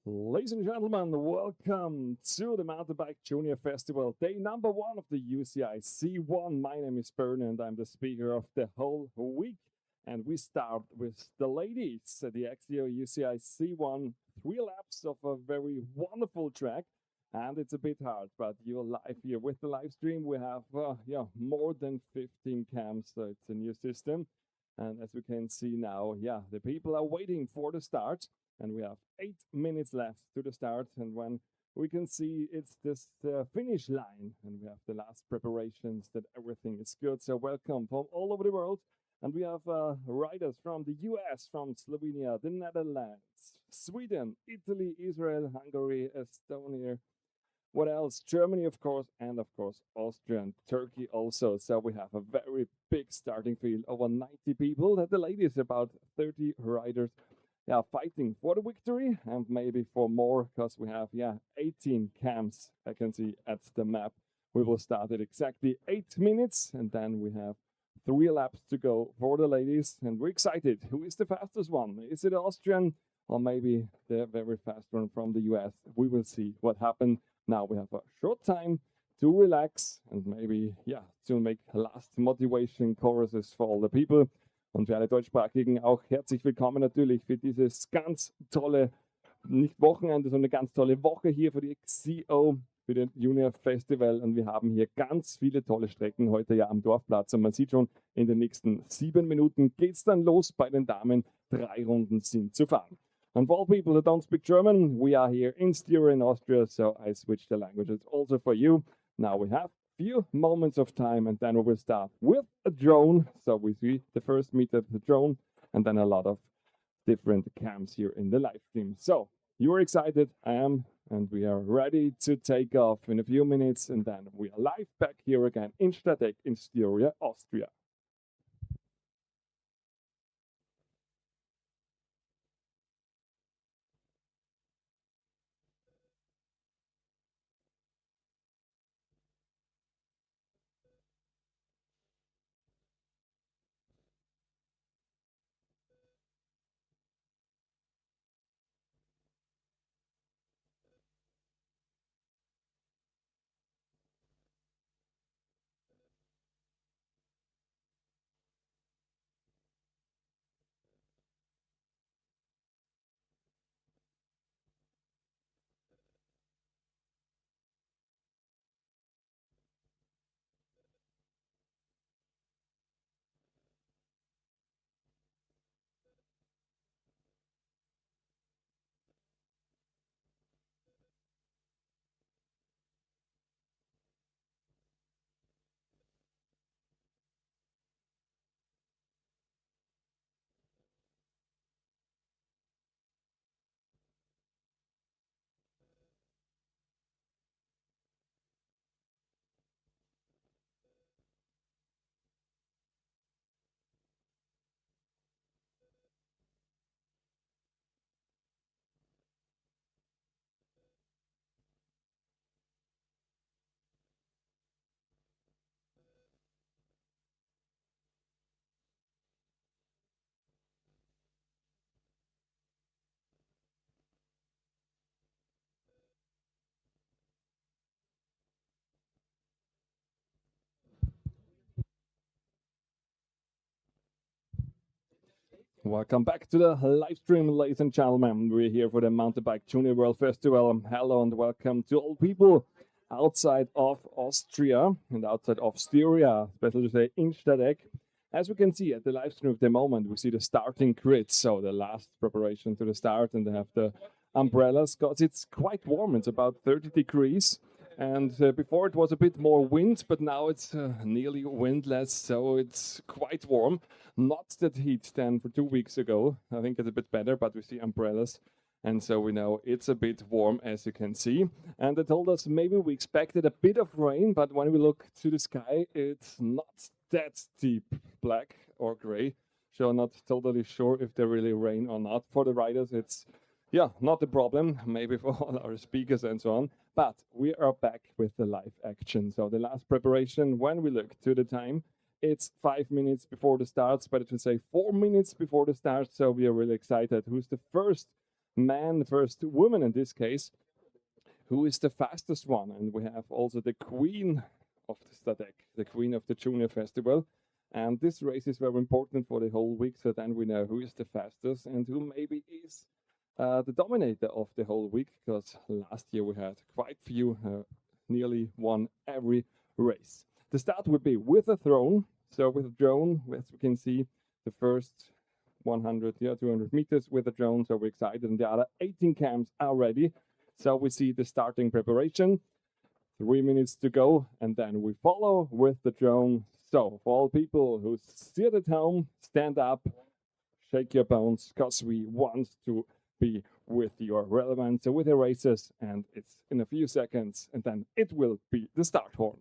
Ladies and gentlemen, welcome to the MTB Junior Festival, day number 1 of the UCI C1. My name is Bernie and I'm the speaker of the whole week. And we start with the ladies, the XCO UCI C1, 3 laps of a very wonderful track. And it's a bit hard, but you're live here with the live stream. We have more than 15 cams, so it's a new system. And as we can see now, the people are waiting for the start. And we have 8 minutes left to the start. And when we can see it's this finish line, and we have the last preparations that everything is good. So welcome from all over the world. And we have riders from the US, from Slovenia, the Netherlands, Sweden, Italy, Israel, Hungary, Estonia. What else? Germany, of course, and of course, Austria and Turkey also. So we have a very big starting field, over 90 people. The ladies, about 30 riders. Fighting for the victory and maybe for more, because we have 18 camps I can see at the map. We will start at exactly 8 minutes, and then we have 3 laps to go for the ladies, and we're excited. Who is the fastest one? Is it Austrian or maybe the very fast one from the US? We will see what happens. Now we have a short time to relax and maybe to make last motivation choruses for all the people. Und für alle Deutschsprachigen auch herzlich willkommen natürlich für dieses ganz tolle, nicht Wochenende, sondern eine ganz tolle Woche hier für die XCO, für den Junior Festival. Und wir haben hier ganz viele tolle Strecken heute am Dorfplatz. Und man sieht schon, in den nächsten 7 Minuten geht es dann los bei den Damen. 3 Runden sind zu fahren. And for all people who don't speak German, we are here in Styria in Austria, so I switched the languages also for you. Now we have few moments of time and then we will start with a drone. So we see the first meter of the drone and then a lot of different cams here in the live stream. So you are excited, I am, and we are ready to take off in a few minutes, and then we are live back here again in Stadek in Styria, Austria. Welcome back to the live stream, ladies and gentlemen. We're here for the MTB Junior World Festival. Hello and welcome to all people outside of Austria and outside of Styria, especially to say in Stadek. As we can see at the live stream at the moment, we see the starting grid, so the last preparation to the start, and they have the umbrellas because it's quite warm. It's about 30 degrees. And before it was a bit more wind, but now it's nearly windless, so it's quite warm. Not that heat than for 2 weeks ago. I think it's a bit better, but we see umbrellas. And so we know it's a bit warm, as you can see. And they told us maybe we expected a bit of rain, but when we look to the sky, it's not that deep black or gray. So not totally sure if there really rain or not. For the riders, it's not a problem, maybe for all our speakers and so on. But we are back with the live action. So the last preparation, when we look to the time, it's 5 minutes before the start, but it will say 4 minutes before the start. So we are really excited. Who's the first man, the first woman in this case, who is the fastest one. And we have also the queen of the Stadek, the queen of the Junior Festival. And this race is very important for the whole week. So then we know who is the fastest and who maybe is the dominator of the whole week. Because last year we had quite few, nearly won every race. The start will be with a drone. So with a drone, as we can see, the first 100, 200 meters with a drone. So we're excited. And the other 18 cams are ready. So we see the starting preparation, 3 minutes to go, and then we follow with the drone. So for all people who sit at home, stand up, shake your bones, because we want to be with your relevance, with the races, and it's in a few seconds, and then it will be the start horn.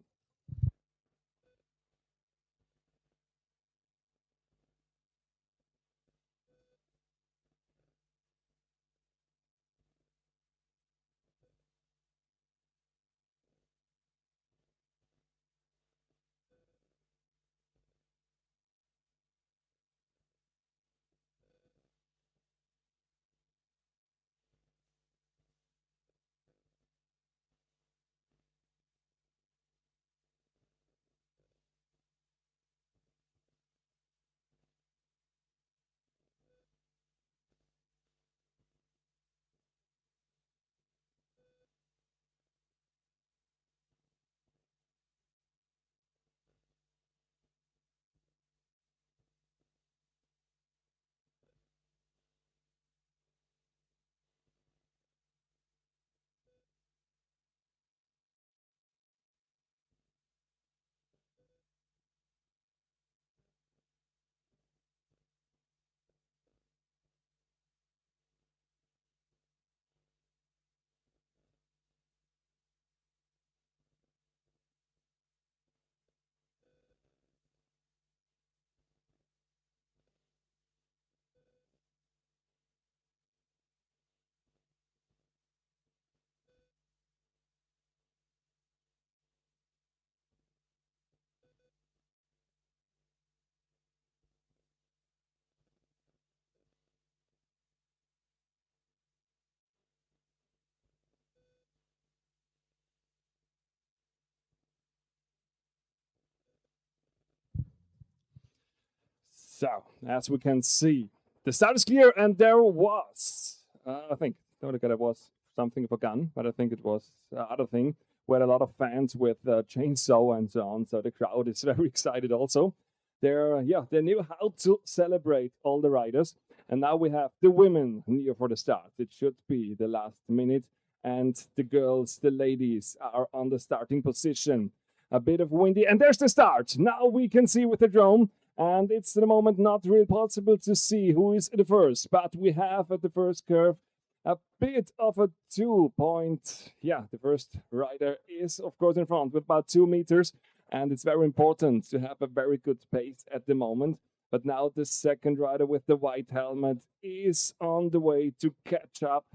So, as we can see, the start is clear, and there was, I think, don't look at it was something of a gun, but I think it was other thing. We had a lot of fans with chainsaw and so on, so the crowd is very excited also. They knew how to celebrate all the riders, and now we have the women near for the start. It should be the last minute, and the girls, the ladies, are on the starting position. A bit of windy, and there's the start. Now we can see with the drone, and it's at the moment not really possible to see who is the first, but we have at the first curve a bit of a 2 point. Yeah, the first rider is of course in front with about 2 meters, and it's very important to have a very good pace at the moment. But now the second rider with the white helmet is on the way to catch up.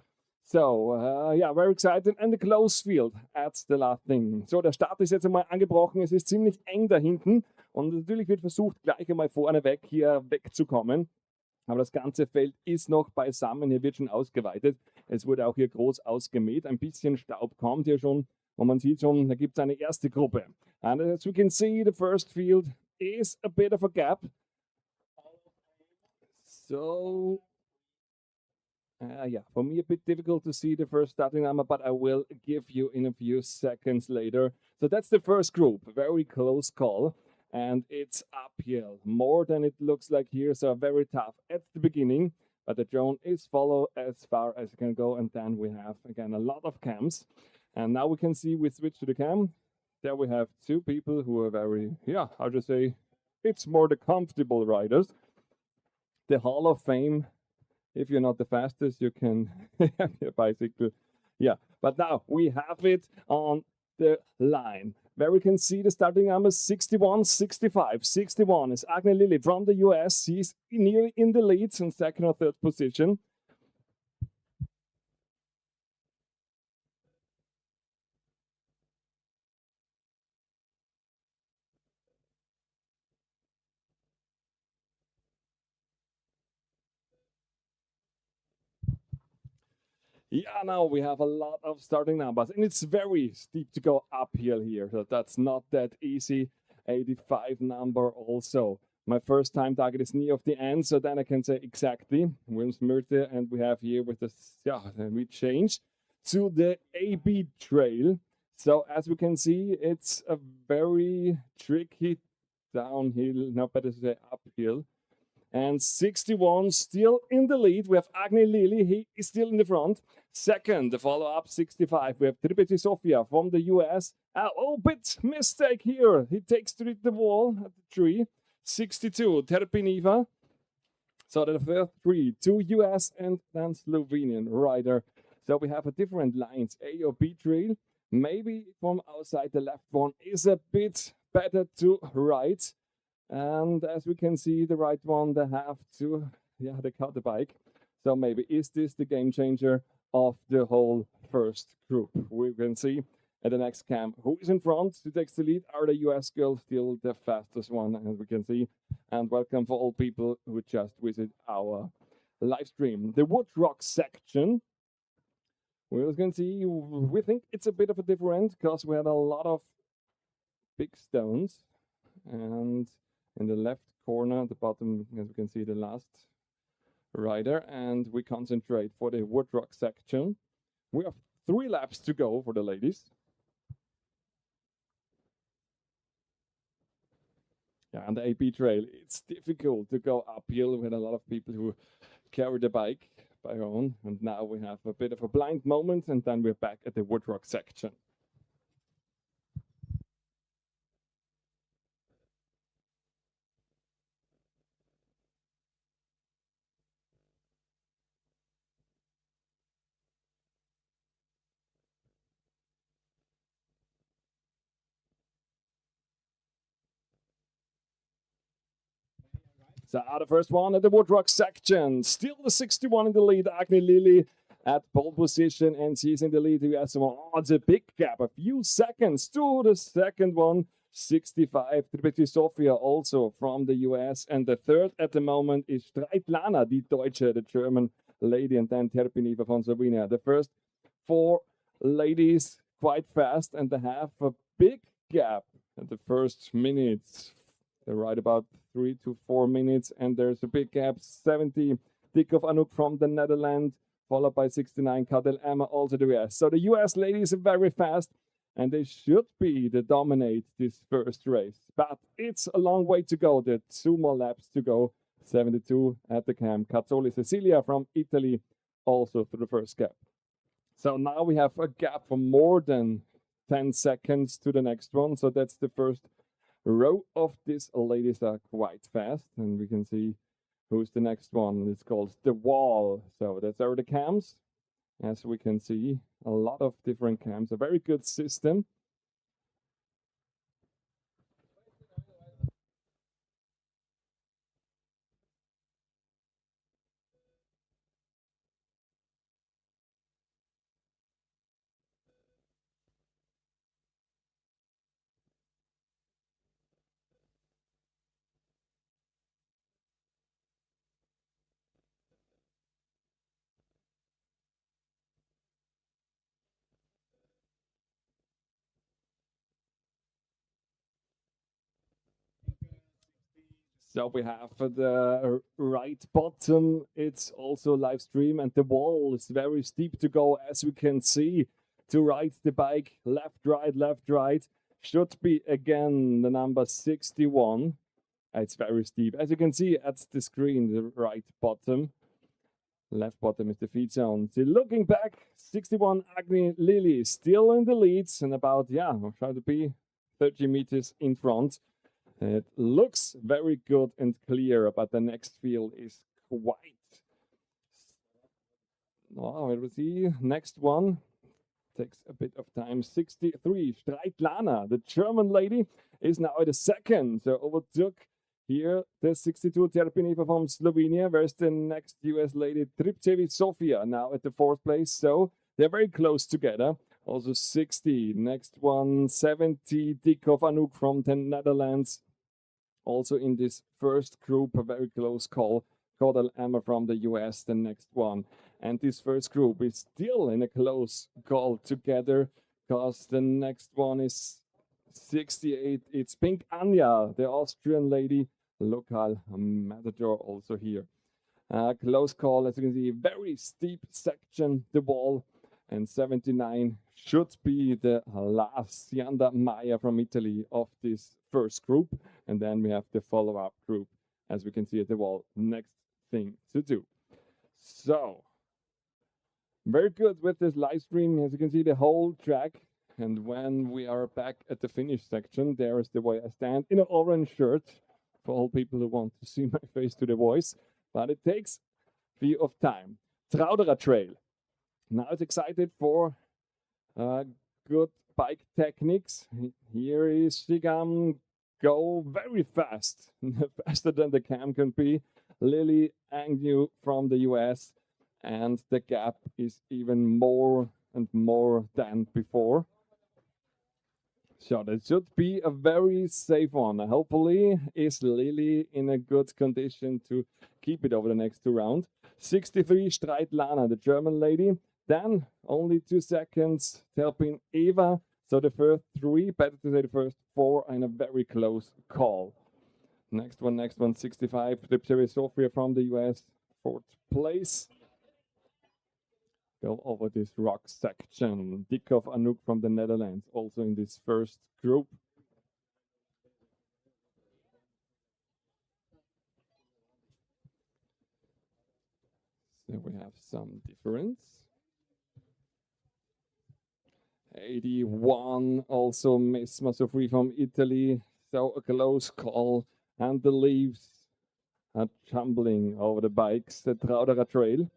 So, yeah, very excited and a close field at the last thing. So, der Start ist jetzt einmal angebrochen. Es ist ziemlich eng da hinten. Und natürlich wird versucht, gleich einmal vorneweg hier wegzukommen. Aber das ganze Feld ist noch beisammen. Hier wird schon ausgeweitet. Es wurde auch hier groß ausgemäht. Ein bisschen Staub kommt hier schon. Und man sieht schon, da gibt es eine erste Gruppe. And as we can see, the first field is a bit of a gap. So, yeah, for me a bit difficult to see the first starting number, but I will give you in a few seconds later. So that's the first group, very close call, and it's uphill, more than it looks like here, so very tough at the beginning, but the drone is follow as far as it can go, and then we have, again, a lot of cams. And now we can see we switch to the cam. There we have two people who are very, yeah, how to say, it's more the comfortable riders. The Hall of Fame. If you're not the fastest, you can have your bicycle. Yeah, but now we have it on the line where we can see the starting number 61, 65. 61 is Agne Lilly from the US. She's nearly in the leads in second or third position. Yeah, now we have a lot of starting numbers, and it's very steep to go uphill here. So that's not that easy. 85 number also. My first time target is near of the end, so then I can say exactly Wilms Myrte, and we have here with this, yeah, then we change to the AB trail. So as we can see, it's a very tricky downhill, not better to say uphill. And 61 still in the lead. We have Agni Lili, he is still in the front. Second, the follow-up 65. We have Tripeti Sofia from the US. Oh, bit mistake here. He takes to the wall at the tree. 62, Terpiniva. So the first three, 2 US and then Slovenian rider. So we have a different lines, A or B trail. Maybe from outside the left one is a bit better to right. And as we can see, the right one, they have to, yeah, they cut the bike. So maybe is this the game changer of the whole first group? We can see at the next camp who is in front, who takes the lead. Are the US girls still the fastest one, as we can see? And welcome for all people who just visit our live stream. The Wood Rock section, we can see, we think it's a bit of a different because we had a lot of big stones. And in the left corner, at the bottom, as we can see, the last rider, and we concentrate for the Wood Rock section. We have 3 laps to go for the ladies. Yeah, and the AP trail, it's difficult to go uphill with a lot of people who carry the bike by own. And now we have a bit of a blind moment, and then we're back at the Wood Rock section. So the first one at the Wood Rock section. Still the 61 in the lead, Agni Lili at pole position, and she's in the lead. US one. Oh, it's a big gap, a few seconds to the second one. 65, Tripeti Sofia also from the US. And the third at the moment is Streitlana, die Deutsche, the German lady, and then Terpiniva from Slovenia. The first 4 ladies quite fast, and they have a big gap at the first minutes. They're right about 3 to 4 minutes, and there's a big gap. 70, Dikov Anouk from the Netherlands, followed by 69, Kadel Emma, also the US. So the US ladies are very fast, and they should be the dominate this first race. But it's a long way to go. There are 2 more laps to go. 72 at the camp. Cazzoli Cecilia from Italy, also through the first gap. So now we have a gap for more than 10 seconds to the next one. So that's the first row of these ladies are quite fast, and we can see who's the next one. It's called The Wall. So that's our the cams. As we can see, a lot of different cams, a very good system. So we have the right bottom, it's also live stream, and the wall is very steep to go, as we can see. To ride the bike, left, right, should be again the number 61. It's very steep. As you can see at the screen, the right bottom. Left bottom is the feed zone. So looking back, 61 Agni Lili still in the leads and about, yeah, I'll try to be 30 meters in front. It looks very good and clear, but the next field is quite. Oh, we'll see. Next one takes a bit of time. 63, Streitlana, the German lady, is now at the second. So overtook here the 62 Terpiniva from Slovenia. Where's the next US lady? Tripcevi Sofia now at the 4th place. So they're very close together. Also 60. Next one, 70, Dikov Anouk from the Netherlands. Also in this first group, a very close call. Cordell Emma from the US, the next one. And this first group is still in a close call together because the next one is 68. It's Pink Anja, the Austrian lady, local matador also here. Close call, as you can see, very steep section, the wall, and 79 should be the last Sianda Maya from Italy of this first group. And then we have the follow-up group, as we can see at the wall. Next thing to do. So, very good with this live stream. As you can see, the whole track. And when we are back at the finish section, there is the way I stand in an orange shirt for all people who want to see my face to the voice. But it takes a bit of time. Trauderer Trail. Now it's excited for good bike techniques. Here is Shigam. Go very fast, faster than the cam can be. Lily Agnew from the US, and the gap is even more and more than before. So that should be a very safe one. Hopefully, is Lily in a good condition to keep it over the next two rounds. 63 Streitlana, the German lady. Then only 2 seconds, Terpin Eva. So the first three, better to say the first four, and a very close call. Next one, 65. Lipseria Sofia from the US, 4th place. Go over this rock section. Dikov Anouk from the Netherlands, also in this first group. So we have some difference. 81, also Miss Masofri from Italy. So a close call, and the leaves are tumbling over the bikes, the Trauderer Trail.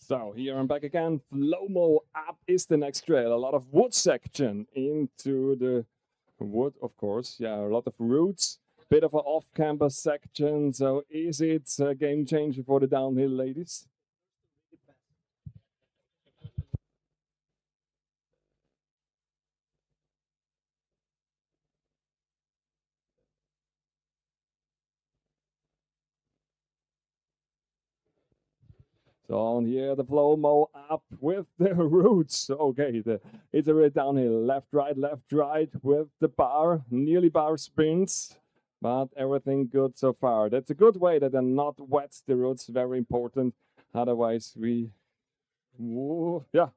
So here I'm back again. Flomo up is the next trail. A lot of wood section into the wood, of course. Yeah, a lot of roots. Bit of an off-campus section. So is it a game changer for the downhill ladies? So on here, the Flomo up with the roots. Okay, it's a real downhill. Left, right with the bar. Nearly bar spins, but everything good so far. That's a good way that they're not wet the roots. Very important. Otherwise, yeah,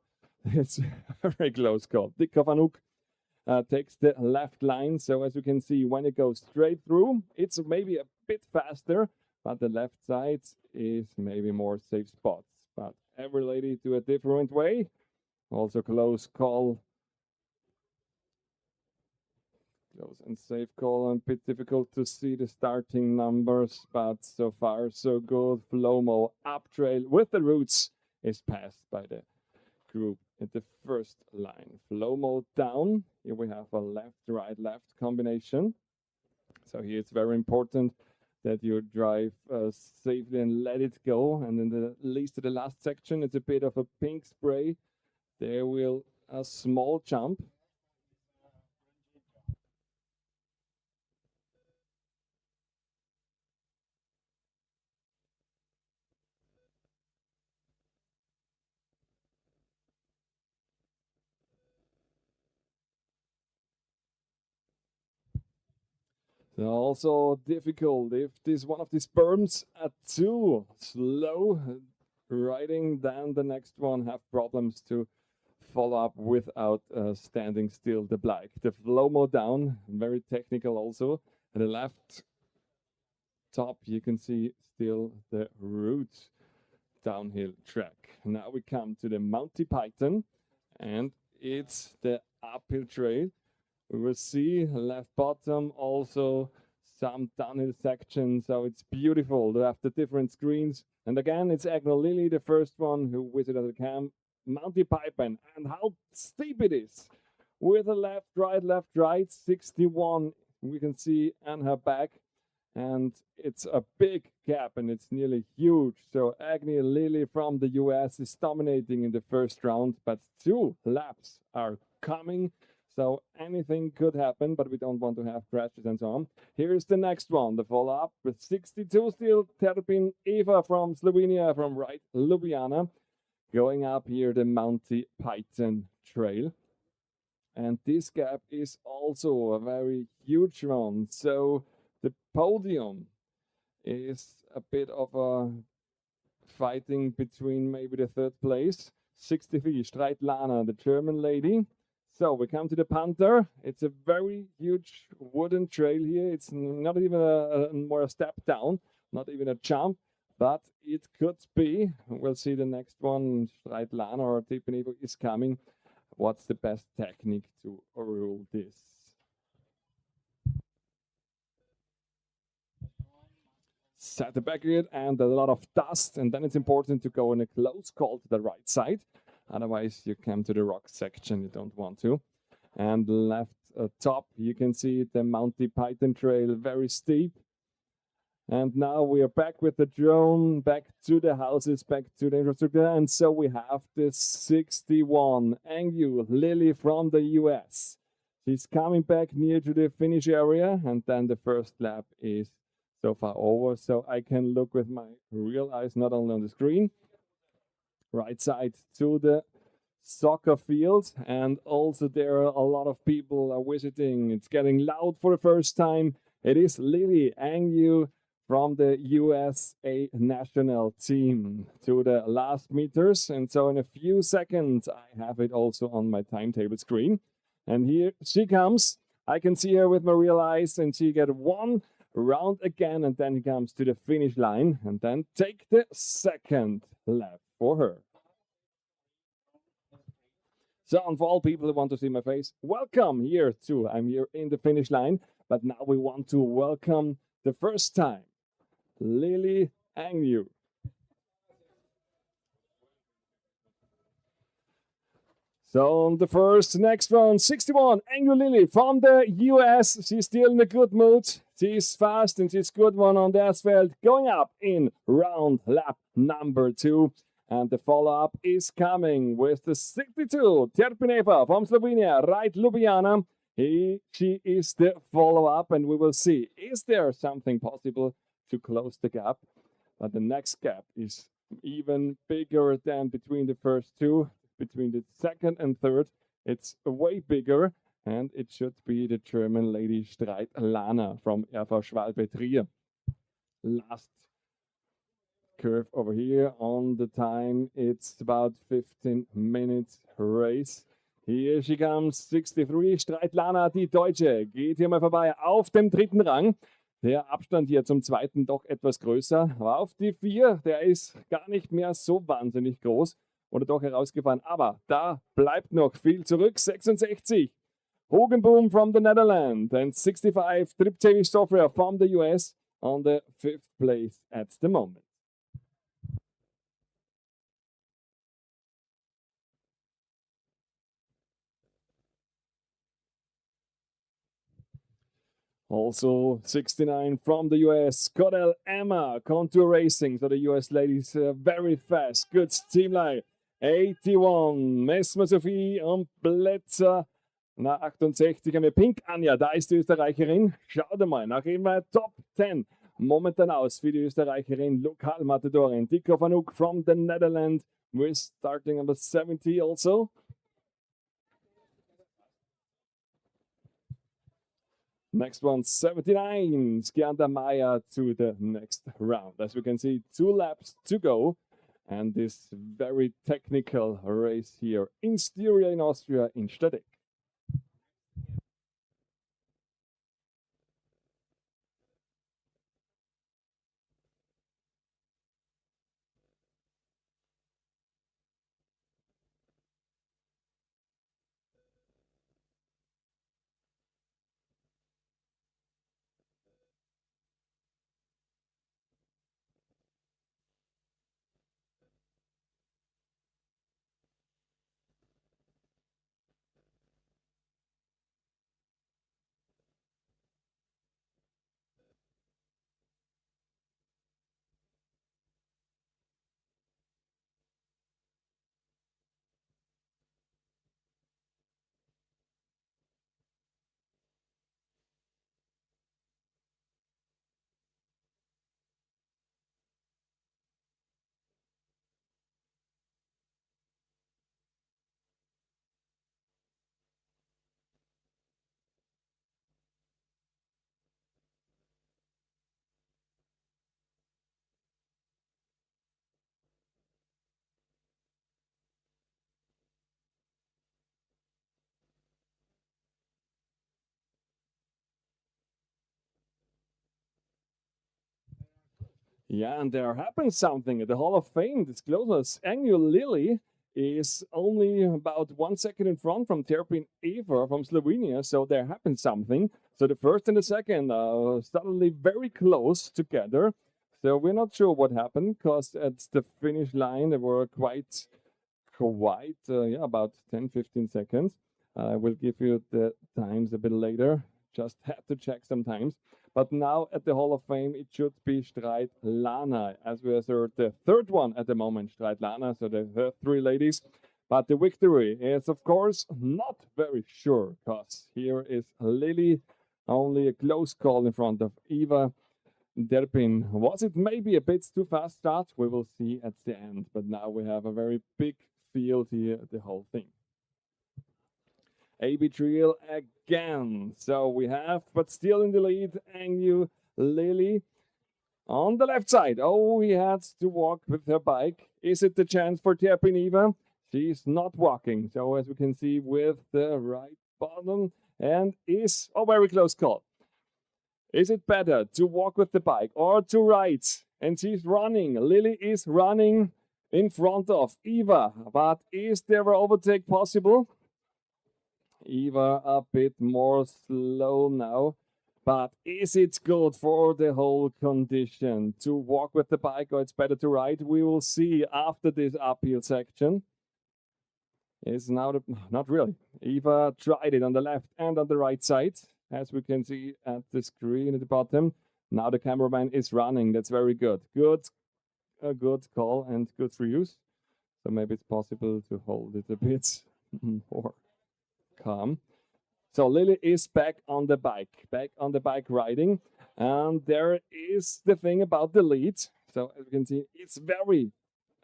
it's a very close call. Dick Kovanuk takes the left line. So as you can see, when it goes straight through, it's maybe a bit faster, but the left side is maybe more safe spots. But every lady do a different way. Also close call. Close and safe call, and a bit difficult to see the starting numbers, but so far so good. Flomo up trail with the roots is passed by the group in the first line. Flomo down. Here we have a left, right, left combination. So here it's very important that you drive safely and let it go. And in the least to the last section, it's a bit of a pink spray. There will a small jump. Also difficult if this one of these berms are too slow. riding, then the next one have problems to follow up without standing still the bike. The flow mode down, very technical also. At the left top, you can see still the route downhill track. Now we come to the Monty Python, and it's the uphill trail. We will see left bottom also some downhill sections, so it's beautiful to have the different screens. And again, it's Agno Lily, the first one who visited the camp. Monty Python, and how steep it is. With a left, right, 61 we can see on her back. And it's a big gap, and it's nearly huge. So Agni Lily from the US is dominating in the first round, but 2 laps are coming. So anything could happen, but we don't want to have crashes and so on. Here's the next one, the follow-up with 62 still, Terpin Eva from Slovenia, from right Ljubljana, going up here the Monty Python trail. And this gap is also a very huge one. So the podium is a bit of a fighting between maybe the third place. 63, Streitlana, the German lady. So we come to the Panther. It's a very huge wooden trail here. It's not even a step down, not even a jump, but it could be. We'll see the next one, Streitlana or Tiffany is coming. What's the best technique to rule this? Set the back grid and a lot of dust, and then it's important to go in a close call to the right side. Otherwise, you come to the rock section you don't want to. And left top, you can see the Monty Python trail, very steep. And now we are back with the drone, back to the houses, back to the infrastructure. And so we have the 61, Angyu Lily from the US. She's coming back near to the finish area, and then the first lap is so far over. So I can look with my real eyes, not only on the screen. Right side to the soccer field, and also there are a lot of people are visiting. It's getting loud for the first time. It is Lily Angyu from the USA national team to the last meters. And so in a few seconds, I have it also on my timetable screen. And here she comes. I can see her with my real eyes, and she get one round again, and then comes to the finish line, and then take the second lap for her. So, and for all people who want to see my face, welcome here too. I'm here in the finish line, but now we want to welcome the first time, Lily Angyu. So on the next round, 61, Angyu Lily from the US. She's still in a good mood. She's fast and she's good one on the asphalt. Going up in round lap number 2. And the follow-up is coming with the 62, Terpineva from Slovenia, right Ljubljana. She is the follow-up, and we will see, is there something possible to close the gap? But the next gap is even bigger than between the first two. Between the second and third, it's way bigger, and it should be the German lady Streitlana from RV Schwalbe Trier. Last curve over here on the time, it's about 15 minutes race. Here she comes, 63, Streitlana, die Deutsche, geht hier mal vorbei auf dem 3. Rang. Der Abstand hier zum zweiten doch etwas größer, aber auf die 4, der ist gar nicht mehr so wahnsinnig groß oder doch herausgefahren, aber da bleibt noch viel zurück, 66. Hogenboom from the Netherlands and 65, Triptevi Sofia from the US on the 5th place at the moment. Also 69 from the US, Cordell Emma, Contour Racing. So the US ladies very fast, good team line. 81, Messmer Sophie und Plätzer. Na, 68 haben wir Pink Anja, da ist die Österreicherin. Schaut mal, nach immer Top 10 momentan aus für die Österreicherin, Lokalmatadorin. Diko Vanuk from the Netherlands. We're starting number 70 also. Next one, 79, Skianda Maya to the next round. As we can see, 2 laps to go. and this very technical race here in Styria in Austria in Stadek. Yeah, and there happens something at the Hall of Fame disclosures. Annual Lily is only about 1 second in front from Terpin Eva from Slovenia, so there happened something. So the first and the second are suddenly very close together. So we're not sure what happened because at the finish line they were quite, yeah, about 10-15 seconds. I will give you the times a bit later. Just had to check sometimes. But now at the Hall of Fame, it should be Streit Lana, as we assert the third one at the moment, Streit Lana. So the three ladies. But the victory is, of course, not very sure, because here is Lily, only a close call in front of Eva Derpin. Was it maybe a bit too fast start? We will see at the end. But now we have a very big field here, the whole thing. AB Trial again. So we have, but still in the lead, Angyu Lily on the left side. Oh, he had to walk with her bike. Is it the chance for Terpin Eva? She's not walking. So as we can see with the right bottom, and is, oh, very close call. Is it better to walk with the bike or to ride? And she's running. Lily is running in front of Eva. But is there an overtake possible? Eva a bit more slow now. But is it good for the whole condition to walk with the bike, or it's better to ride? We will see after this uphill section. It's now not really. Eva tried it on the left and on the right side, as we can see at the screen at the bottom. Now the cameraman is running. That's very good. A good call and good for use. So maybe it's possible to hold it a bit more calm. So Lily is back on the bike riding. And there is the thing about the lead. So as you can see, it's very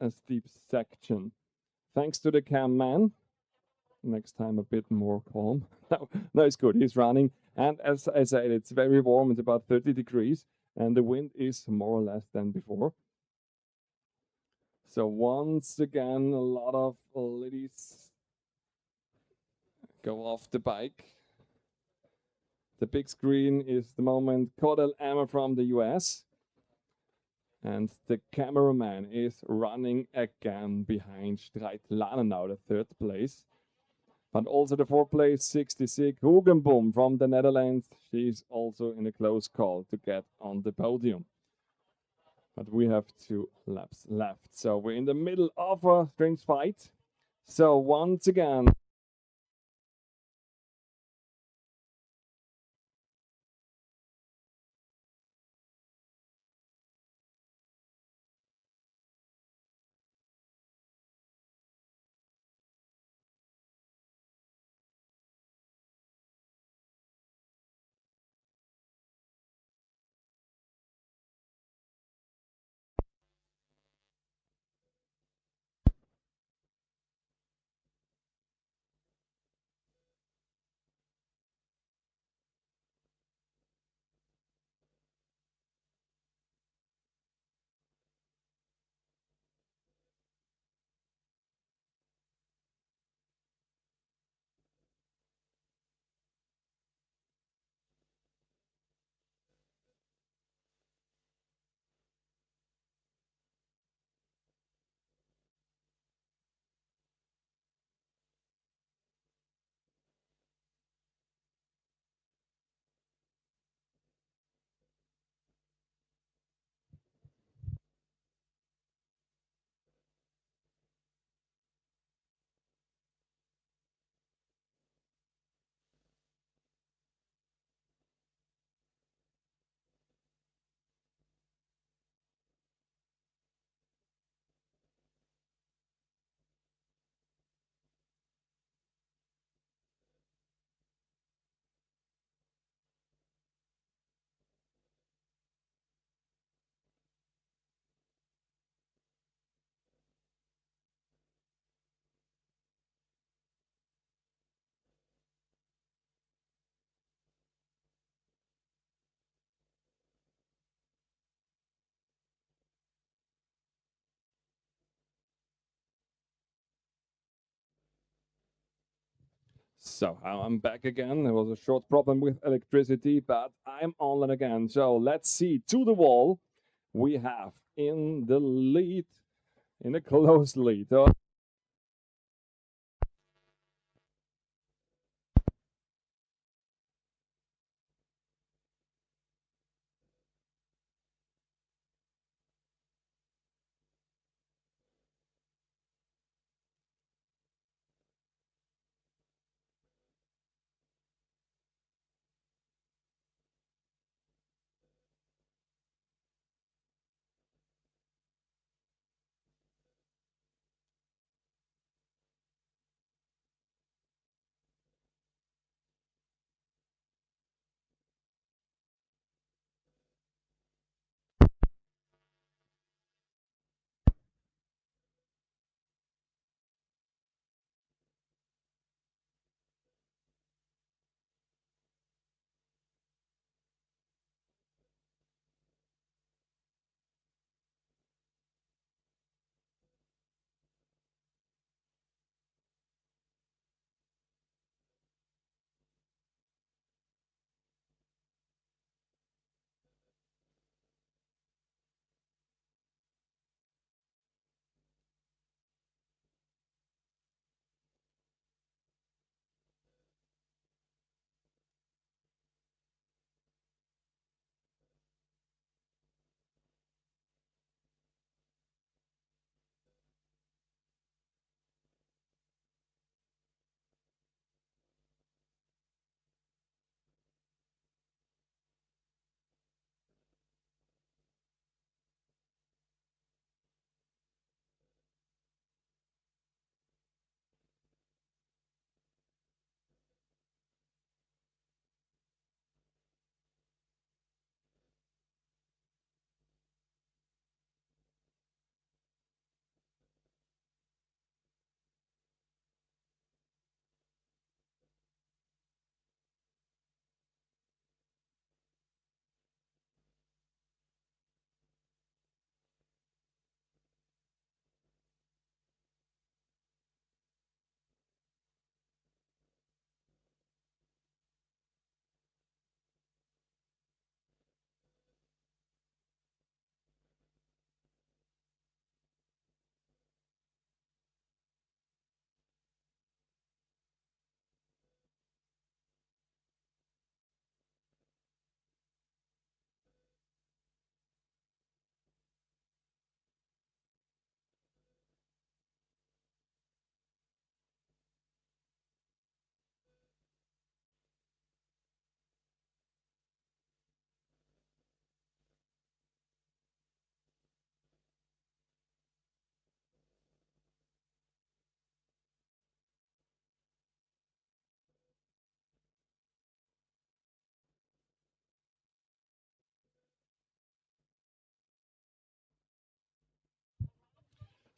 a steep section. Thanks to the cam man. Next time a bit more calm. No, it's good. He's running. And as I said, it's very warm. It's about 30 degrees. And the wind is more or less than before. So once again, a lot of ladies go off the bike. The big screen is the moment Cordell Emma from the US. And the cameraman is running again behind Streit Lana now, the third place. But also the fourth place, 66, Hugenboom from the Netherlands. She's also in a close call to get on the podium. But we have 2 laps left. So we're in the middle of a strange fight. So once again, So I'm back again. There was a short problem with electricity, but I'm online again. So let's see. To the wall, we have in the lead, in a close lead.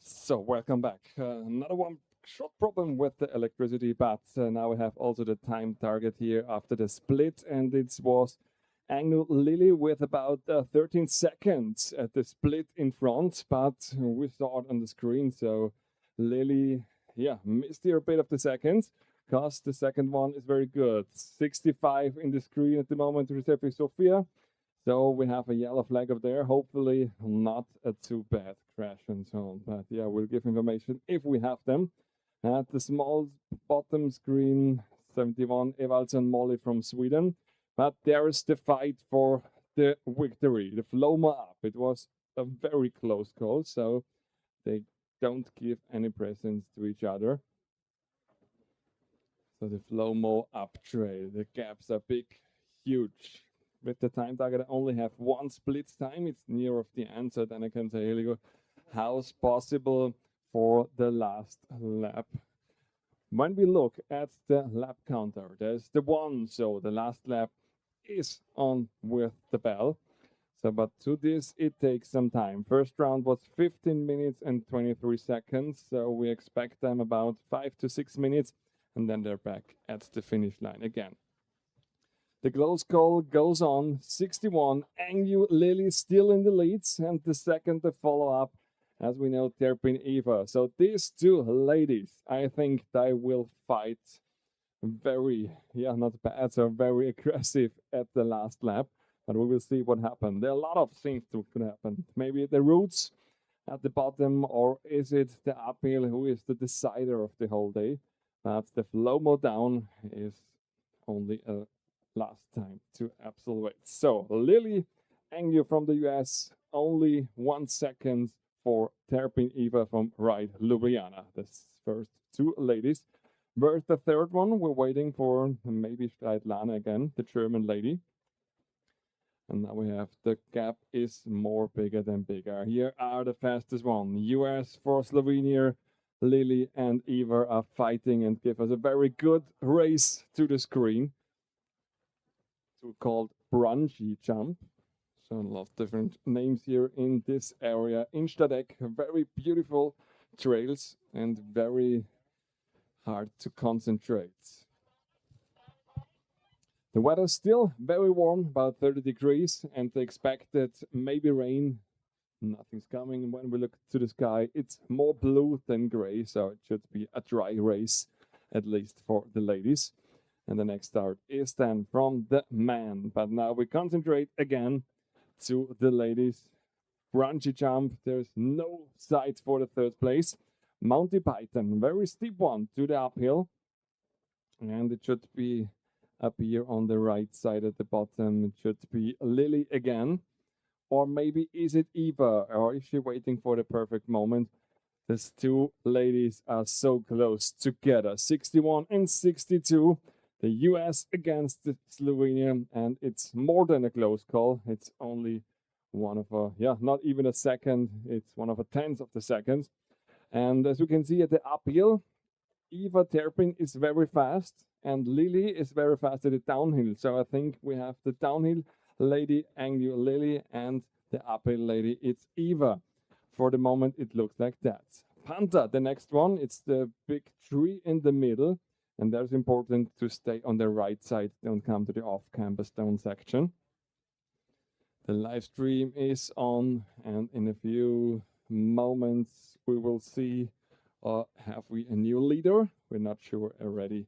So welcome back. Another one short problem with the electricity, but now we have also the time target here after the split, and it was Agnew Lily with about 13 seconds at the split in front, but we saw it on the screen. So Lily, yeah, missed here a bit of the seconds because the second one is very good. 65 in the screen at the moment, Giuseppe Sofia. So we have a yellow flag up there. Hopefully not a too bad crash and so on. But yeah, we'll give information if we have them. At the small bottom screen, 71 Evalson Molly from Sweden. But there is the fight for the victory, the Floma up. It was a very close call, so they don't give any presents to each other. So the Flomo up trail, the gaps are big, huge. With the time target, I only have one split time. It's near of the end, so then I can say, here you go, how's possible for the last lap. When we look at the lap counter, there's the one, so the last lap is on with the bell. So, but to this, it takes some time. First round was 15 minutes and 23 seconds, so we expect them about 5 to 6 minutes, and then they're back at the finish line again. The close call goes on. 61, Agnew Lily still in the leads, and the second to follow up, as we know, Terpin Eva. So these two ladies, I think they will fight very, yeah, not bad, so very aggressive at the last lap. But we will see what happened. There are a lot of things that could happen. Maybe the roots at the bottom, or is it the uphill who is the decider of the whole day? But the flow down is only a last time to absolve. So Lily Anglia from the US, only 1 second for Terpin Eva from Ride Ljubljana. The first two ladies. Where's the third one? We're waiting for maybe Streitlana again, the German lady. And now we have the gap is more bigger than bigger. Here are the fastest one. US for Slovenia. Lily and Eva are fighting and give us a very good race to the screen. So called Brungy Jump. So a lot of different names here in this area. In Stadek, very beautiful trails and very hard to concentrate. The weather is still very warm, about 30 degrees, and the expected maybe rain. Nothing's coming. When we look to the sky, it's more blue than gray, so it should be a dry race, at least for the ladies. And the next start is then from the man. But now we concentrate again to the ladies. Bungee jump, there's no sight for the third place. Monty Python, very steep one to the uphill. And it should be up here on the right side at the bottom. It should be Lily again. Or maybe is it Eva? Or is she waiting for the perfect moment? These two ladies are so close together. 61 and 62. The US against the Slovenia. And it's more than a close call. It's only one of a, not even a second. It's one of a tenth of the second. And as you can see at the uphill, Eva Terpin is very fast and Lily is very fast at the downhill. So I think we have the downhill lady, Anglia Lily, and the uphill lady, it's Eva. For the moment, it looks like that. Panther, the next one, it's the big tree in the middle. And that's important to stay on the right side, don't come to the off-campus stone section. The live stream is on, and in a few moments we will see, have we a new leader? We're not sure already,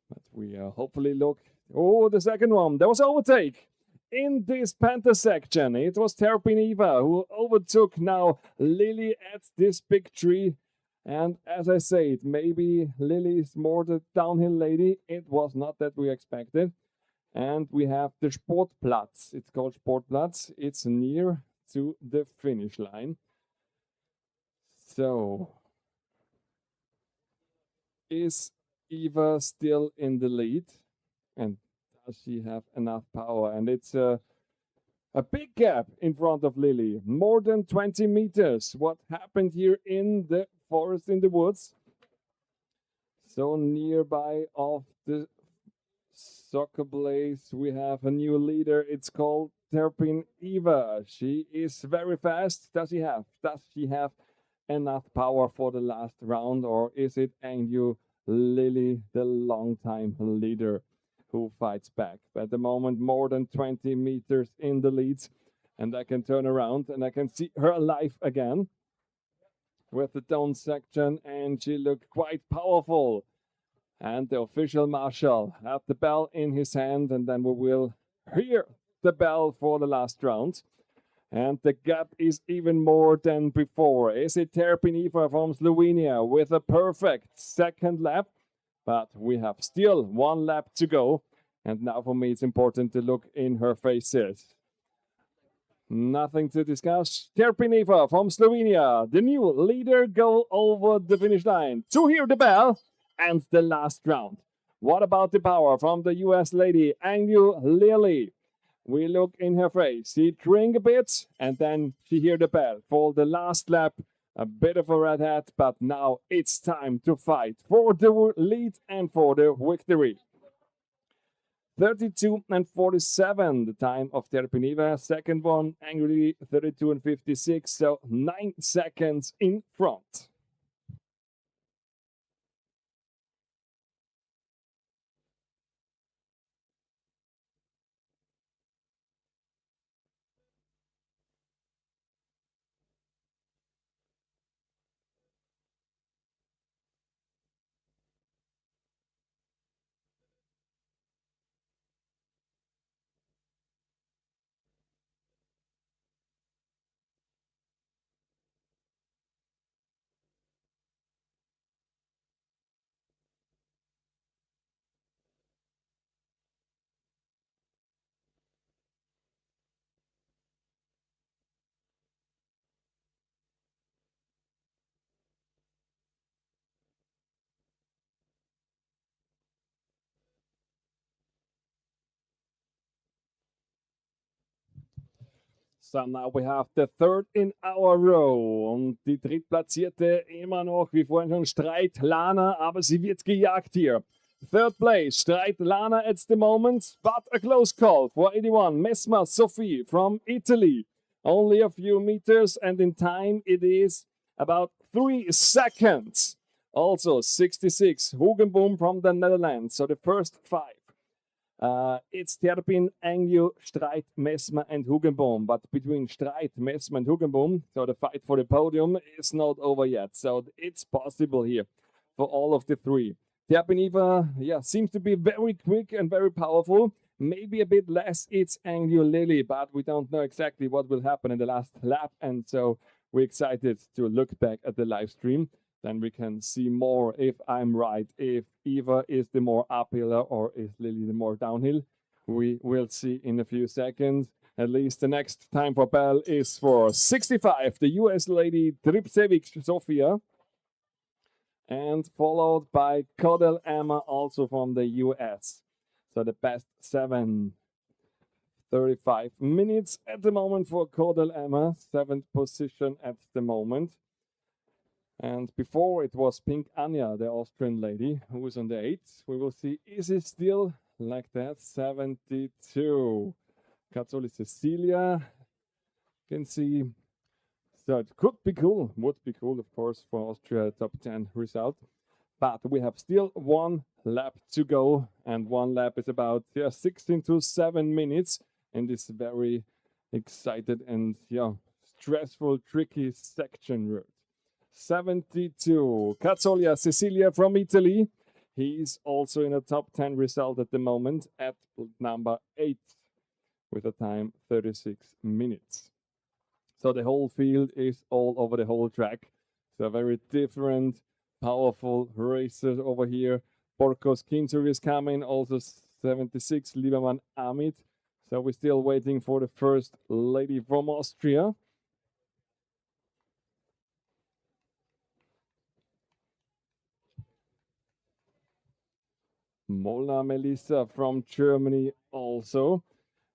but we hopefully look. Oh, the second one, there was overtake. In this Panther section, it was Terpin Eva who overtook now Lily at this big tree. And as I said, maybe Lily is more the downhill lady. It was not that we expected. And we have the Sportplatz. It's called Sportplatz. It's near to the finish line. So, is Eva still in the lead? And does she have enough power? And it's a big gap in front of Lily, more than 20 meters. What happened here in the forest, in the woods? So nearby of the soccer place, we have a new leader. It's called Terpin Eva. She is very fast. Does she have enough power for the last round, or is it Anglia Lily, the long-time leader, who fights back? But at the moment, more than 20 meters in the lead, and I can turn around and I can see her alive again with the down section, and she looked quite powerful. And the official marshal had the bell in his hand, and then we will hear the bell for the last round. And the gap is even more than before. Is it Terpin Eva from Slovenia with a perfect second lap? But we have still one lap to go. And now for me, it's important to look in her faces. Nothing to discuss. Terpin Eva from Slovenia, the new leader, go over the finish line to hear the bell and the last round. What about the power from the US lady, Anglia Lily? We look in her face. She drink a bit, and then she hear the bell for the last lap. A bit of a red hat, but now it's time to fight for the lead and for the victory. 32 and 47, the time of Terpin Eva. Second one, Anglia 32 and 56, so 9 seconds in front. So now we have the third in our row. Und die Drittplatzierte immer noch, wie vorhin schon, Streit Lana, aber sie wird gejagt hier. Third place, Streit Lana at the moment, but a close call for 81. Mesma Sophie from Italy. Only a few meters, and in time it is about 3 seconds. Also 66, Hugenboom from the Netherlands. So the first 5. It's Terpin, Angyu, Streit, Mesma, and Hugenboom. But between Streit, Mesma, and Hugenboom, so the fight for the podium is not over yet. So it's possible here for all of the 3. Terpin Eva, seems to be very quick and very powerful. Maybe a bit less, it's Angyu Lily, but we don't know exactly what will happen in the last lap. And so we're excited to look back at the live stream. Then we can see more if I'm right, if Eva is the more uphill or is Lily the more downhill. We will see in a few seconds. At least the next time for Bell is for 65, the US lady Tripcevic Sofia. And followed by Kodel Emma, also from the US. So the best 7, 35 minutes at the moment for Kodel Emma, 7th position at the moment. And before it was Pink Anya, the Austrian lady, who was on the 8th. We will see, is it still like that? 72. Cazzoli Cecilia, you can see. So it could be cool, would be cool, of course, for Austria top 10 result. But we have still 1 lap to go, and 1 lap is about 16 to 7 minutes in this very excited and stressful, tricky section route. 72, Cazzolia Cecilia from Italy. He's also in a top 10 result at the moment at number 8 with a time 36 minutes. So the whole field is all over the whole track. So very different, powerful racers over here. Borkos Kintur is coming, also 76, Lieberman Amit. So we're still waiting for the first lady from Austria. Molnar Melissa from Germany also.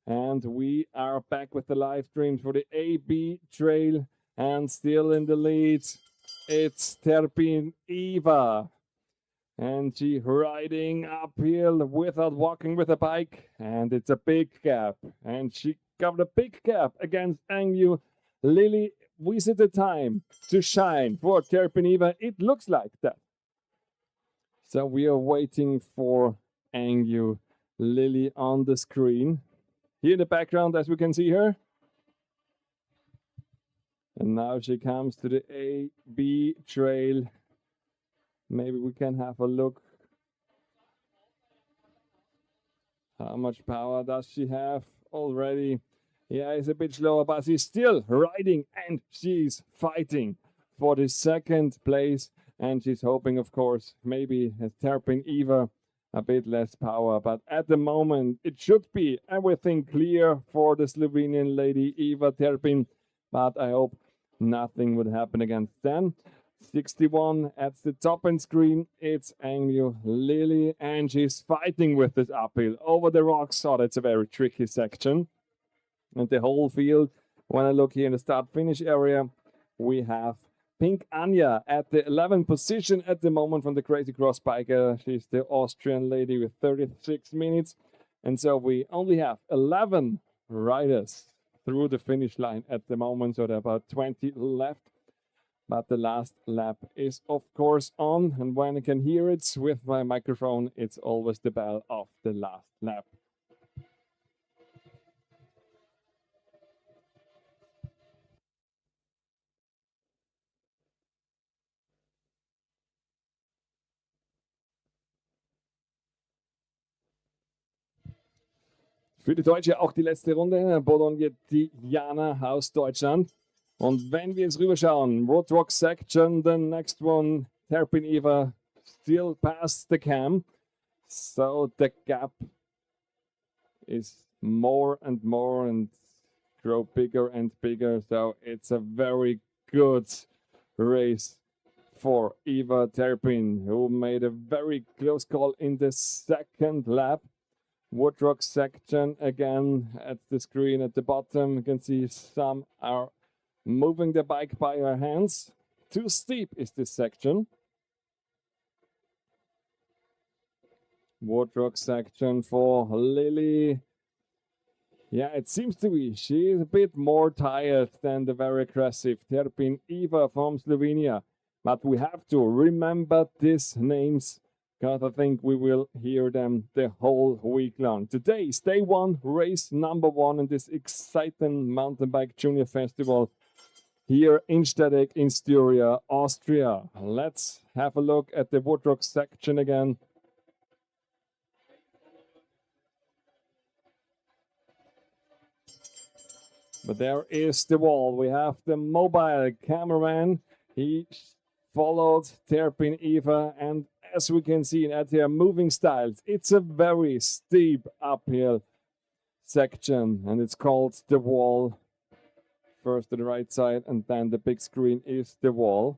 And we are back with the live stream for the AB Trail. And still in the lead, it's Terpin Eva. And she riding uphill without walking with a bike. And it's a big gap. And she got a big gap against Angyu Lily. Is it the time to shine for Terpin Eva? It looks like that. So we are waiting for Angyu Lily on the screen. Here in the background, as we can see her. And now she comes to the AB Trail. Maybe we can have a look. How much power does she have already? Yeah, it's a bit slower, but she's still riding and she's fighting for the 2nd place. And she's hoping, of course, maybe Terpin Eva a bit less power. But at the moment, it should be everything clear for the Slovenian lady Eva Terpin. But I hope nothing would happen against them. 61 at the top end screen. It's Angyu Lily, and she's fighting with this uphill over the rocks. So that's a very tricky section. And the whole field, when I look here in the start-finish area, we have Pink Anya at the 11th position at the moment from the Crazy Cross Biker. She's the Austrian lady with 36 minutes. And so we only have 11 riders through the finish line at the moment. So there are about 20 left. But the last lap is, of course, on. And when I can hear it with my microphone, it's always the bell of the last lap. Für die Deutsche auch die letzte Runde. Bolognetti Jana aus Deutschland. Und wenn wir jetzt rüberschauen, Roadrock section, the next one, Terpin Eva, still past the cam. So the gap is more and more and grow bigger and bigger. So it's a very good race for Eva Terpin, who made a very close call in the 2nd lap. woodrock section again at the screen at the bottom. You can see some are moving the bike by their hands. Too steep is this section. Woodrock section for Lily. Yeah, it seems to be. She is a bit more tired than the very aggressive Terpin Eva from Slovenia. But we have to remember these names because I think we will hear them the whole week long. Today is day one, race number one in this exciting mountain bike junior festival here in Stadek in Styria, Austria. Let's have a look at the woodrock section again. But there is the wall. We have the mobile cameraman. He followed Terpin Eva, and as we can see at their moving styles, it's a very steep uphill section, and it's called the wall. First to the right side, and then the big screen is the wall.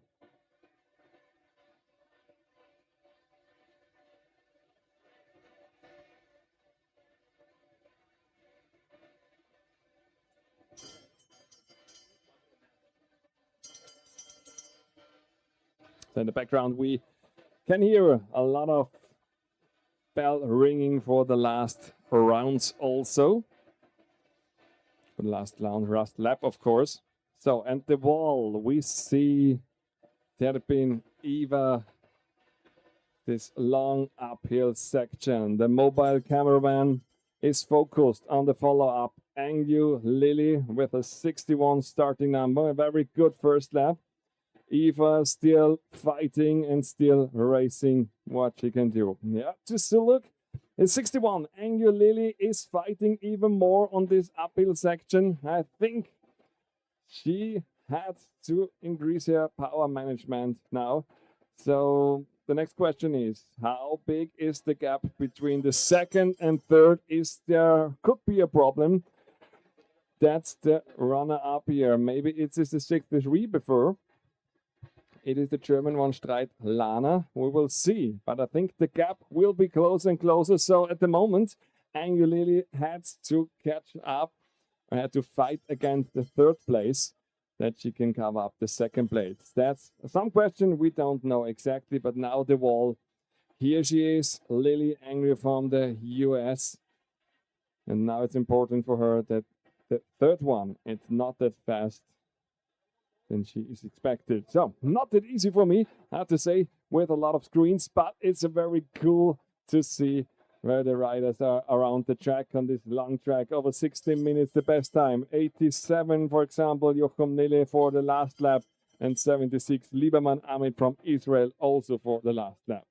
So in the background, we can hear a lot of bell ringing for the last rounds also. For the last lap, of course. So, and the wall, we see Terpin Eva, this long uphill section. The mobile cameraman is focused on the follow-up. Angyu Lily with a 61 starting number, a very good first lap. Eva still fighting and still racing what she can do. Yeah, just a look. In 61, Angel Lily is fighting even more on this uphill section. I think she had to increase her power management now. So the next question is, how big is the gap between the second and third? Could be a problem. That's the runner-up here. Maybe it is the 63 before. It is the German one, Streit Lana. We will see. But I think the gap will be closer and closer. So at the moment, Angel Lily had to catch up. Had to fight against the third place that she can cover up the second place. That's some question we don't know exactly. But now the wall. Here she is, Lily Angry from the US. And now it's important for her that the third one, it's not that fast than she is expected. So, not that easy for me, I have to say, with a lot of screens, but it's a very cool to see where the riders are around the track on this long track. Over 16 minutes, the best time. 87, for example, Jochum Nele for the last lap, and 76, Lieberman Amit from Israel also for the last lap.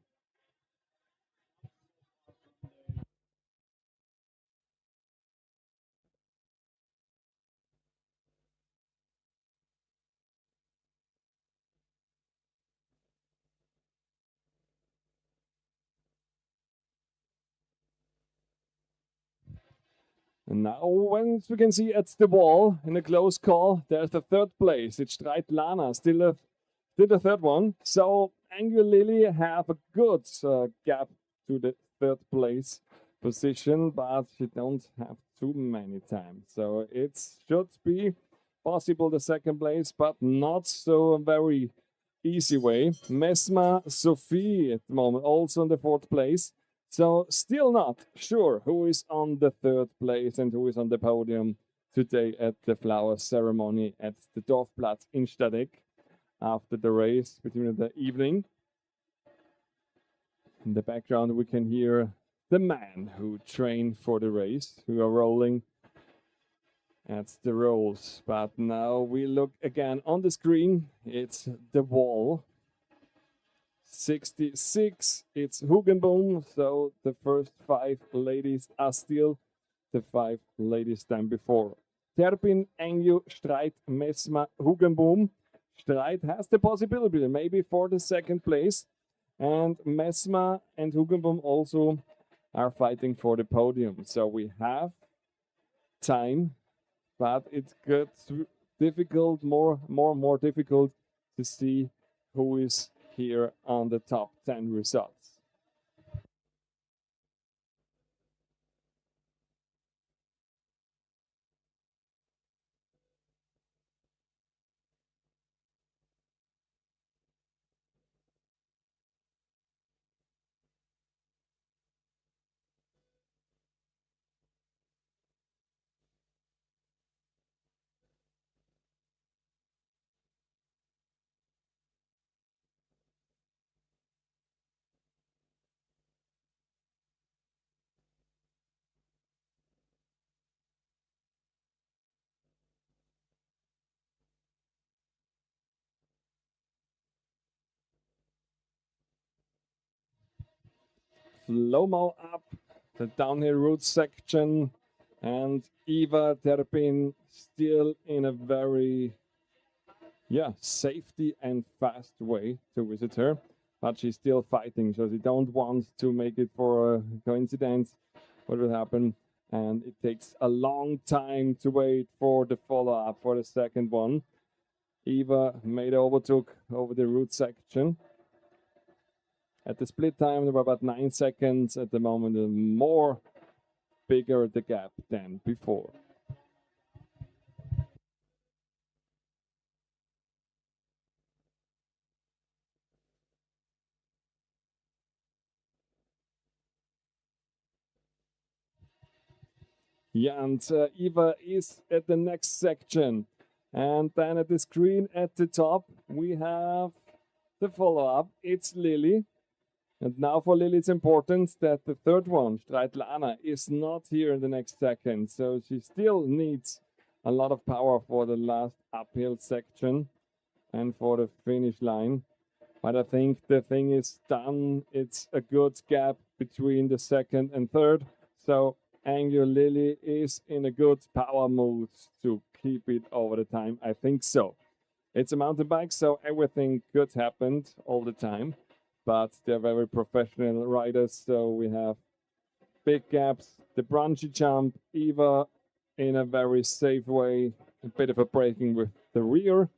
And now, once we can see at the wall in a close call, there's the third place. It's Streit Lana, still the third one. So Angel Lily have a good gap to the third place position, but she don't have too many times. So it should be possible the second place, but not so a very easy way. Mesma Sophie at the moment also in the fourth place. So still not sure who is on the third place and who is on the podium today at the flower ceremony at the Dorfplatz in Stadek after the race between the evening. In the background we can hear the man who trained for the race, who are rolling at the rolls. But now we look again on the screen, it's the wall. 66, it's Hugenboom, so the first 5 ladies are still the 5 ladies than before. Terpin, Engju, Streit, Mesma, Hugenboom. Streit has the possibility maybe for the second place, and Mesma and Hugenboom also are fighting for the podium. So we have time, but it gets difficult, more difficult to see who is here on the top 10 results. slow-mo up the downhill route section, and Eva Terpin still in a very safety and fast way to visit her, but she's still fighting, so she don't want to make it for a coincidence what will happen, and it takes a long time to wait for the follow-up for the second one. Eva made overtook over the route section. At the split time, there were about 9 seconds. At the moment, more bigger the gap than before. Yeah, and Eva is at the next section. And then at the screen at the top, we have the follow-up. It's Lily. And now for Lily, it's important that the third one, Streitlana, is not here in the next second. So she still needs a lot of power for the last uphill section and for the finish line. But I think the thing is done. It's a good gap between the second and third. So Angel Lily is in a good power mood to keep it over the time. I think so. It's a mountain bike, so everything could happen all the time. But they're very professional riders, so we have big gaps. The bungee jump, Eva in a very safe way, a bit of a braking with the rear.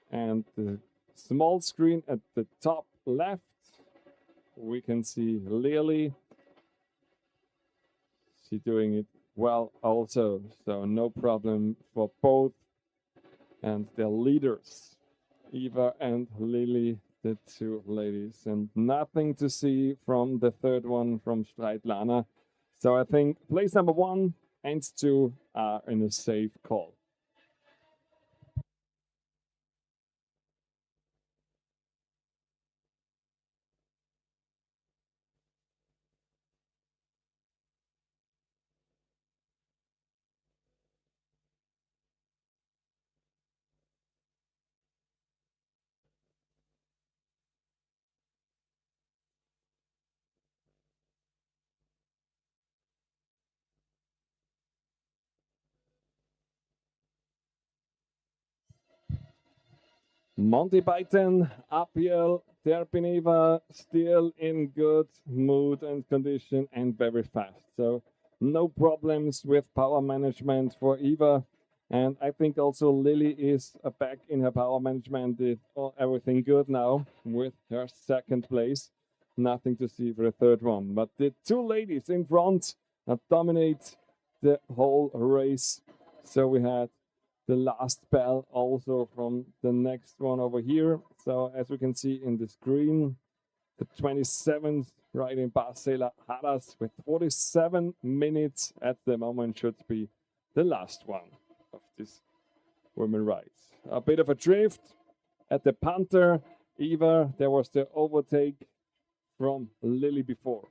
And the small screen at the top left, we can see Lily. She's doing it well also, so no problem for both. And the leaders, Eva and Lily, the two ladies, and nothing to see from the third one from Streitlana. So I think place number 1 and 2 are in a safe call. Monty Python, uphill, Terpineva still in good mood and condition and very fast. So no problems with power management for Eva. And I think also Lily is back in her power management. Everything good now with her second place. Nothing to see for the third one. But the two ladies in front dominate the whole race. So we had the last bell also from the next one over here. So as we can see in the screen, the 27th riding Barcela Haras with 47 minutes at the moment should be the last one of this women rides. A bit of a drift at the punter. Eva, there was the overtake from Lily before.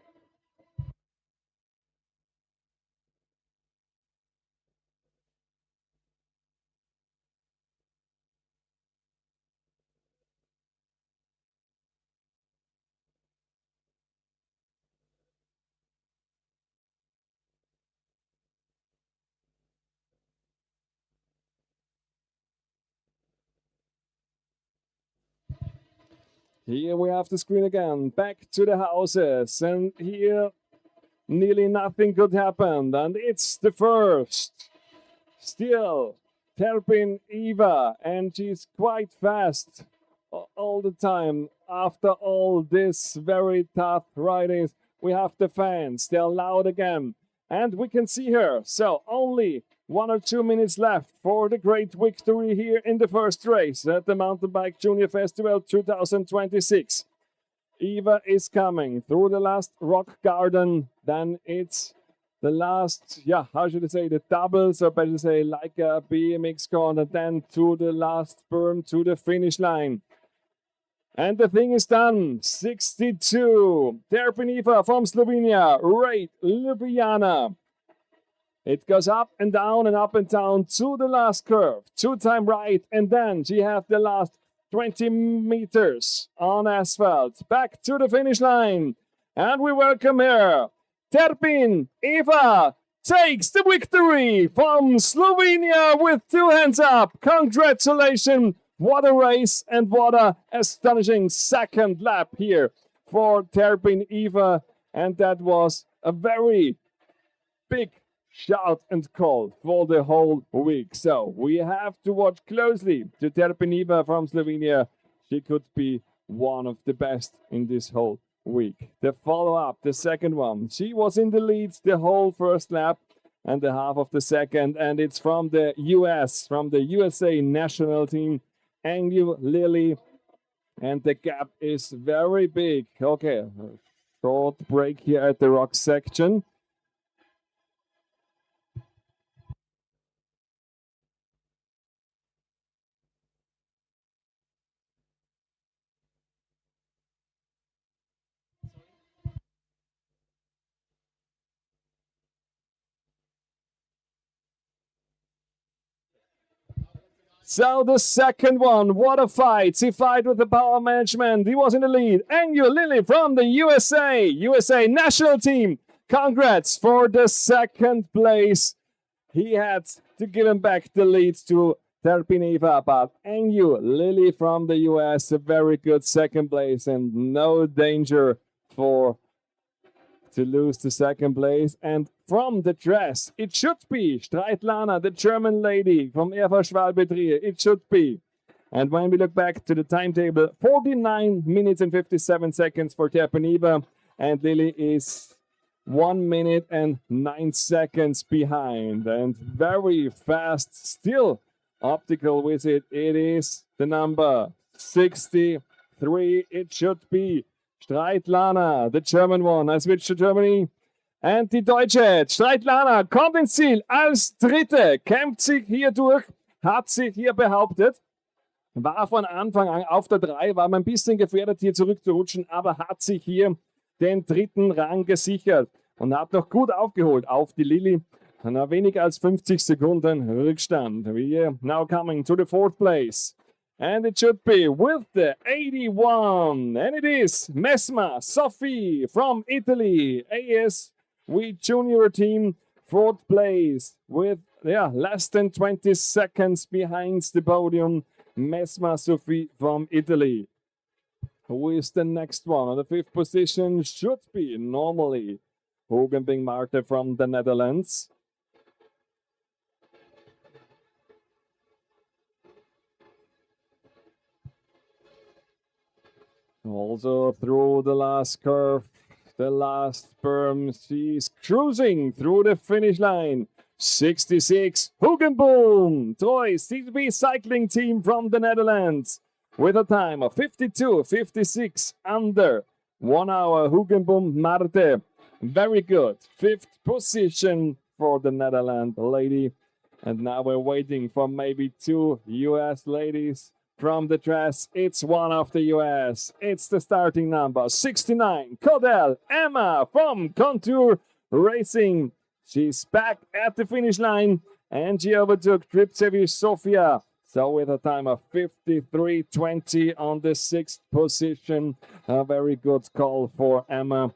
Here we have the screen again, back to the houses, and here nearly nothing could happen, and it's the first. Still, Terpin Eva, and she's quite fast all the time. After all this very tough ridings, we have the fans, they're loud again, and we can see her. So only 1 or 2 minutes left for the great victory here in the first race at the Mountain Bike Junior Festival 2026. Eva is coming through the last rock garden. Then it's the last, how should I say, the doubles, or better say, like a BMX corner, then to the last berm, to the finish line. And the thing is done. 62. Terpin Eva from Slovenia. Right, Ljubljana. It goes up and down to the last curve. 2-time right, and then she has the last 20 meters on asphalt. Back to the finish line. And we welcome her. Terpin Eva takes the victory from Slovenia with 2 hands up. Congratulations. What a race and what a astonishing second lap here for Terpin Eva. And that was a very big shout and call for the whole week. So we have to watch closely to Terpin Eva from Slovenia. She could be one of the best in this whole week. The follow-up, the second one, she was in the lead the whole first lap and the half of the second, and it's from the USA national team, Angel Lily, and the gap is very big. Okay, short break here at the rock section. So the second one, what a fight. He fight with the power management. He was in the lead. Angel Lily from the USA national team. Congrats for the second place. He had to give him back the lead to Terpin Eva, but Angel Lily from the US, a very good second place and no danger to lose the second place. And from the dress, it should be Streitlana, the German lady from Erfa Schwalbe-Trier. It should be. And when we look back to the timetable, 49 minutes and 57 seconds for Terpin Eva, and Lily is 1 minute and 9 seconds behind. And very fast, still optical with it. It is the number 63. It should be Streitlana, the German one. I switch to Germany. And die Deutsche, Streitlana, kommt ins Ziel als Dritte, kämpft sich hier durch, hat sich hier behauptet. War von Anfang an auf der 3, war ein bisschen gefährdet, hier zurückzurutschen, aber hat sich hier den 3. Rang gesichert und hat noch gut aufgeholt auf die Lilly. Weniger als 50 Sekunden Rückstand. We now coming to the 4th place. And it should be with the 81. And it is Mesma Sophie from Italy. ASV Junior team, 4th place with less than 20 seconds behind the podium. Mesma Sophie from Italy. Who is the next one? On the 5th position should be normally Hogenbing Marte from the Netherlands. Also through the last curve, the last berm, she's cruising through the finish line. 66, Hugenboom, Troyes CTB cycling team from the Netherlands, with a time of 52:56 under 1 hour. Hugenboom Marte, very good. 5th position for the Netherlands lady. And now we're waiting for maybe 2 US ladies from the dress. It's one of the US. It's the starting number 69, Codell Emma from Contour Racing. She's back at the finish line and she overtook Tripcevi Sofia. So with a time of 53:20 on the 6th position. A very good call for Emma.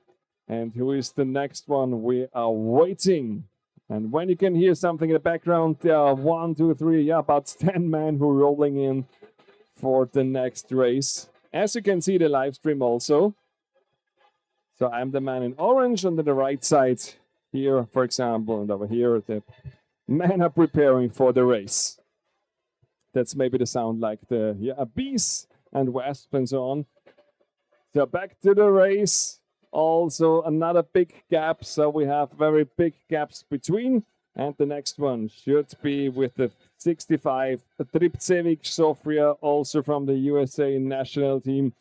And who is the next one? We are waiting. And when you can hear something in the background, there are 1, 2, 3, about 10 men who are rolling in for the next race. As you can see the live stream also. So I'm the man in orange on the right side here, for example, and over here the men are preparing for the race. That's maybe the sound like the bees and wasps and so on. So back to the race. Also another big gap, so we have very big gaps between. And the next one should be with the 65, Tripcevic Sofia, also from the USA national team.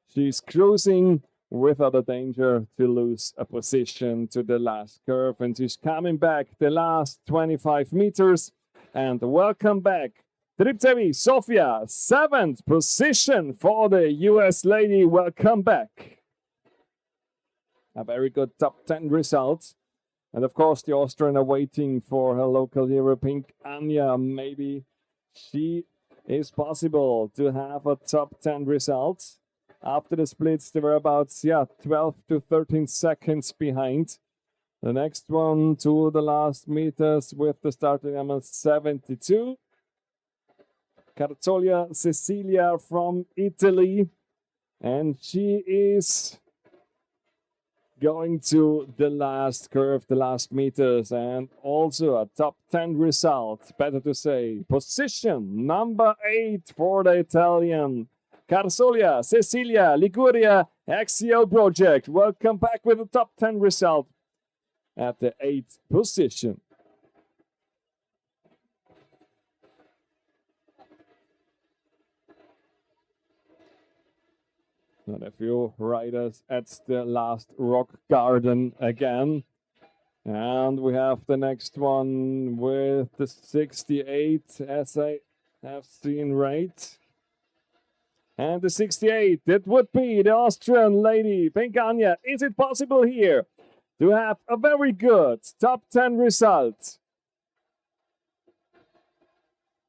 She's cruising without a danger to lose a position to the last curve. And she's coming back the last 25 meters. And welcome back, Tripcevic Sofia, 7th position for the US lady. Welcome back. A very good top 10 result. And of course, the Austrian are waiting for her local hero, Pink Anya. Maybe she is possible to have a top 10 result. After the splits, they were about 12 to 13 seconds behind. The next one to the last meters with the starting number 72. Carzolia Cecilia from Italy. And she is going to the last curve, the last meters, and also a top 10 result, better to say. Position number 8 for the Italian. Carzolia Cecilia Liguria XCO project. Welcome back with a top 10 result at the 8th position. And a few riders at the last rock garden again. And we have the next one with the 68, as I have seen right. And the 68, that would be the Austrian lady, Penkania. Is it possible here to have a very good top 10 result?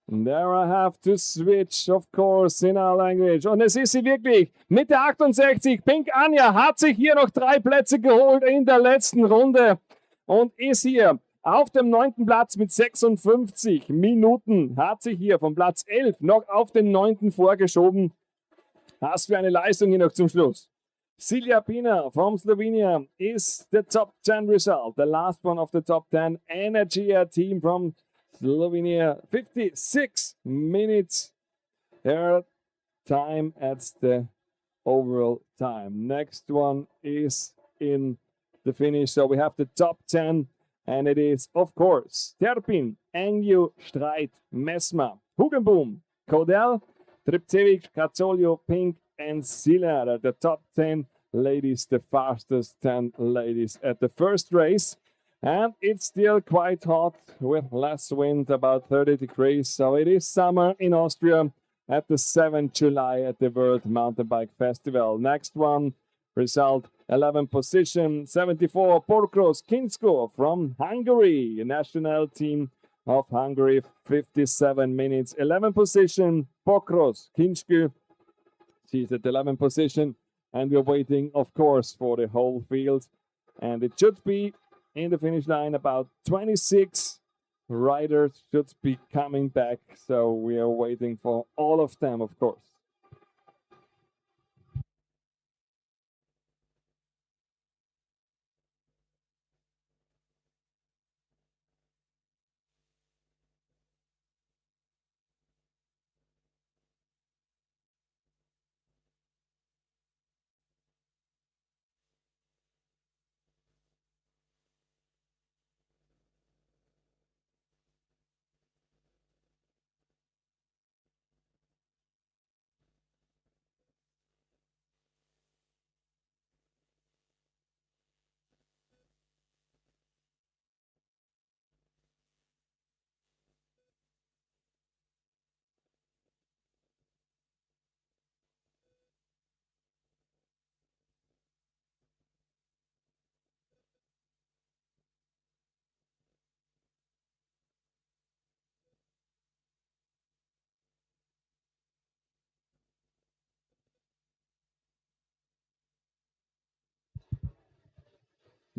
And there I have to switch, of course, in our language. Und es ist sie wirklich mit der 68. Pink Anja hat sich hier noch 3 Plätze geholt in der letzten Runde und ist hier auf dem 9. Platz mit 56 Minuten. Hat sich hier vom Platz 11 noch auf den 9. vorgeschoben. Was für eine Leistung hier noch zum Schluss. Silja Pina from Slovenia is the top 10 result. The last one of the top 10. Energia team from Slovenia, 56 minutes. Their time at the overall time. Next one is in the finish. So we have the top 10, and it is, of course, Terpin, Engyu, Streit, Mesma, Hugenboom, Kodel, Tripcevic, Kazzolio, Pink, and Silla. The top 10 ladies, the fastest 10 ladies at the first race. And it's still quite hot with less wind, about 30 degrees. So it is summer in Austria at the 7th July at the World Mountain Bike Festival. Next one, result 11 position, 74, Porkros Kinsko from Hungary, national team of Hungary, 57 minutes, 11 position, Porkros Kinsko. She's at 11 position, and we're waiting, of course, for the whole field. And it should be in the finish line, about 26 riders should be coming back. So we are waiting for all of them, of course.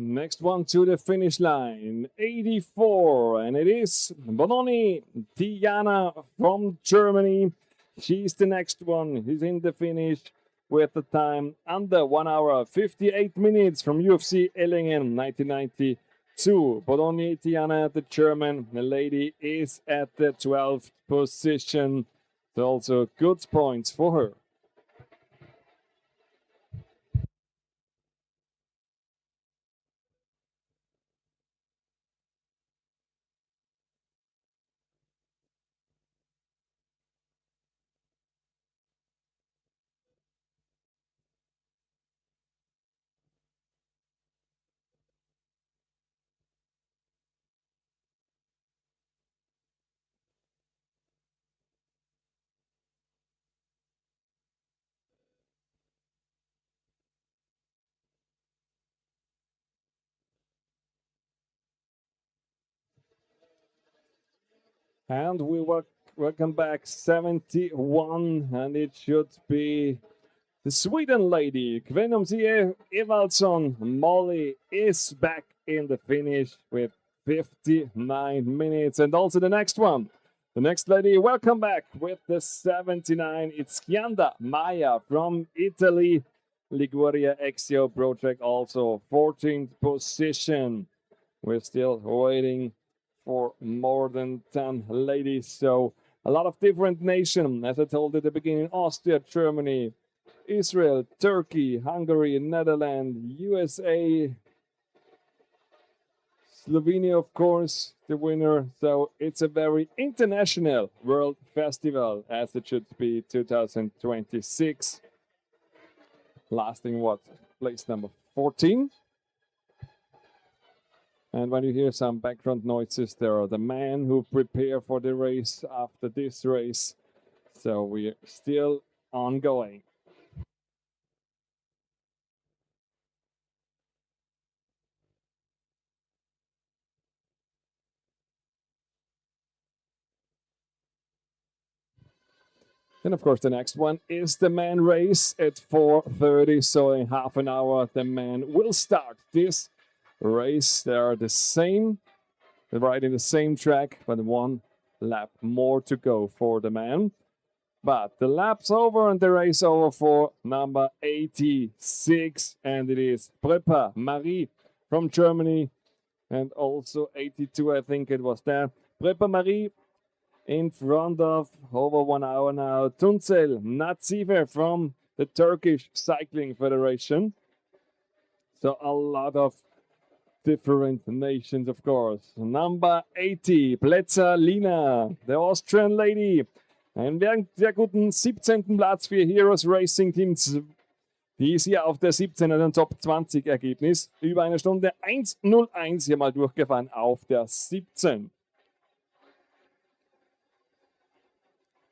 Next one to the finish line, 84, and it is Bononi Diana from Germany. She's the next one. She's in the finish with the time under 1 hour, 58 minutes from UFC Ellingen, 1992. Bononi Diana, the German lady, is at the 12th position. So also good points for her. And we welcome back. 71, and it should be the Sweden lady, Kvenomzie Evaldsson. Molly is back in the finish with 59 minutes. And also the next one, the next lady, welcome back with the 79. It's Chianda Maya from Italy. Liguria XCO project also 14th position. We're still waiting for more than 10 ladies. So a lot of different nations, as I told at the beginning, Austria, Germany, Israel, Turkey, Hungary, Netherlands, USA, Slovenia, of course, the winner. So it's a very international world festival, as it should be 2026. Lasting what? Place number 14. And when you hear some background noises, there are the men who prepare for the race after this race. So we're still ongoing. And of course, the next one is the man race at 4:30. So in half an hour, the man will start this race. They are the same, they're riding the same track, but one lap more to go for the man. But the lap's over and the race over for number 86. And it is Prepper Marie from Germany. And also 82, I think it was there. Prepper Marie in front of over 1 hour now. Tunzel Nazive from the Turkish Cycling Federation. So a lot of different nations, of course. Number 80, Plätzer Lina, the Austrian lady. Einen sehr guten 17. Platz für Heroes Racing Team. Die ist hier auf der 17 er Top 20 Ergebnis. Über eine Stunde 1:01 hier mal durchgefahren auf der 17.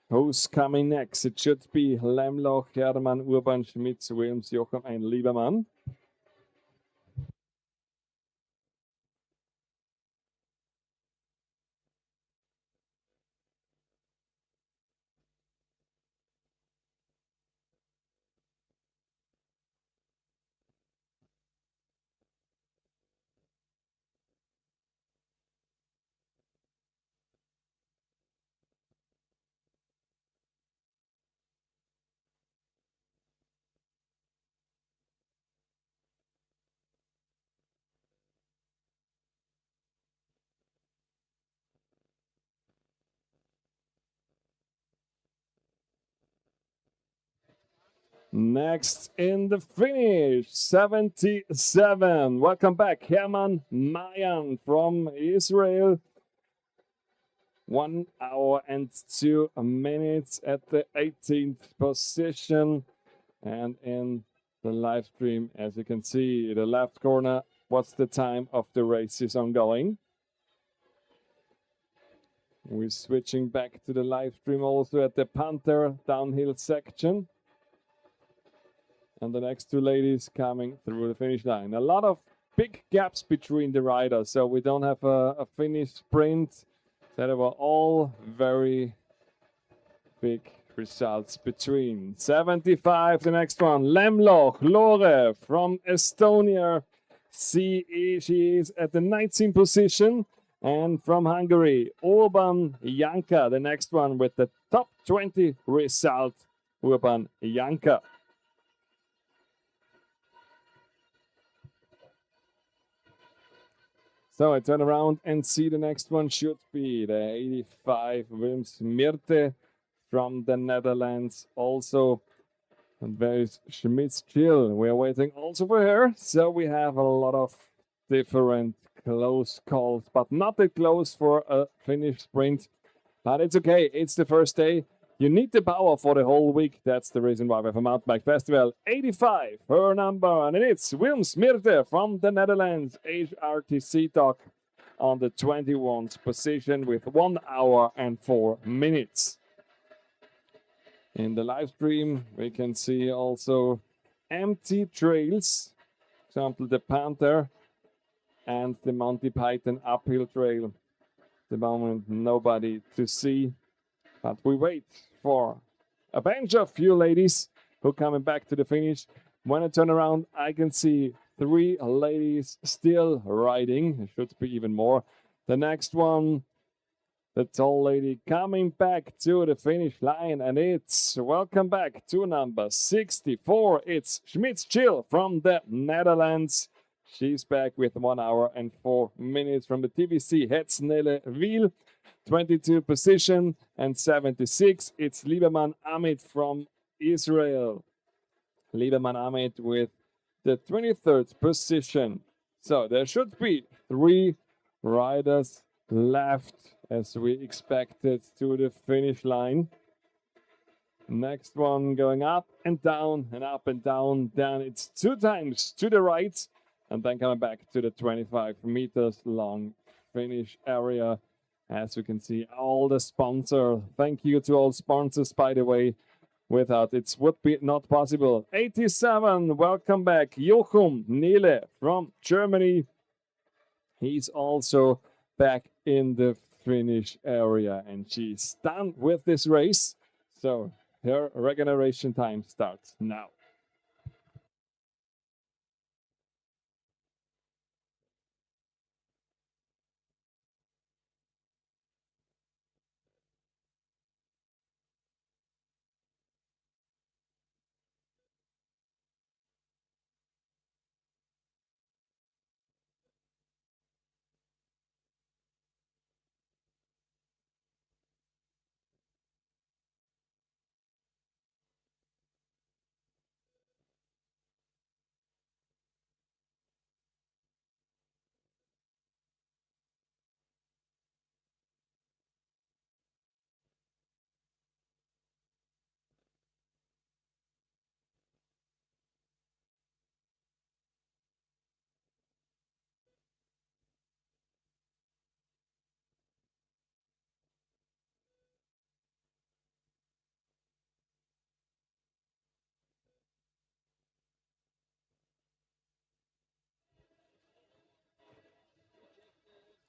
Who's coming next? It should be Lemloch, Hermann, Urban, Schmitz, Williams, Jocham, ein Liebermann. Next in the finish, 77. Welcome back, Herman Mayan from Israel. 1 hour and 2 minutes at the 18th position. And in the live stream, as you can see, the left corner, what's the time of the race is ongoing. We're switching back to the live stream also at the Panther downhill section. And the next two ladies coming through the finish line. A lot of big gaps between the riders, so we don't have a finish sprint. They were all very big results between. 75, the next one. Lemloch, Lore from Estonia. She is at the 19th position. And from Hungary, Urban Janka, the next one with the top 20 result, Urban Janka. So I turn around and see the next one should be the 85 Wilms Mirte from the Netherlands also. And there is Schmitz Jill. We are waiting also for her. So we have a lot of different close calls, but not that close for a finish sprint. But it's okay. It's the first day. You need the power for the whole week. That's the reason why we have a mountain bike festival. 85, her number, and it's Wilms Mirte from the Netherlands, HRTC Doc on the 21st position with 1 hour and 4 minutes. In the live stream, we can see also empty trails, for example, the Panther and the Monty Python uphill trail. At the moment, nobody to see. But we wait for a bunch of you ladies who are coming back to the finish. When I turn around, I can see 3 ladies still riding. It should be even more. The next one, the tall lady coming back to the finish line, and it's welcome back to number 64. It's Schmitz Jill from the Netherlands. She's back with 1 hour and 4 minutes from the TBC Hetznelle Wiel. 22 position and 76. It's Lieberman Amit from Israel. Lieberman Amit with the 23rd position. So there should be 3 riders left as we expected to the finish line. Next one going up and down and up and down. Then it's 2 times to the right and then coming back to the 25 meters long finish area. As you can see, all the sponsors. Thank you to all sponsors, by the way. Without it would be not possible. 87, welcome back. Jochum Niele from Germany. He's also back in the finish area and she's done with this race. So her regeneration time starts now.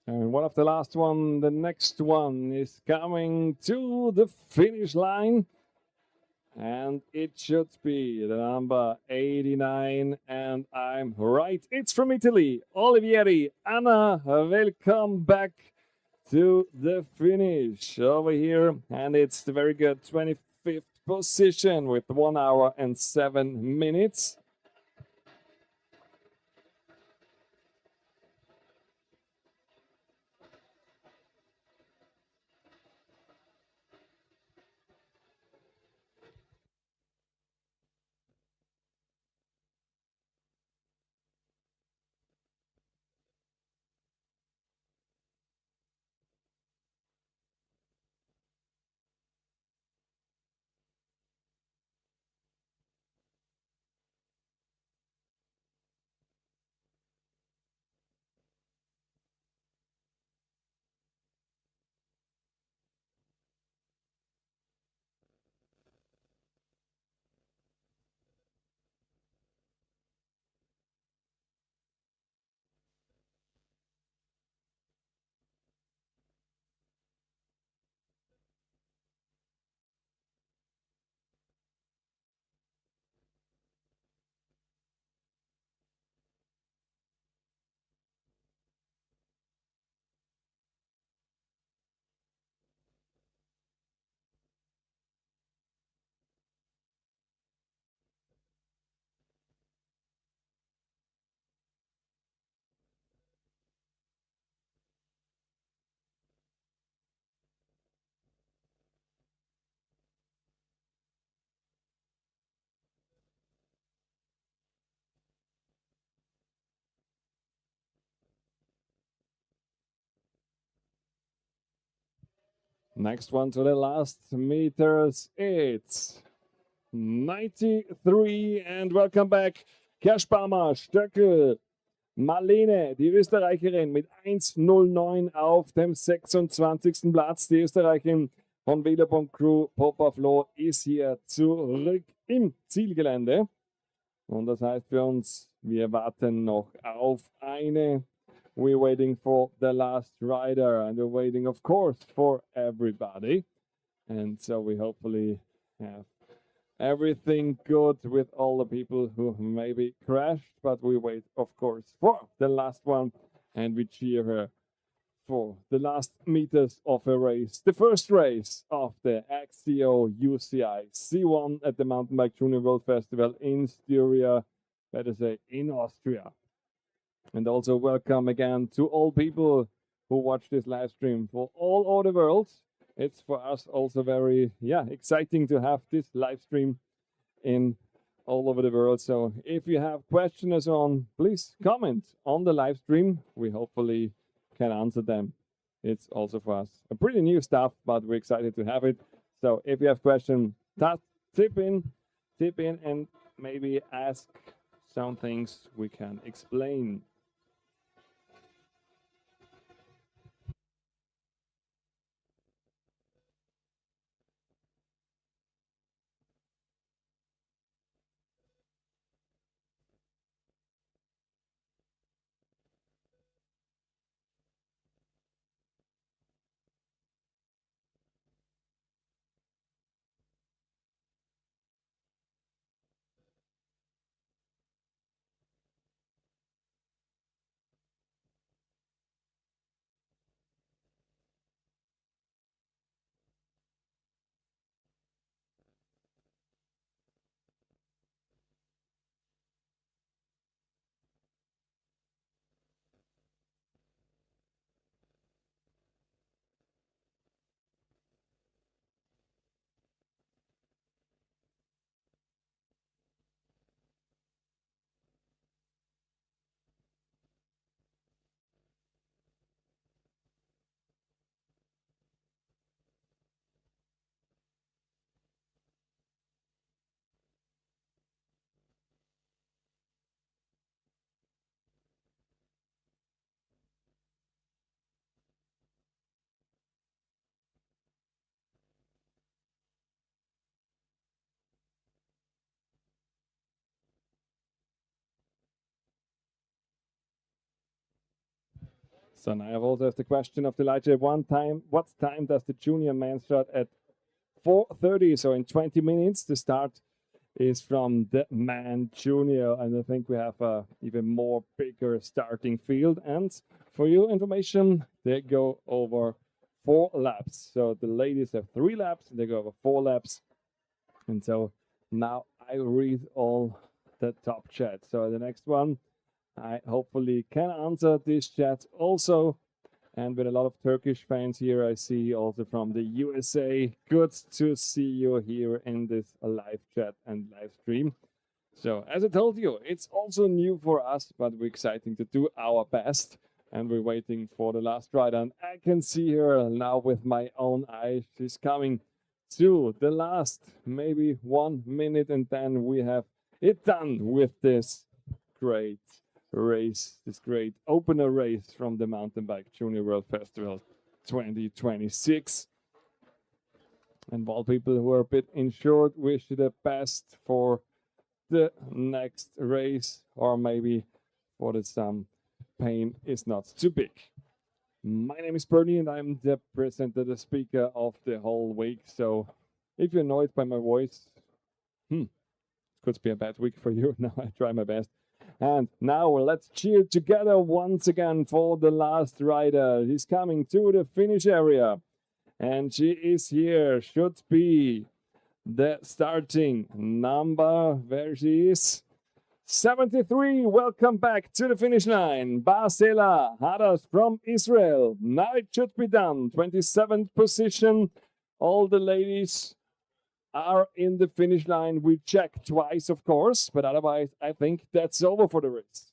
And one of the last one, the next one is coming to the finish line. And it should be the number 89. And I'm right. It's from Italy. Olivieri. Anna, welcome back to the finish over here. And it's the very good 25th position with 1 hour and 7 minutes. Next one to the last meters. It's 93 and welcome back. Kerschbaumer, Stöckel, Marlene, die Österreicherin mit 1:09 auf dem 26. Platz. Die Österreicherin von Velobomb Crew Popperfloh ist hier zurück im Zielgelände. Und das heißt für uns, wir warten noch auf eine. We're waiting for the last rider and we're waiting, of course, for everybody. And so we hopefully have everything good with all the people who maybe crashed, but we wait, of course, for the last one and we cheer her for the last meters of a race. The first race of the XCO UCI C1 at the Mountain Bike Junior World Festival in Styria, better say in Austria. And also welcome again to all people who watch this live stream for all over the world. It's for us also very exciting to have this live stream in all over the world. So if you have questions on, please comment on the live stream. We hopefully can answer them. It's also for us a pretty new stuff, but we're excited to have it. So if you have questions, tip in, and maybe ask some things we can explain. So now I have also the question of the Elijah. What time does the junior man start at 4:30? So in 20 minutes, the start is from the man junior, and I think we have a even more bigger starting field. And for your information, they go over 4 laps. So the ladies have 3 laps, they go over 4 laps. And so now I read all the top chat. So the next one, I hopefully can answer this chat also. And with a lot of Turkish fans here, I see also from the USA. Good to see you here in this live chat and live stream. So as I told you, it's also new for us, but we're excited to do our best. And we're waiting for the last rider. And I can see her now with my own eyes. She's coming to the last, maybe 1 minute, and then we have it done with this great race, this great opener race from the Mountain Bike Junior World Festival 2026. And all people who are a bit insured, wish you the best for the next race, or maybe for the some pain is not too big. My name is Bernie, and I'm the presenter, the speaker of the whole week. So if you're annoyed by my voice, could be a bad week for you. Now I try my best. And now let's cheer together once again for the last rider. He's coming to the finish area. And she is here, should be the starting number, where she is, 73. Welcome back to the finish line. Basela Hadas from Israel. Now it should be done. 27th position. All the ladies are in the finish line. We check twice, of course, but otherwise, I think that's over for the race.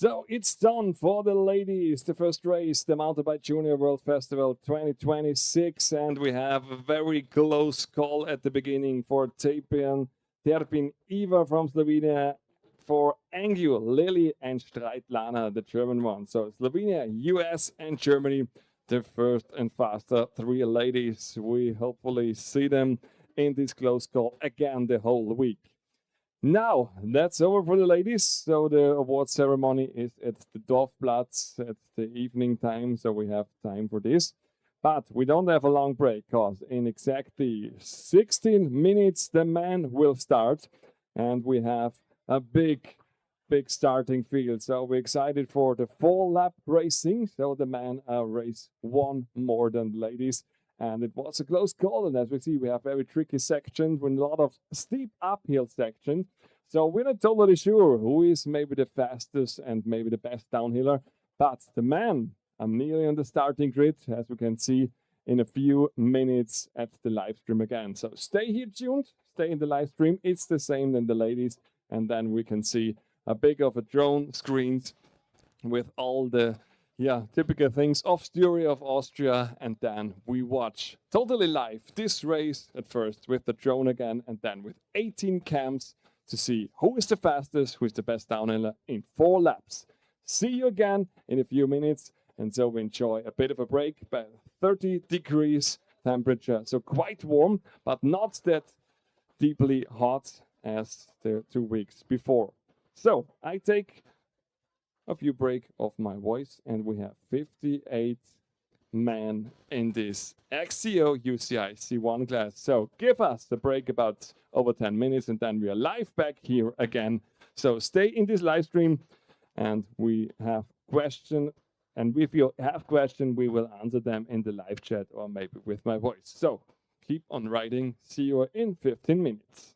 So it's done for the ladies. The first race, the Mountain Bike Junior World Festival 2026. And we have a very close call at the beginning for Terpin Eva from Slovenia, for Angu, Lily, and Streitlana, the German one. So Slovenia, US, and Germany, the first and faster three ladies. We hopefully see them in this close call again the whole week. Now, that's over for the ladies. So the award ceremony is at the Dorfplatz at the evening time, so we have time for this. But we don't have a long break, because in exactly 16 minutes, the men will start. And we have a big starting field. So we're excited for the 4-lap racing. So the men race one more than the ladies. And it was a close call. And as we see, we have very tricky sections with a lot of steep uphill sections. So we're not totally sure who is maybe the fastest and maybe the best downhiller. But the men are nearly on the starting grid, as we can see in a few minutes at the live stream again. So stay here tuned, stay in the live stream. It's the same than the ladies. And then we can see a big of a drone screens with all the typical things of Styria of Austria, and then we watch totally live this race at first with the drone again, and then with 18 cams to see who is the fastest, who is the best downhiller in 4 laps. See you again in a few minutes, and so we enjoy a bit of a break by 30 degrees temperature, so quite warm, but not that deeply hot as the 2 weeks before. So I take a few break of my voice, and we have 58 men in this XCO UCI C1 class. So give us a break about over 10 minutes, and then we are live back here again. So stay in this live stream, and we have question. And if you have question, we will answer them in the live chat or maybe with my voice. So keep on writing. See you in 15 minutes.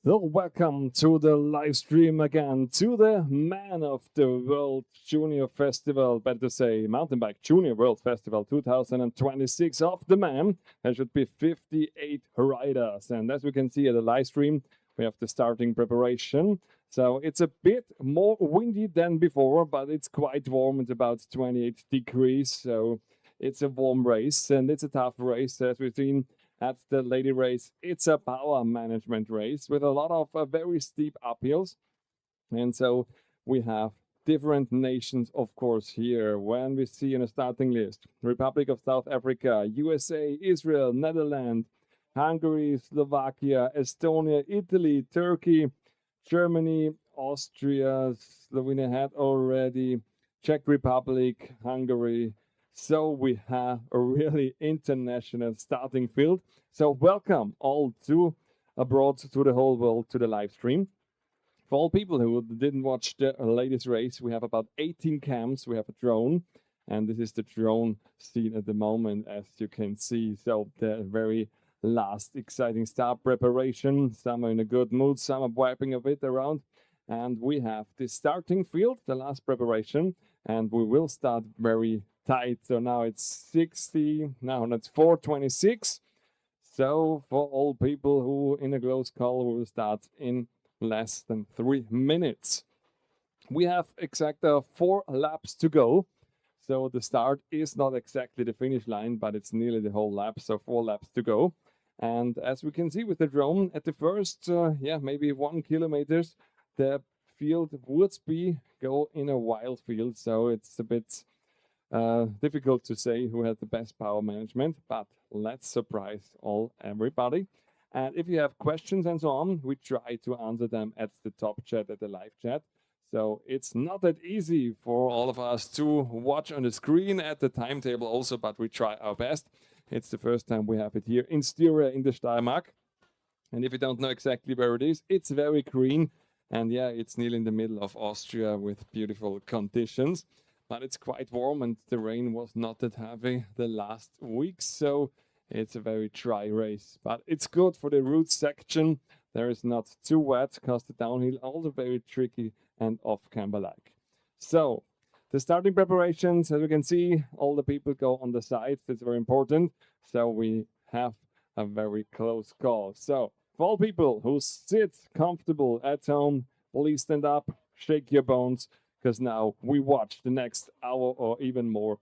So welcome to the live stream again, to the Man of the World Junior Festival, better to say Mountain Bike Junior World Festival 2026 of the Man. There should be 58 riders. And as we can see at the live stream, we have the starting preparation. So it's a bit more windy than before, but it's quite warm. It's about 28 degrees. So it's a warm race and it's a tough race, as we've seen at the lady race. It's a power management race with a lot of very steep uphills. And so we have different nations, of course, here. When we see in a starting list, Republic of South Africa, USA, Israel, Netherlands, Hungary, Slovakia, Estonia, Italy, Turkey, Germany, Austria, Slovenia had already, Czech Republic, Hungary. So we have a really international starting field. So welcome all to abroad, to the whole world, to the live stream. For all people who didn't watch the latest race, we have about 18 cams. We have a drone, and this is the drone scene at the moment, as you can see. So the very last exciting start preparation. Some are in a good mood, some are wiping a bit around. And we have the starting field, the last preparation, and we will start very tight. So now it's 60, now that's 4:26. So for all people who in a close call, we will start in less than 3 minutes. We have exactly 4 laps to go. So the start is not exactly the finish line, but it's nearly the whole lap. So 4 laps to go. And as we can see with the drone, at the first, maybe 1 kilometers, the field would go in a wild field. So it's a bit difficult to say who has the best power management, but let's surprise everybody. And if you have questions and so on, we try to answer them at the top chat, at the live chat. So it's not that easy for all of us to watch on the screen at the timetable also, but we try our best. It's the first time we have it here in Styria in the Steiermark. And if you don't know exactly where it is, it's very green. And yeah, it's nearly in the middle of Austria with beautiful conditions. But it's quite warm and the rain was not that heavy the last week. So it's a very dry race. But it's good for the route section. There is not too wet because the downhill also very tricky and off-camber-like. So the starting preparations, as you can see, all the people go on the sides. That's very important. So we have a very close call. So for all people who sit comfortable at home, please stand up, shake your bones, because now we watch the next hour or even more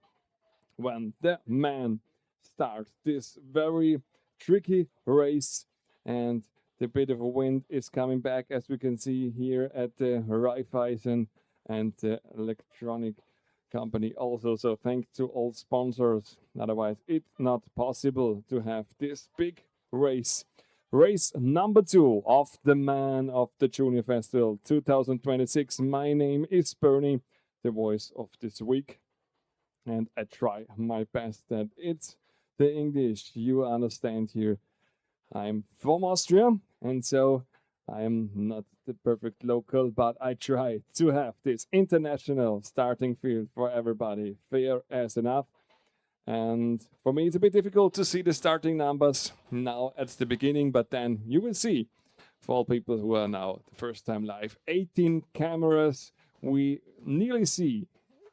when the Man starts this very tricky race. And the bit of a wind is coming back, as we can see here at the Raiffeisen and the electronic company also. So thanks to all sponsors. Otherwise, it's not possible to have this big race. Race number 2 of the Man of the Junior Festival 2026. My name is Bernie, the voice of this week. And I try my best that it's the English you understand here. I'm from Austria, and so I am not the perfect local, but I try to have this international starting field for everybody, fair as enough. And for me, it's a bit difficult to see the starting numbers now at the beginning, but then you will see for all people who are now the first time live, 18 cameras. We nearly see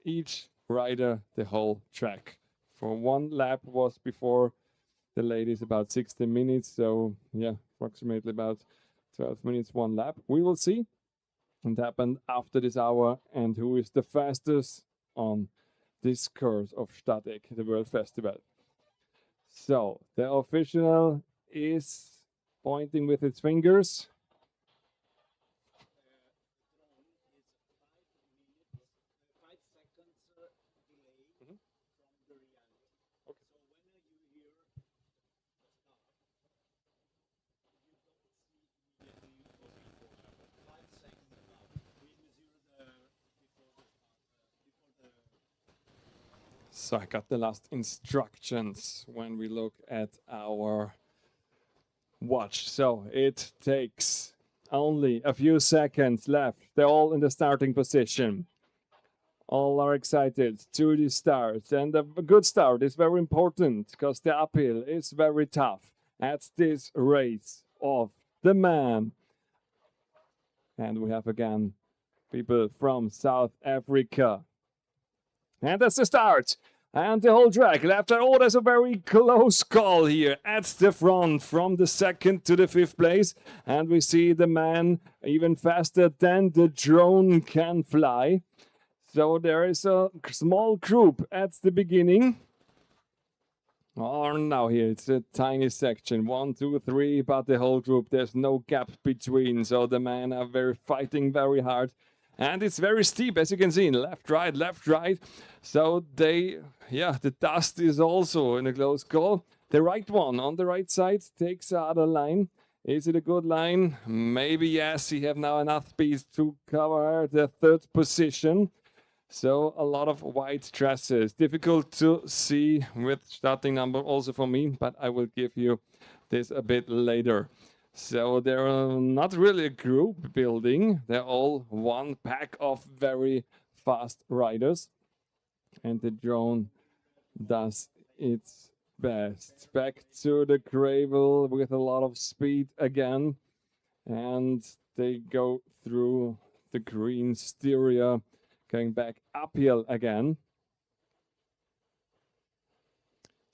each rider the whole track. For 1 lap was before the ladies about 60 minutes. So yeah, approximately about 12 minutes, 1 lap. We will see what happened after this hour and who is the fastest on this course of Stadek, the World Festival. So the official is pointing with its fingers. So I got the last instructions when we look at our watch. So it takes only a few seconds left. They're all in the starting position. All are excited to the start. And a good start is very important because the uphill is very tough at this race of the Man And we have again people from South Africa. And that's the start. And the whole track left and oh, there's a very close call here at the front from the 2nd to the 5th place. And we see the man even faster than the drone can fly. So there is a small group at the beginning. Oh, now here it's a tiny section. 1, 2, 3, but the whole group, there's no gap between. So the men are fighting very hard. And it's very steep, as you can see, left, right. So the dust is also in a close call. The right one on the right side takes out a line. Is it a good line? Maybe yes. He have now enough speed to cover the 3rd position. So a lot of white dresses. Difficult to see with starting number also for me, but I will give you this a bit later. So they're not really a group building. They're all one pack of very fast riders. And the drone does its best. Back to the gravel with a lot of speed again. And they go through the green styria, going back uphill again.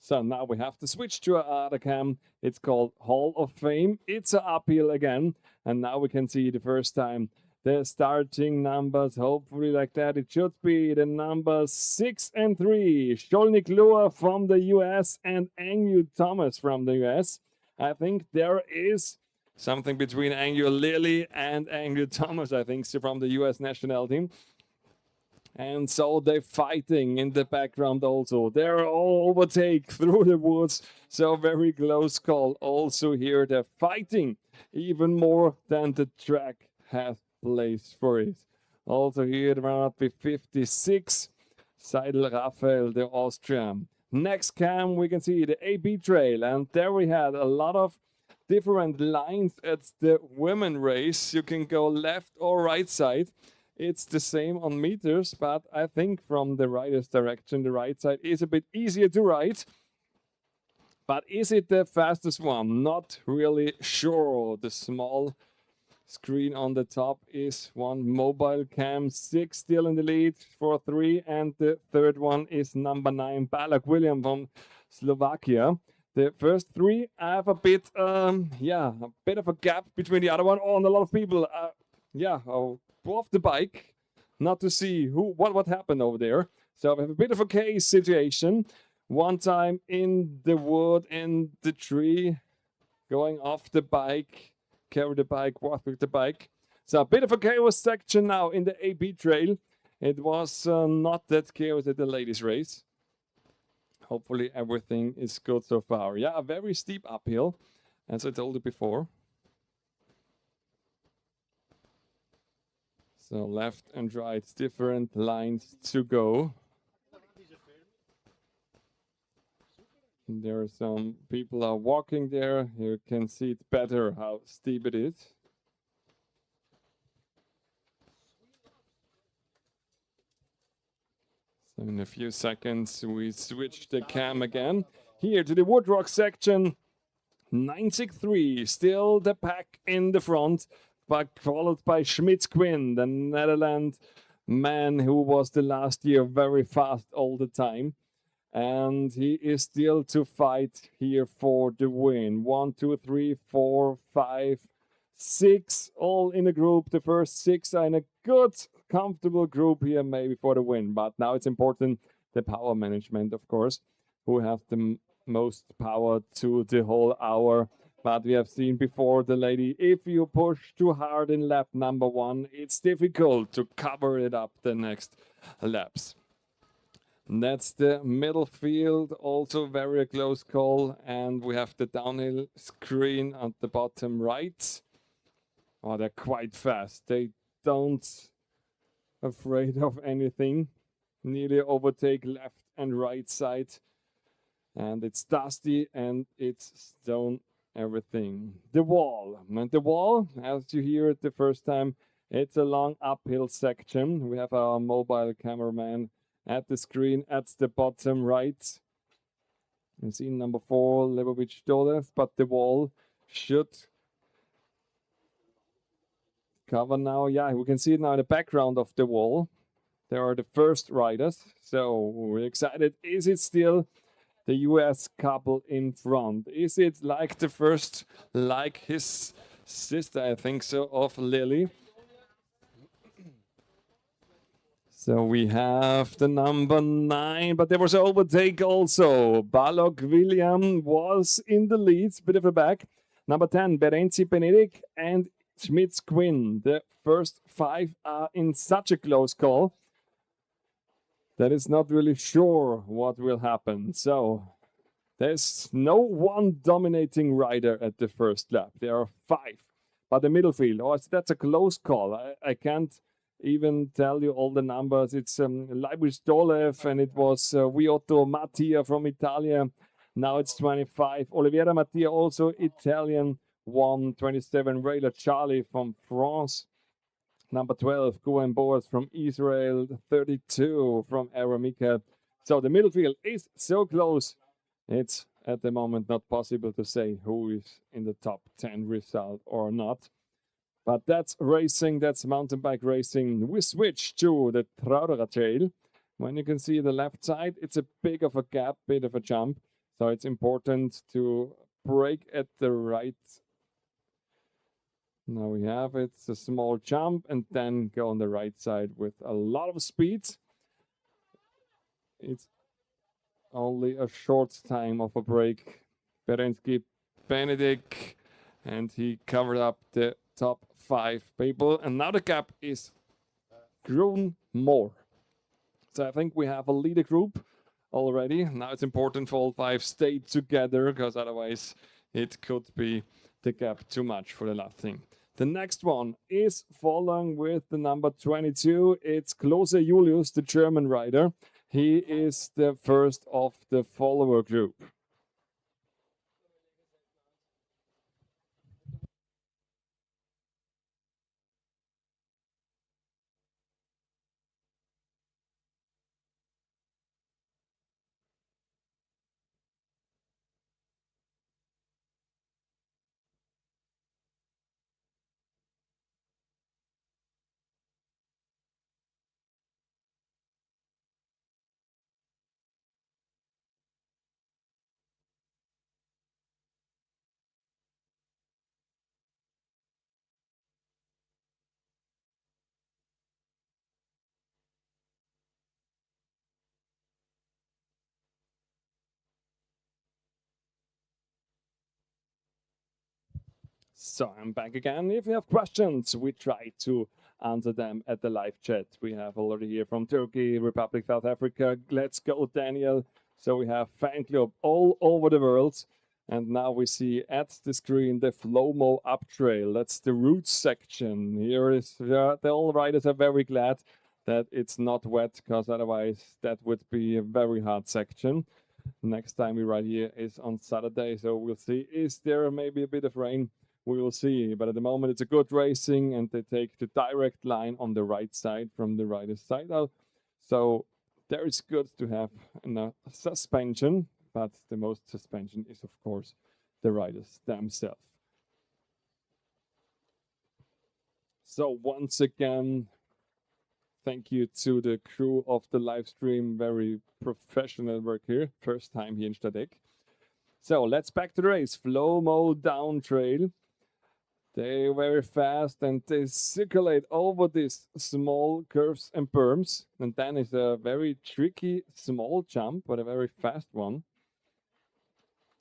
So now we have to switch to another cam. It's called Hall of Fame. It's a uphill again. And now we can see the first time the starting numbers, hopefully like that. It should be the numbers 6 and 3. Sholnik Lua from the US and Angyu Thomas from the US. I think there is something between Angyu Lily and Angyu Thomas, I think, from the US national team. And so they're fighting in the background also. They're all overtake through the woods. So very close call. Also here they're fighting even more than the track has place for it. Also here there might be 56. Seidel Raphael, the Austrian. Next cam we can see the AB trail. And there we had a lot of different lines at the women race. You can go left or right side. It's the same on meters, but I think from the rider's direction, the right side is a bit easier to ride. But is it the fastest one? Not really sure. The small screen on the top is one mobile cam, 6 still in the lead for 3, and the third one is number 9, Balak William from Slovakia. The first 3 have a bit, a bit of a gap between the other one. Oh, and a lot of people, off the bike, not to see what happened over there. So we have a bit of a case situation. One time in the wood, in the tree, going off the bike, carry the bike, walk with the bike. So a bit of a chaos section now in the AB trail. It was not that chaos at the ladies race. Hopefully everything is good so far. Yeah, a very steep uphill, as I told you before. So left and right, different lines to go. And there are some people are walking there. You can see it better how steep it is. So in a few seconds, we switch the cam again. Here to the Woodrock section, 963, still the pack in the front, but followed by Schmitz Quinn, the Netherlands man who was the last year very fast all the time. And he is still to fight here for the win. 1, 2, 3, 4, 5, 6, all in a group. The first 6 are in a good, comfortable group here, maybe for the win. But now it's important, the power management, of course, who have the most power to the whole hour. But we have seen before the lady, if you push too hard in lap number 1, it's difficult to cover it up the next laps. That's the middle field, also very close call. And we have the downhill screen at the bottom right. Oh, they're quite fast. They don't afraid of anything. Nearly overtake left and right side. And it's dusty and it's stone everything. The wall. And the wall, as you hear it the first time, it's a long uphill section. We have our mobile cameraman at the screen at the bottom right. You see number 4, Lebovic Dolev, but the wall should cover now. Yeah, we can see it now in the background of the wall. There are the first riders. So we're excited. Is it still the US couple in front? Is it like the first, like his sister, I think so, of Lily? So we have the number 9, but there was an overtake also. Balog William was in the lead, bit of a back. Number 10, Berenzi Benedict and Schmitz Quinn. The first 5 are in such a close call that it's not really sure what will happen. So there's no one dominating rider at the first lap. There are 5. But the middle field, that's a close call. I can't even tell you all the numbers. It's Leibus Dolev, and it was Viotto Mattia from Italia. Now it's 25. Oliveira Mattia, also Italian, 127. Rayla Charlie from France. Number 12, Gwen Boas from Israel. 32 from Aramika. So the middle field is so close. It's at the moment not possible to say who is in the top 10 result or not. But that's racing, that's mountain bike racing. We switch to the Trauderer Trail. When you can see the left side, it's a big of a gap, bit of a jump. So it's important to brake at the right. Now we have it, it's a small jump, and then go on the right side with a lot of speed. It's only a short time of a break. Berensky Benedict, and he covered up the top 5 people, and now the gap is grown more. So I think we have a leader group already. Now it's important for all 5 stay together, because otherwise it could be the gap too much for the last thing. The next one is following with the number 22. It's Klose Julius, the German rider. He is the first of the follower group. So I'm back again. If you have questions, we try to answer them at the live chat. We have already here from Turkey, Republic, South Africa. Let's go, Daniel. So we have fan club all over the world. And now we see at the screen the Flomo up trail. That's the route section. Here is the all riders are very glad that it's not wet, because otherwise that would be a very hard section. Next time we ride here is on Saturday. So we'll see. Is there maybe a bit of rain? We will see, but at the moment it's a good racing, and they take the direct line on the right side from the rider's side out. So there it's good to have a suspension, but the most suspension is of course the riders themselves. So once again, thank you to the crew of the live stream. Very professional work here. First time here in Stadek. So let's back to the race. Flomo down trail. They're very fast, and they circulate over these small curves and berms. And then it's a very tricky small jump, but a very fast one.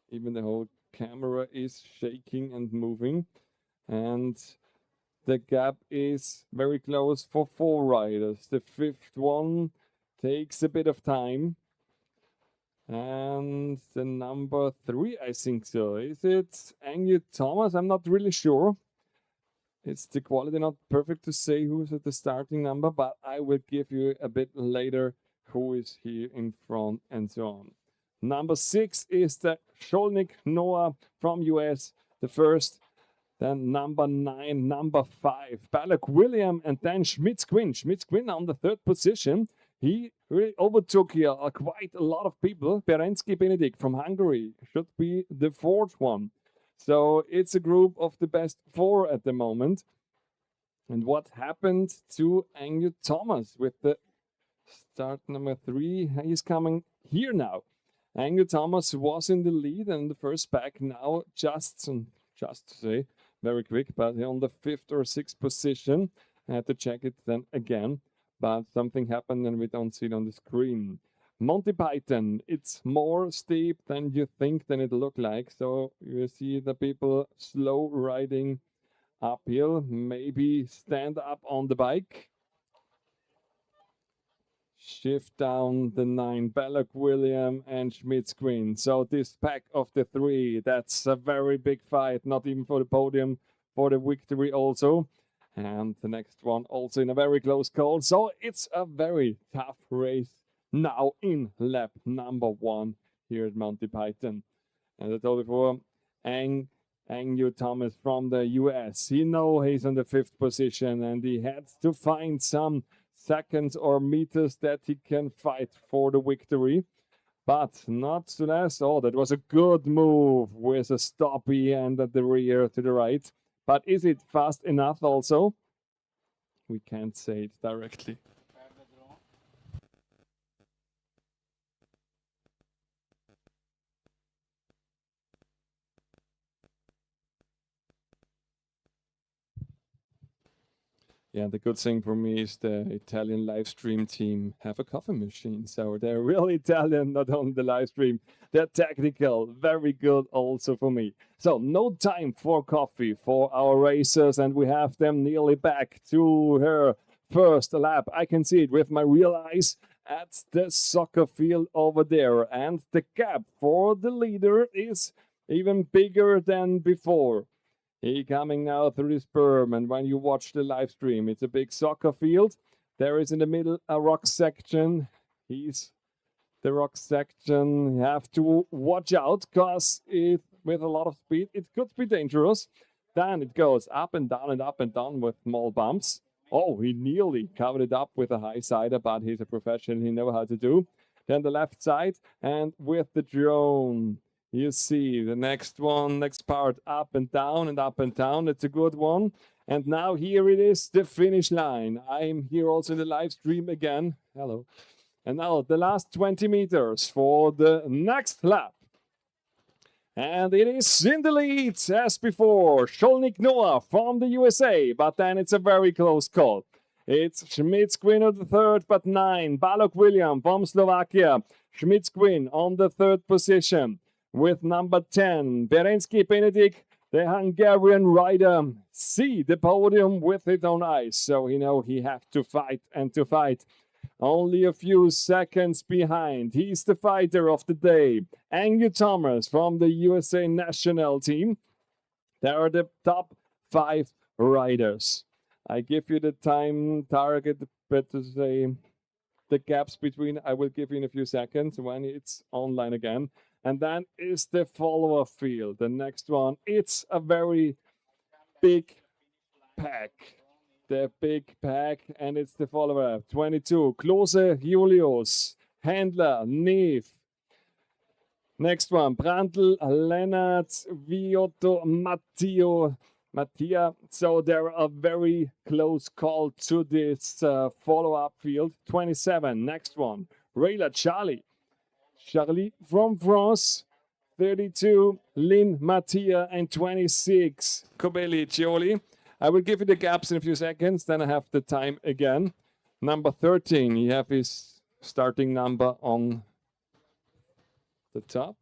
Even the whole camera is shaking and moving. And the gap is very close for 4 riders. The 5th one takes a bit of time. And the number 3, I think so. Is it Angel Thomas? I'm not really sure. It's the quality not perfect to say who's at the starting number, but I will give you a bit later who is here in front and so on. Number 6 is the Sholnik Noah from US, the first. Then number 9, number 5, Balak William, and then Schmitz Quinn. Schmitz Quinn on the 3rd position. He really overtook here quite a lot of people. Berensky Benedict from Hungary should be the 4th one. So it's a group of the best 4 at the moment. And what happened to Angel Thomas with the start number 3? He's coming here now. Angel Thomas was in the lead and the first pack. Now just to say, very quick, but on the 5th or 6th position. I had to check it then again, but something happened and we don't see it on the screen. Monty Python, it's more steep than you think than it looked like. So you see the people slow riding uphill, maybe stand up on the bike. Shift down the 9, Belloc William and Schmidt's Queen. So this pack of the 3, that's a very big fight, not even for the podium, for the victory also. And the next one also in a very close call. So it's a very tough race now in lap number 1 here at Monty Python. And I told you before, Angel Thomas from the US. He knows he's on the 5th position and he had to find some seconds or meters that he can fight for the victory. But not less. Oh, that was a good move with a stoppy and at the rear to the right. But is it fast enough also? We can't say it directly. Yeah, the good thing for me is the Italian live stream team have a coffee machine. So they're really Italian, not only the live stream. They're technical, very good also for me. So no time for coffee for our racers, and we have them nearly back to her first lap. I can see it with my real eyes at the soccer field over there. And the gap for the leader is even bigger than before. He coming now through this berm, and when you watch the live stream, it's a big soccer field. There is in the middle a rock section. He's the rock section. You have to watch out, because with a lot of speed, it could be dangerous. Then it goes up and down with small bumps. Oh, he nearly covered it up with a high sider, but he's a professional. He knows how to do. Then the left side, and with the drone. You see the next part, up and down and up and down. It's a good one. And now here it is, the finish line. I'm here also in the live stream again. Hello. And now the last 20 meters for the next lap. And it is in the lead, as before, Sholnik Noah from the USA. But then it's a very close call. It's Schmidt's Queen on the 3rd, but 9. Balog William from Slovakia. Schmidt's Queen on the 3rd position. With number 10, Berensky Benedict, the Hungarian rider, see the podium with his own eyes. So he know he have to fight and to fight. Only a few seconds behind. He's the fighter of the day. Angel Thomas from the USA national team. They are the top 5 riders. I give you the time target, but to say the gaps between, I will give you in a few seconds when it's online again. And then is the follower field. The next one, it's a very big pack. The big pack, and it's the follower. 22, Klose Julius, Handler, Neve. Next one, Brandl, Leonard, Viotto, Mattia. So there are very close call to this follow-up field. 27, next one, Rayla Charlie from France, 32, Lynn Mattia, and 26, Kobeli Cioli. I will give you the gaps in a few seconds, then I have the time again. Number 13, you have his starting number on the top.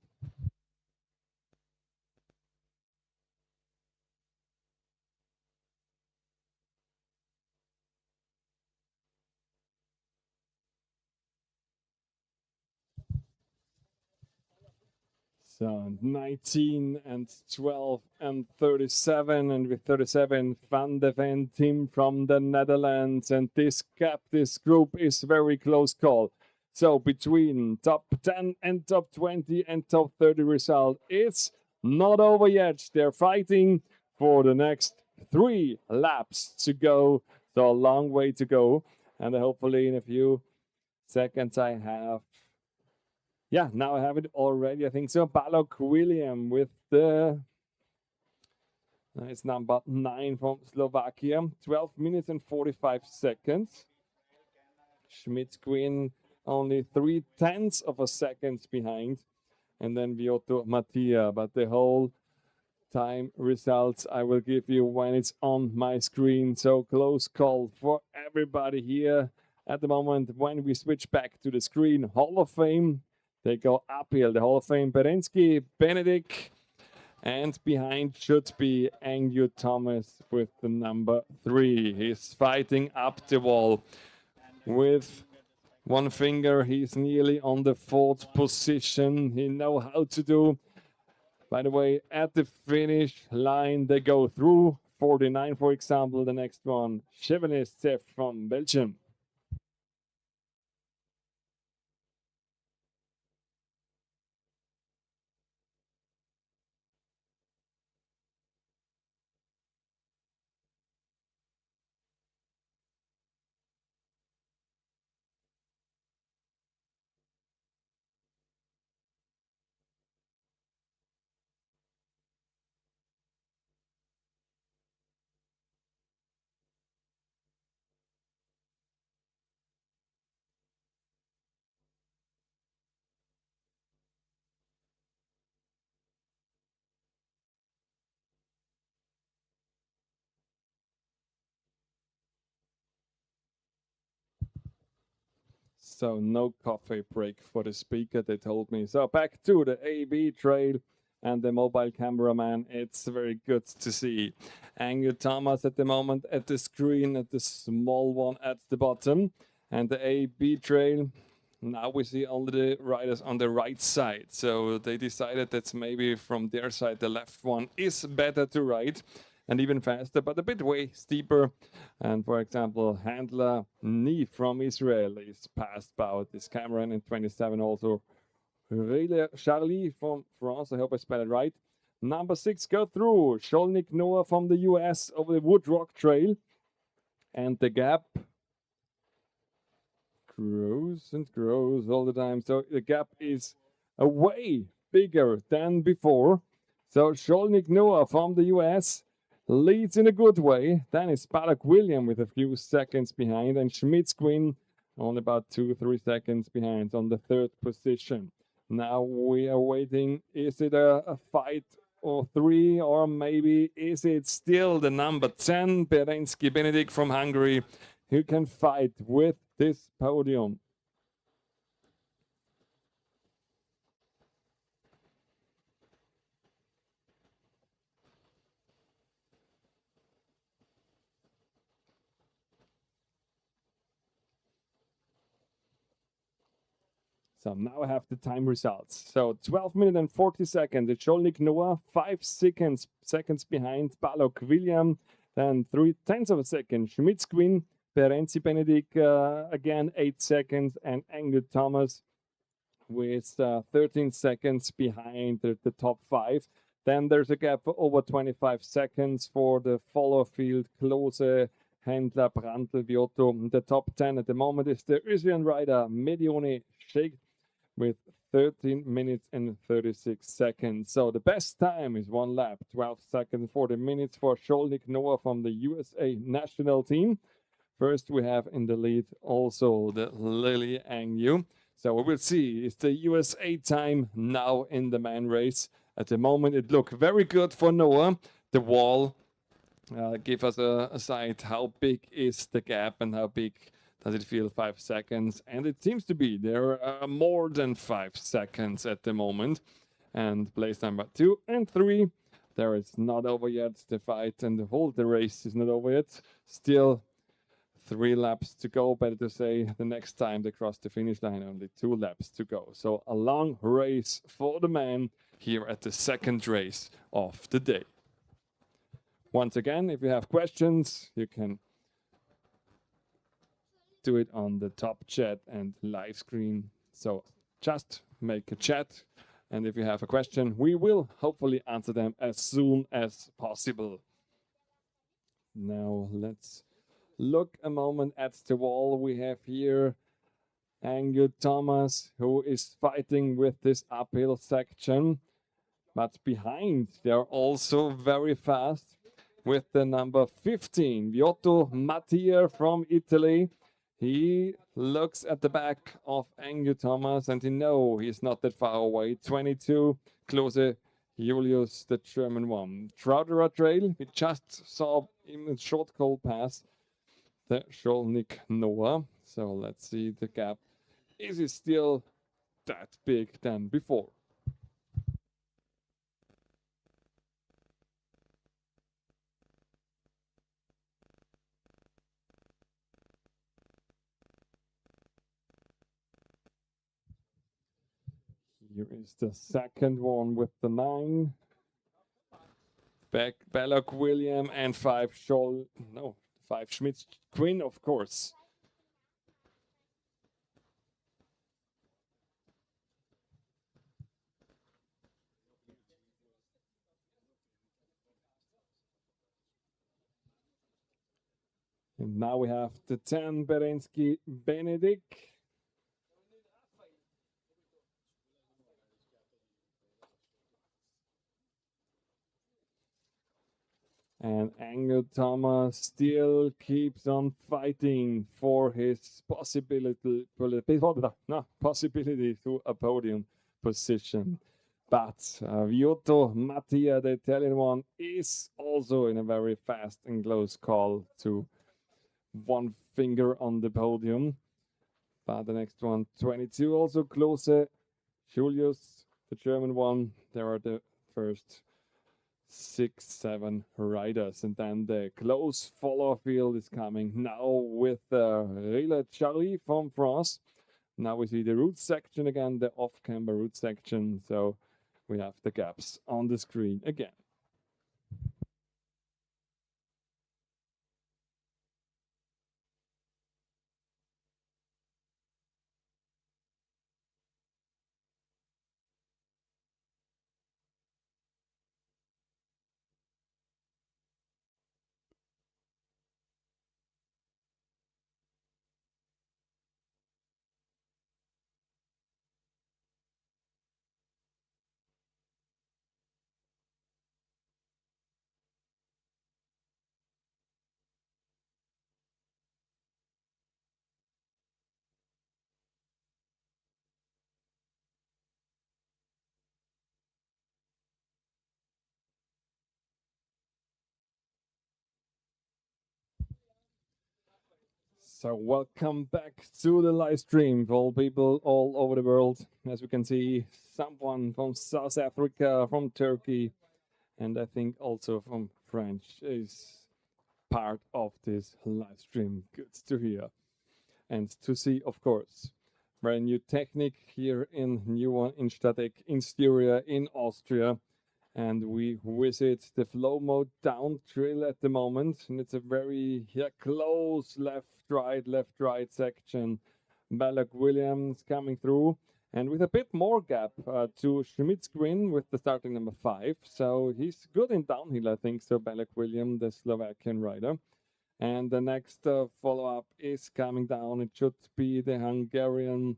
So 19 and 12 and 37, and with 37, Van de Ven team from the Netherlands. And this group is very close call. So between top 10 and top 20 and top 30 result, it's not over yet. They're fighting for the next 3 laps to go. So a long way to go. And hopefully in a few seconds I have. Yeah, now I have it already, I think so. Balog William with the It's number 9 from Slovakia, 12 minutes and 45 seconds. Schmidt's Queen only 3/10 of a second behind. And then Viotto Mattia, but the whole time results I will give you when it's on my screen. So close call for everybody here at the moment. When we switch back to the screen, Hall of Fame, they go uphill. The Hall of Fame, Berensky, Benedict, and behind should be Angel Thomas with the number 3. He's fighting up the wall with one finger. He's nearly on the 4th position. He knows how to do. By the way, at the finish line, they go through 49, for example. The next one, Chevenet Steph from Belgium. So no coffee break for the speaker, they told me. So back to the AB trail and the mobile cameraman. It's very good to see Angel Thomas at the moment at the screen, at the small one at the bottom. And the AB trail, now we see only the riders on the right side. So they decided that maybe from their side, the left one is better to ride and even faster, but a bit way steeper. And for example, Handler Ni from Israel is passed by this Cameron in 27 also. Charlie from France, I hope I spelled it right. Number 6 go through. Sholnik Noah from the US over the Wood Rock Trail. And the gap grows and grows all the time. So the gap is way bigger than before. So Sholnik Noah from the US leads in a good way. Then it's Balak William with a few seconds behind, and Schmidt's Queen only about 2-3 seconds behind on the 3rd position. Now we are waiting. Is it a fight or 3, or maybe is it still the number 10, Berensky Benedict from Hungary, who can fight with this podium? So now I have the time results. So 12 minutes and 40 seconds. It's Sholnik Noah, 5 seconds behind Balok William, then 3/10 of a second. Schmidt's Queen, Berenzi Benedict again 8 seconds, and Angel Thomas with 13 seconds behind the top 5. Then there's a gap of over 25 seconds for the follow field. Klose, Händler, Brandl, Viotto. The top 10 at the moment is the Austrian rider Medione Sheikh with 13 minutes and 36 seconds. So the best time is 1 lap, 12 seconds, 40 minutes for Sholnik Noah from the USA national team. First, we have in the lead also the Lily Angyu. So we will see, it's the USA time now in the man race. At the moment, it looked very good for Noah. The wall give us a sight how big is the gap and how big does it feel 5 seconds. And it seems to be there are more than 5 seconds at the moment. And place number 2 and 3, there is not over yet the fight, and the race is not over yet. Still 3 laps to go, better to say. The next time they cross the finish line, only 2 laps to go. So a long race for the man here at the second race of the day. Once again, if you have questions, you can do it on the top chat and live screen. So just make a chat, and if you have a question, we will hopefully answer them as soon as possible. Now let's look a moment at the wall. We have here Angel Thomas, who is fighting with this uphill section, but behind they are also very fast. with the number 15, Viotto Mattia from Italy. He looks at the back of Angel Thomas and he knows he's not that far away. 22, closer Julius, the German one. Trouder Trail, we just saw him in short call pass the Scholnik Noah. So let's see the gap. Is it still that big than before? Here is the second one with the 9. Back Belloc William and 5 Schmidt Quinn, of course. And now we have the 10 Berensky Benedict. And Angel Thomas still keeps on fighting for his possibility to a podium position. But Viotto Mattia, the Italian one, is also in a very fast and close call to one finger on the podium. But the next one, 22, also closer. Julius, the German one. There are the first 6, 7 riders, and then the close follow field is coming now with Rila Charlie from France. Now we see the route section again, the off-camber route section. So we have the gaps on the screen again. So welcome back to the live stream for all people all over the world. As we can see, someone from South Africa, from Turkey, and I think also from French is part of this live stream. Good to hear and to see, of course. Very new technique here in new one in Statek in Styria in Austria. And we visit the flow mode down trail at the moment. And it's a very close left right section. Balak Williams coming through. And with a bit more gap to Schmidt's Green with the starting number 5. So he's good in downhill, I think. So Balak William, the Slovakian rider. And the next follow-up is coming down. It should be the Hungarian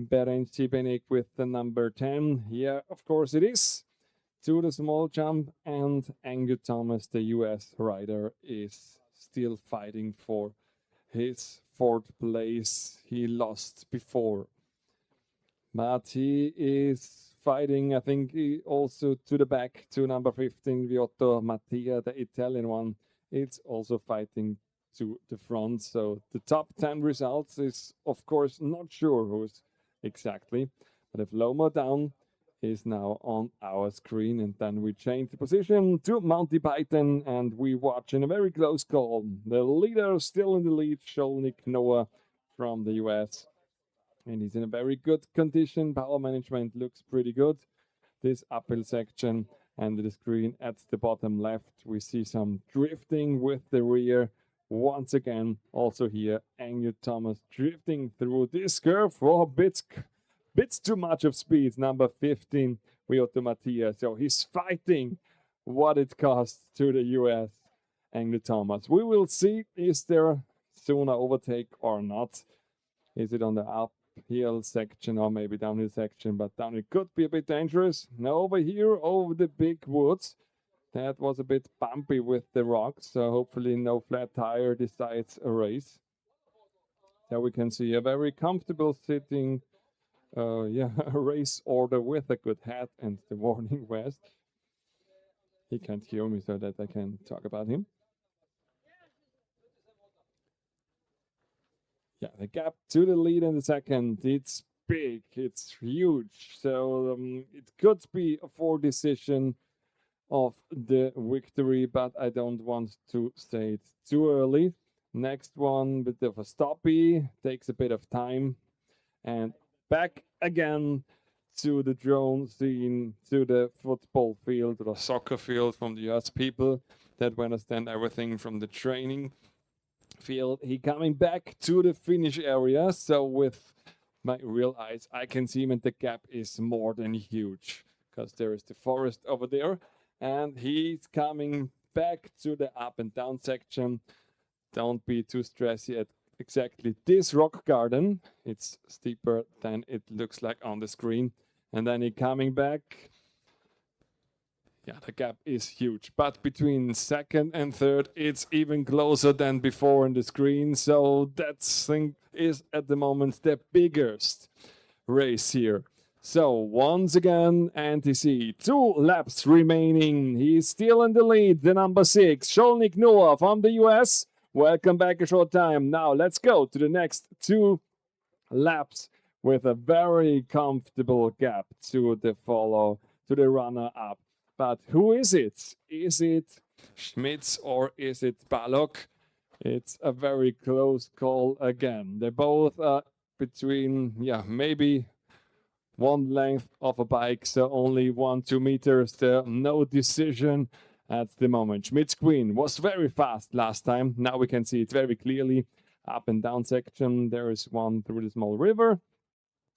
Berenc Cibenik with the number 10. Yeah, of course it is. To the small jump, and Angel Thomas, the US rider, is still fighting for his 4th place. He lost before. But he is fighting, I think, also to the back to number 15, Viotto Mattia, the Italian one. It's also fighting to the front. So the top 10 results is, of course, not sure who's exactly. But if Lomo down is now on our screen, and then we change the position to Monty Python, and we watch in a very close call. The leader still in the lead, Scholnik Noah from the US. And he's in a very good condition. Power management looks pretty good. This uphill section, and the screen at the bottom left, we see some drifting with the rear. Once again, also here, Angel Thomas drifting through this curve for bits too much of speed. Number 15, Viotto Mattia. So he's fighting what it costs to the US, Angel Thomas. We will see, is there sooner overtake or not? Is it on the uphill section or maybe downhill section? But down it could be a bit dangerous. Now over here, over the big woods, That was a bit bumpy with the rocks, so hopefully no flat tire decides a race. There we can see a very comfortable sitting a race order with a good hat and the warning vest. He can't hear me so that I can talk about him. Yeah, the gap to the lead in the second, it's big, it's huge. So it could be a 4 decision of the victory, but I don't want to say it too early. Next one, bit of a stoppy, takes a bit of time. And back again to the drone scene, to the football field or soccer field from the US people that understand everything from the training field. He coming back to the finish area. So with my real eyes, I can see him, and the gap is more than huge because there is the forest over there. And he's coming back to the up and down section. Don't be too stressy at exactly this rock garden. It's steeper than it looks like on the screen. And then he coming back. Yeah, the gap is huge. But between second and third, it's even closer than before on the screen. So that thing is at the moment the biggest race here. So once again, NTC, 2 laps remaining. He's still in the lead, the number 6, Sholnik Noah from the US. Welcome back a short time. Now let's go to the next 2 laps with a very comfortable gap to the runner-up. But who is it? Is it Schmitz or is it Balog? It's a very close call again. They're both between, maybe 1 length of a bike, so only 1-2 meters. There, no decision at the moment. Schmitz Queen was very fast last time. Now we can see it very clearly. Up and down section, there is one through the small river.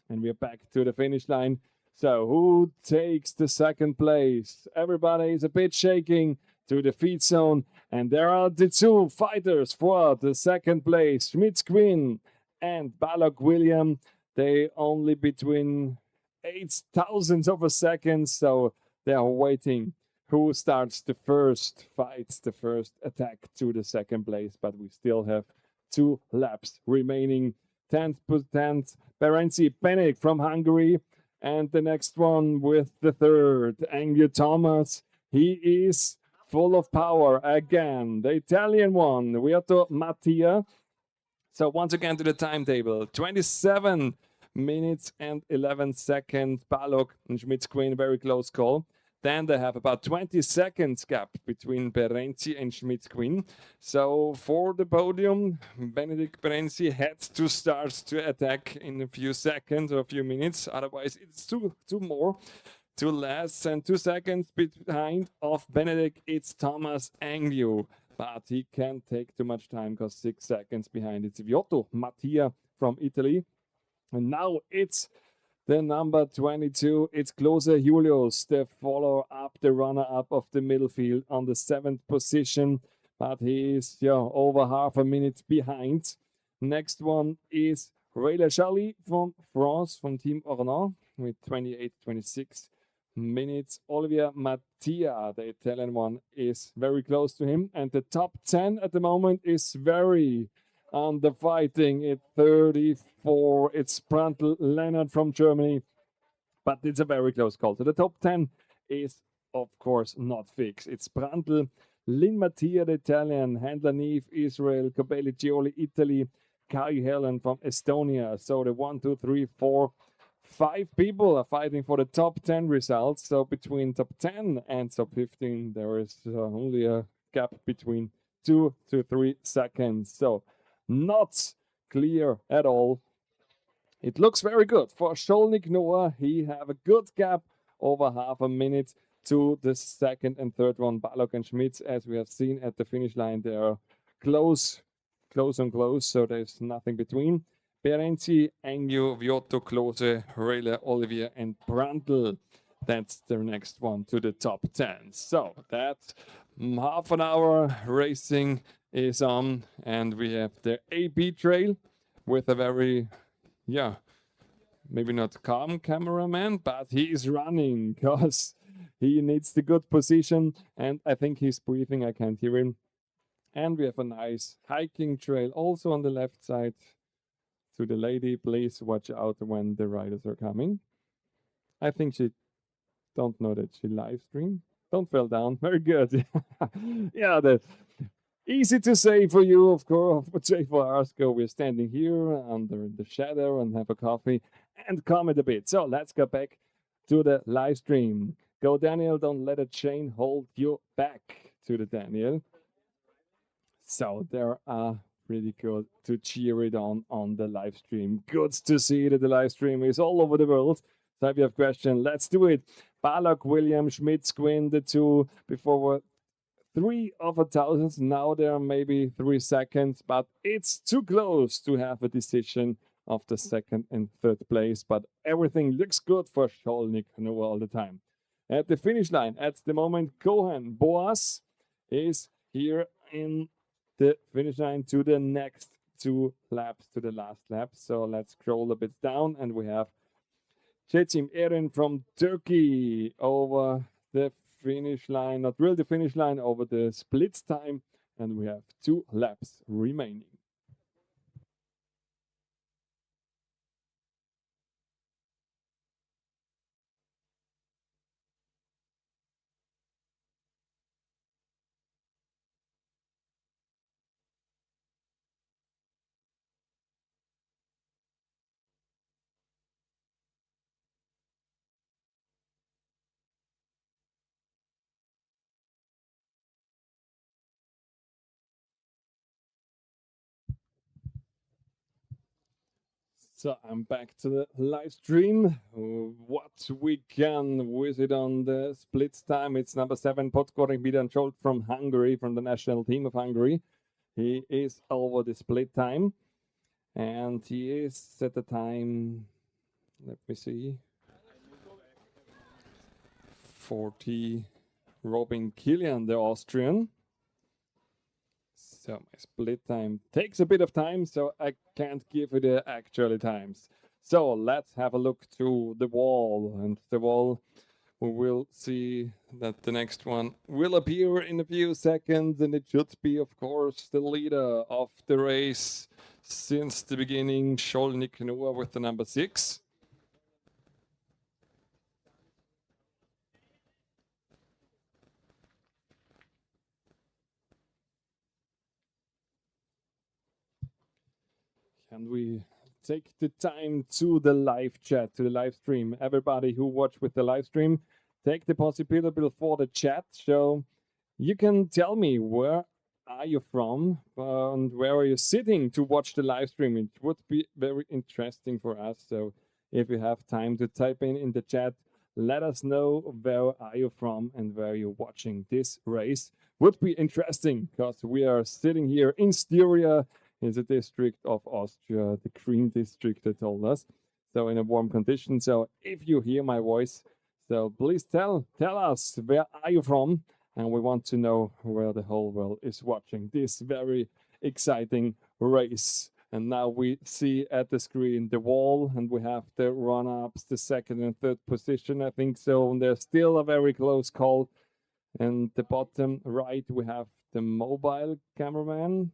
And we're back to the finish line. So who takes the second place? Everybody is a bit shaking to the feed zone. And there are the 2 fighters for the second place. Schmitz Queen and Balog William. They only between 8,000 of a second. So they are waiting. Who starts the first fight, the first attack to the second place. But we still have 2 laps remaining. 10th, Berenci Benek from Hungary. And the next one with the third, Angel Thomas. He is full of power again. The Italian one, Vierto Mattia. So once again to the timetable, 27 minutes and 11 seconds. Balog and Schmitz Queen, very close call. Then they have about 20 seconds gap between Berenci and Schmitz Queen. So for the podium, Benedikt Berenci had to start to attack in a few seconds or a few minutes. Otherwise, it's two more to last. And 2 seconds behind of Benedikt, it's Thomas Anglu. But he can't take too much time because 6 seconds behind. It's Vierto Mattia from Italy. And now it's the number 22, it's Klose Julius, the follow-up, the runner-up of the middle field on the 7th position. But he is over half a minute behind. Next one is Rayla Charlie from France, from Team Ornan, with 28-26 minutes. Olivier Mattia, the Italian one, is very close to him. And the top 10 at the moment is very underfighting at 34. It's Brandl Leonard from Germany, but it's a very close call. So the top 10 is, of course, not fixed. It's Brandl, Lin Mattia, the Italian, Handler Neve, Israel, Cobelli Gioli, Italy, Kai Helen from Estonia. So the 1, 2, 3, 4, 5 people are fighting for the top 10 results. So between top 10 and top 15, there is only a gap between 2 to 3 seconds. So not clear at all. It looks very good for Sholnik Noah. He have a good gap over half a minute to the second and third one. Balog and Schmitz, as we have seen at the finish line, they are close, so there's nothing between. Berenci, Anglu, Vierto, Klose, Rayla, Olivier, and Brandl. That's the next one to the top 10. So that half an hour racing is on, and we have the AB trail with a very, maybe not calm cameraman, but he is running because He needs the good position, and I think he's breathing. I can't hear him. And we have a nice hiking trail also on the left side. To the lady, please watch out when the riders are coming. I think she don't know that she live stream. Don't fall down. Very good. Yeah, the easy to say for you, of course, but say for Arsko, we're standing here under the shadow and have a coffee and comment a bit. So let's go back to the live stream. Go, Daniel. Don't let a chain hold you back. To the Daniel. So there are pretty good to cheer it on the live stream. Good to see that the live stream is all over the world. So if you have questions, let's do it. Balak, William, Schmidt, Squin, the two before were 3 of 1,000. Now there are maybe 3 seconds, but it's too close to have a decision of the second and third place. But everything looks good for Scholnik all the time. At the finish line, at the moment, Cohen Boas is here in the finish line to the next 2 laps, to the last lap. So let's scroll a bit down, and we have Çetim Eren from Turkey over the finish line, not really the finish line, over the splits time, and we have 2 laps remaining. So I'm back to the live stream. What we can visit on the splits time, it's number 7, Podgoring Bidan Scholt from Hungary, from the national team of Hungary. He is over the split time, and he is at the time, let me see, 40, Robin Kilian, the Austrian. So my split time takes a bit of time, so I can't give you the actual times. So let's have a look to the wall, and the wall, we will see that the next one will appear in a few seconds, and it should be, of course, the leader of the race since the beginning, Scholnik Noah with the number 6. And we take the time to the live chat, to the live stream. Everybody who watch with the live stream, take the possibility for the chat. So you can tell me where are you from and where are you sitting to watch the live stream. It would be very interesting for us. So if you have time to type in the chat, let us know where are you from and where you're watching this race. Would be interesting because we are sitting here in Styria, is a district of Austria, the Green District, they told us. So in a warm condition. So if you hear my voice, so please tell us where are you from, and we want to know where the whole world is watching this very exciting race. And now we see at the screen the wall, and we have the run-ups, the second and third position, I think so. And there's still a very close call. And the bottom right, we have the mobile cameraman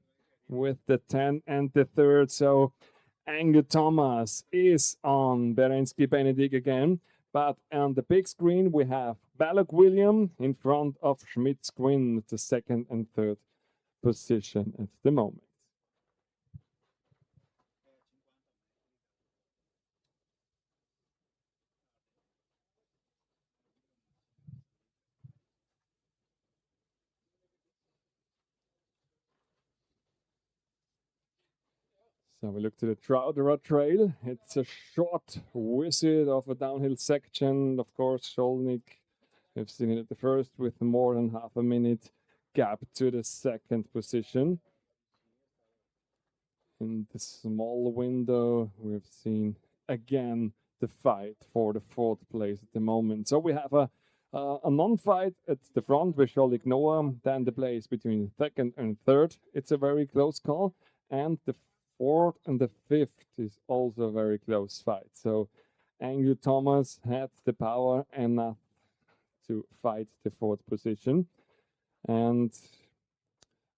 with the 10 and the third. So Angel Thomas is on Berensky Benedict again. But on the big screen, we have Balak William in front of Schmidt Quinn, the second and third position at the moment. So we look to the Troutera Trail. It's a short visit of a downhill section. Of course, Scholnik, we've seen it at the first with more than half a minute gap to the second position. In the small window, we've seen again the fight for the fourth place at the moment. So we have a non-fight at the front with Scholnik Noah, then the place between second and third. It's a very close call, and the fourth and the fifth is also a very close fight. So Angel Thomas had the power enough to fight the fourth position. And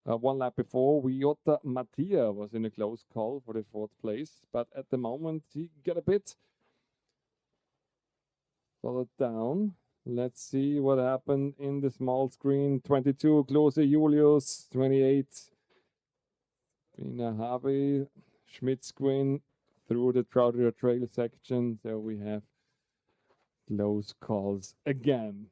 one lap before, Jota Mattia was in a close call for the fourth place, but at the moment he got a bit followed down. Let's see what happened in the small screen. 22, Klose Julius. 28, Pina Harvey. Schmidt-Squin through the Trotter Trail section. So we have close calls again.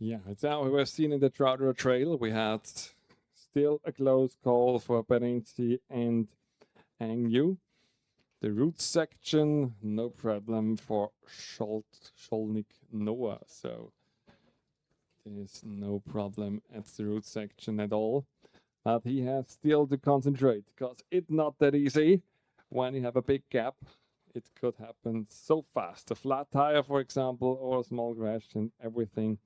Yeah, it's how we were seen in the Trotter Trail. We had still a close call for Berenzi and Angyu. The route section, no problem for Scholnik Noah. So there's no problem at the route section at all. But he has still to concentrate because it's not that easy. When you have a big gap, it could happen so fast. A flat tire, for example, or a small crash, and everything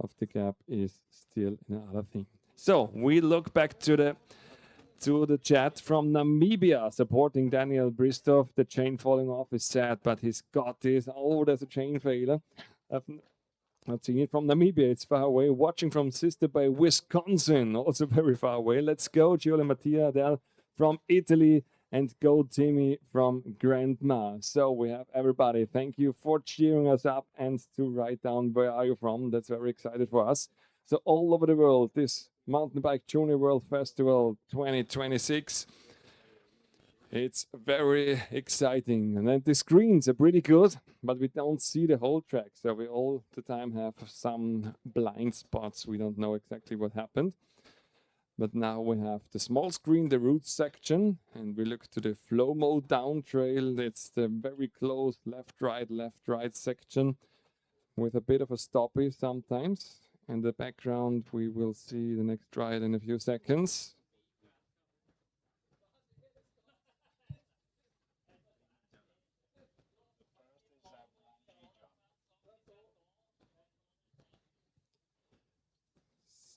of the gap is still another thing. So we look back to the chat from Namibia supporting Daniel Bristow. The chain falling off is sad, but he's got this. Oh, there's a chain failure. I've not seen it from Namibia. It's far away. Watching from Sister Bay, Wisconsin, also very far away. Let's go, Giulio Mattia Adele from Italy, and go Timmy from Grandma. So we have everybody. Thank you for cheering us up and to write down where are you from. That's very excited for us. So all over the world, this Mountain Bike Junior World Festival 2026. It's very exciting. And then the screens are pretty good, but we don't see the whole track. So we all the time have some blind spots. We don't know exactly what happened. But now we have the small screen, the route section, and we look to the flow mode down trail. It's the very close left, right section with a bit of a stoppy sometimes. In the background, we will see the next ride in a few seconds.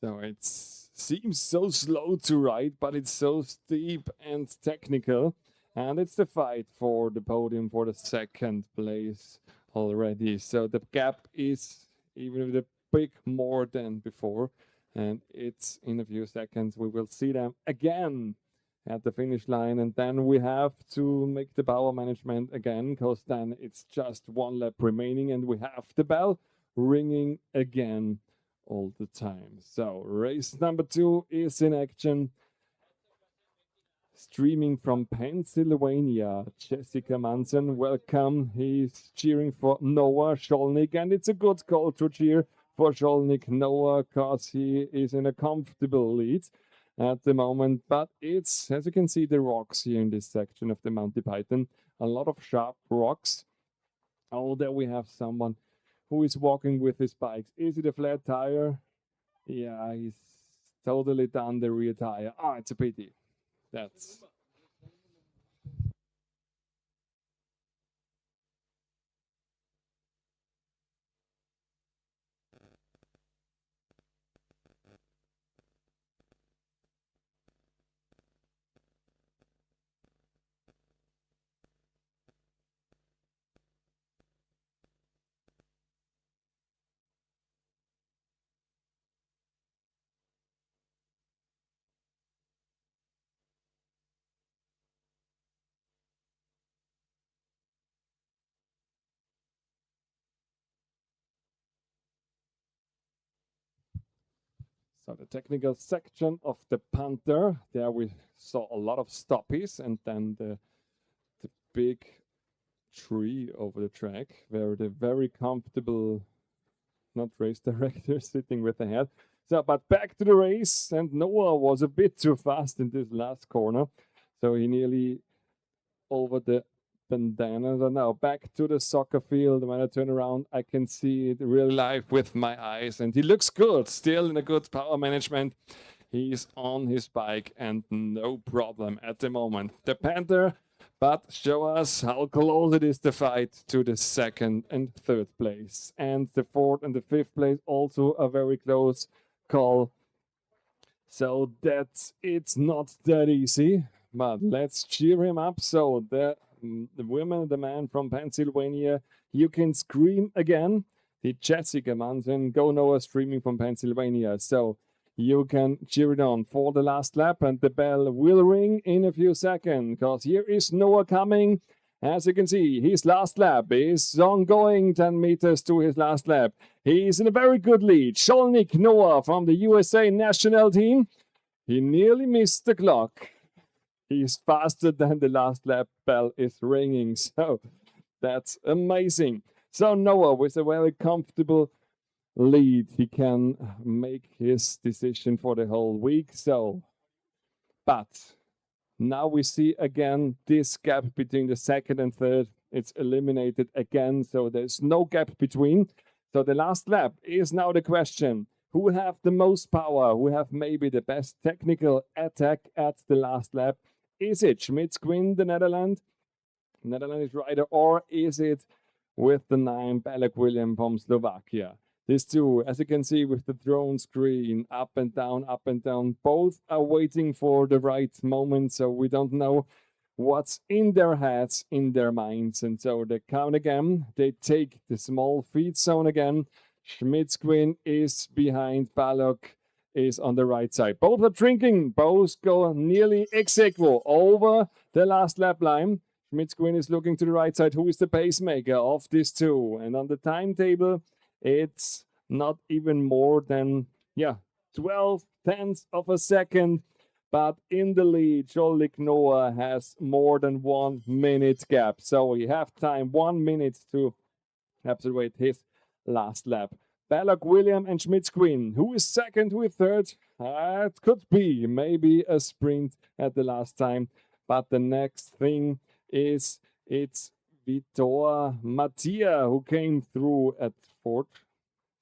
So it seems so slow to ride, but it's so steep and technical. And it's the fight for the podium for the second place already. So the gap is even a bit more than before. And it's in a few seconds. We will see them again at the finish line. And then we have to make the power management again, because then it's just one lap remaining and we have the bell ringing again all the time. So race number 2 is in action. Streaming from Pennsylvania, Jessica Manson, welcome. He's cheering for Noah Scholnik, and it's a good call to cheer for Scholnik Noah because he is in a comfortable lead at the moment. But it's, as you can see, the rocks here in this section of the Monty Python, a lot of sharp rocks. Oh, there we have someone who is walking with his bikes. Is it a flat tire? Yeah, he's totally done the rear tire. Ah, it's a pity. That's... So the technical section of the Panther, there we saw a lot of stoppies, and then the big tree over the track where the very comfortable, not race director, sitting with the head. So, but back to the race, and Noah was a bit too fast in this last corner. So he nearly over the bandana. So now back to the soccer field. When I turn around, I can see it real life with my eyes. And he looks good, still in a good power management. He's on his bike and no problem at the moment. The Panther, but show us how close it is, the fight to the second and third place. And the fourth and the fifth place, also a very close call. So it's not that easy, but let's cheer him up. So the woman, the man from Pennsylvania, you can scream again. The Jessica Manson, Go Noah streaming from Pennsylvania. So you can cheer it on for the last lap, and the bell will ring in a few seconds, because here is Noah coming. As you can see, his last lap is ongoing, 10 meters to his last lap. He's in a very good lead. Sholnik Noah from the USA national team. He nearly missed the clock. He's faster than the last lap bell is ringing, so that's amazing. So Noah, with a very comfortable lead, he can make his decision for the whole week. So, but now we see again this gap between the second and third. It's eliminated again, so there's no gap between. So the last lap is now the question. Who have the most power? Who have maybe the best technical attack at the last lap? Is it Schmitz-Quinn, the Netherlands rider, or is it with the 9 Balak William from Slovakia? These two, as you can see with the drone screen, up and down, both are waiting for the right moment, so we don't know what's in their heads, in their minds. And so they count again, they take the small feed zone again. Schmitz-Quinn is behind, Balak is on the right side. Both are drinking, both go nearly ex aequo over the last lap line. Schmitz-Quinn is looking to the right side. Who is the pacemaker of these two? And on the timetable, it's not even more than 12 tenths of a second, but in the lead, Sholnik Noah has more than 1 minute gap. So we have time, 1 minute to absolute his last lap. Balak William and Schmitz-Quinn. Who is second, who is third? It could be maybe a sprint at the last time, but the next thing is it's Vitor Mattia, who came through at fourth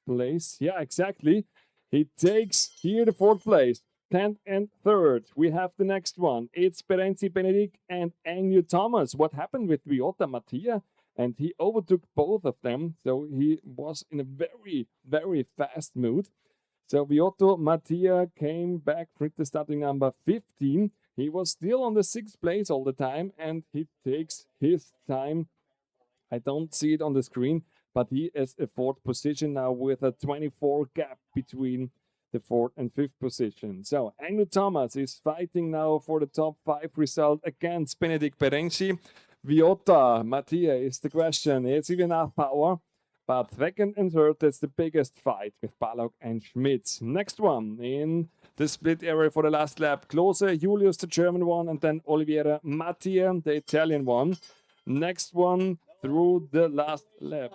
place. Yeah, exactly. He takes here the fourth place, 10th and 3rd. We have the next one. It's Perenzi Benedict and Agnew Thomas. What happened with Vitor Mattia? And he overtook both of them. So he was in a very, very fast mood. So Vitor Mattia came back with the starting number 15. He was still on the 6th place all the time, and he takes his time. I don't see it on the screen, but he is a 4th position now with a 24 gap between the 4th and 5th position. So Agnew Thomas is fighting now for the top 5 result against Benedict Perenzi. Vitor Mattia is the question. It's even enough power. But second and third, that's the biggest fight with Balak and Schmitz. Next one in the split area for the last lap. Klose, Julius, the German one, and then Oliveira Mattia, the Italian one. Next one through the last lap.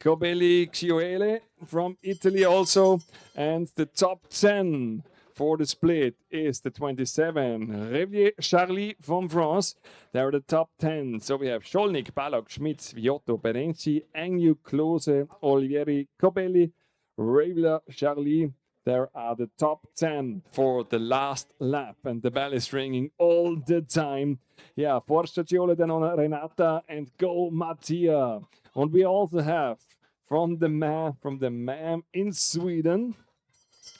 Cobelli Cioele from Italy also. And the top 10 for the split is the 27. Revier Charlie from France. They're the top 10. So we have Sholnik, Balak, Schmitz, Viotto, Perenzi, Agnew, Klose, Olivieri, Cobelli, Revier Charlie. There are the top 10 for the last lap. And the bell is ringing all the time. Yeah, Forza Ciole, then on Renata, and go Mattia. And we also have from the man in Sweden,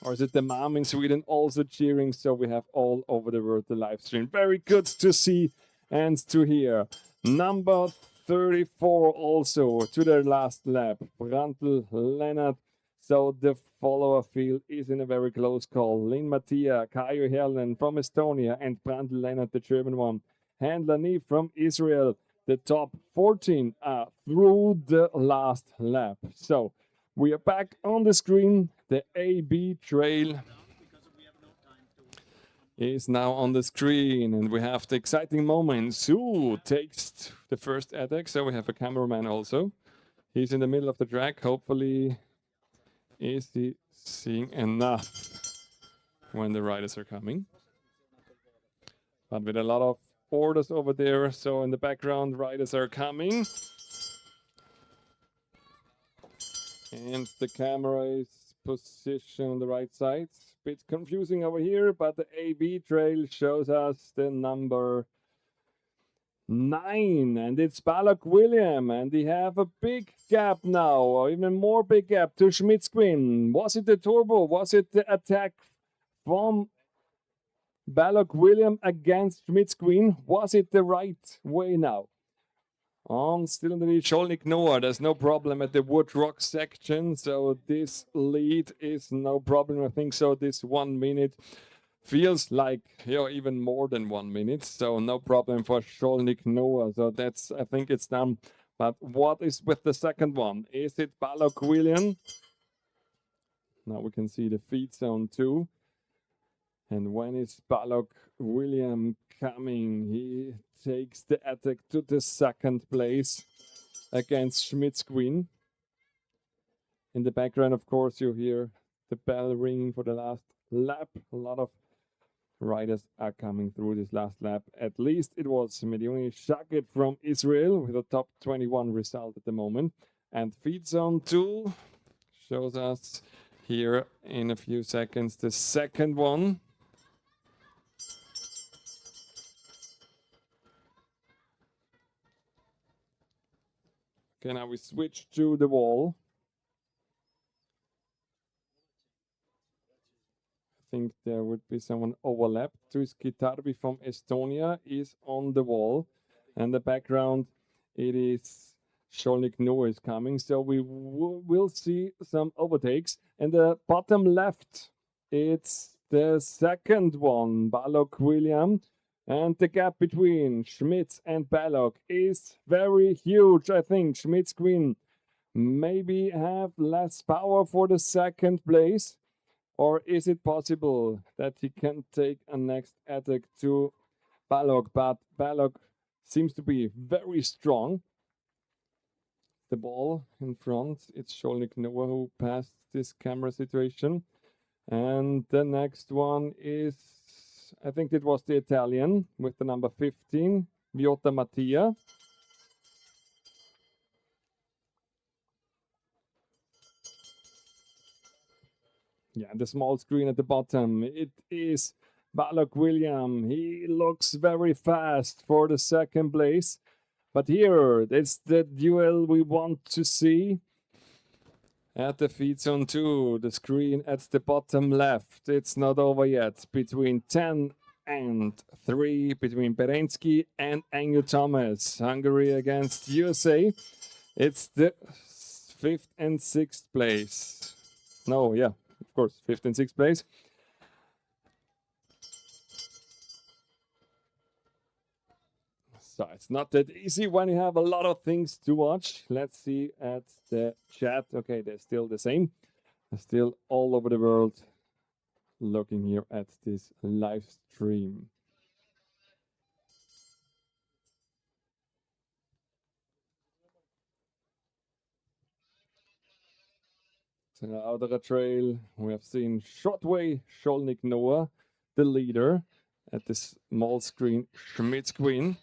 or is it the mom in Sweden, also cheering? So we have all over the world the live stream. Very good to see and to hear. Number 34 also to their last lap. Brandl Lennart. So the follower field is in a very close call. Lynn Mattia, Kayo Herlen from Estonia, and Brandl Lennart, the German one. Handler Neve from Israel. The top 14 are through the last lap. So we are back on the screen. The AB trail is now on the screen, and we have the exciting moments. Who takes the first attack? So we have a cameraman also. He's in the middle of the track. Hopefully, is he seeing enough when the riders are coming? But with a lot of orders over there. So in the background, riders are coming. And the camera is positioned on the right side. Bit confusing over here, but the AB trail shows us the number 9, and it's Balak William, and they have a big gap now, or even more big gap to Schmidt's Queen. Was it the turbo? Was it the attack from Balak William against Schmidt's Queen? Was it the right way now? Still underneath Scholnik Noah, there's no problem at the wood rock section, so this lead is no problem. I think so. This 1 minute feels like even more than 1 minute, so no problem for Scholnik Noah. So that's, I think it's done. But what is with the second one? Is it Balak William? Now we can see the feed zone 2. And when is Balak William coming? He takes the attack to the second place against Schmidt's Queen. In the background, of course, you hear the bell ringing for the last lap. A lot of riders are coming through this last lap. At least it was Medioni Shaket from Israel with a top 21 result at the moment. And feed zone 2 shows us here in a few seconds the second one. Okay, now we switch to the wall. I think there would be someone overlapped. Tuiski Tarvi from Estonia is on the wall. And the background, it is Scholnik Noah is coming. So we will see some overtakes. And the bottom left, it's the second one, Balak William. And the gap between Schmidt and Balak is very huge. I think Schmidt's Queen maybe have less power for the second place. Or is it possible that he can take a next attack to Balak? But Balak seems to be very strong. The ball in front, it's Scholnik Noah who passed this camera situation. And the next one is, I think it was the Italian with the number 15, Viotta Mattia. Yeah, the small screen at the bottom, it is Balak William. He looks very fast for the second place. But here, it's the duel we want to see. At the feed zone 2, the screen at the bottom left. It's not over yet. Between 10 and 3, between Berensky and Angel Thomas. Hungary against USA. It's the 5th and 6th place. No, yeah, of course, 5th and 6th place. So it's not that easy when you have a lot of things to watch. Let's see at the chat. Okay, they're still the same. They're still all over the world looking here at this live stream. So now out of the trail, we have seen Shotway Scholnik Noah, the leader, at the small screen Schmidt's Queen.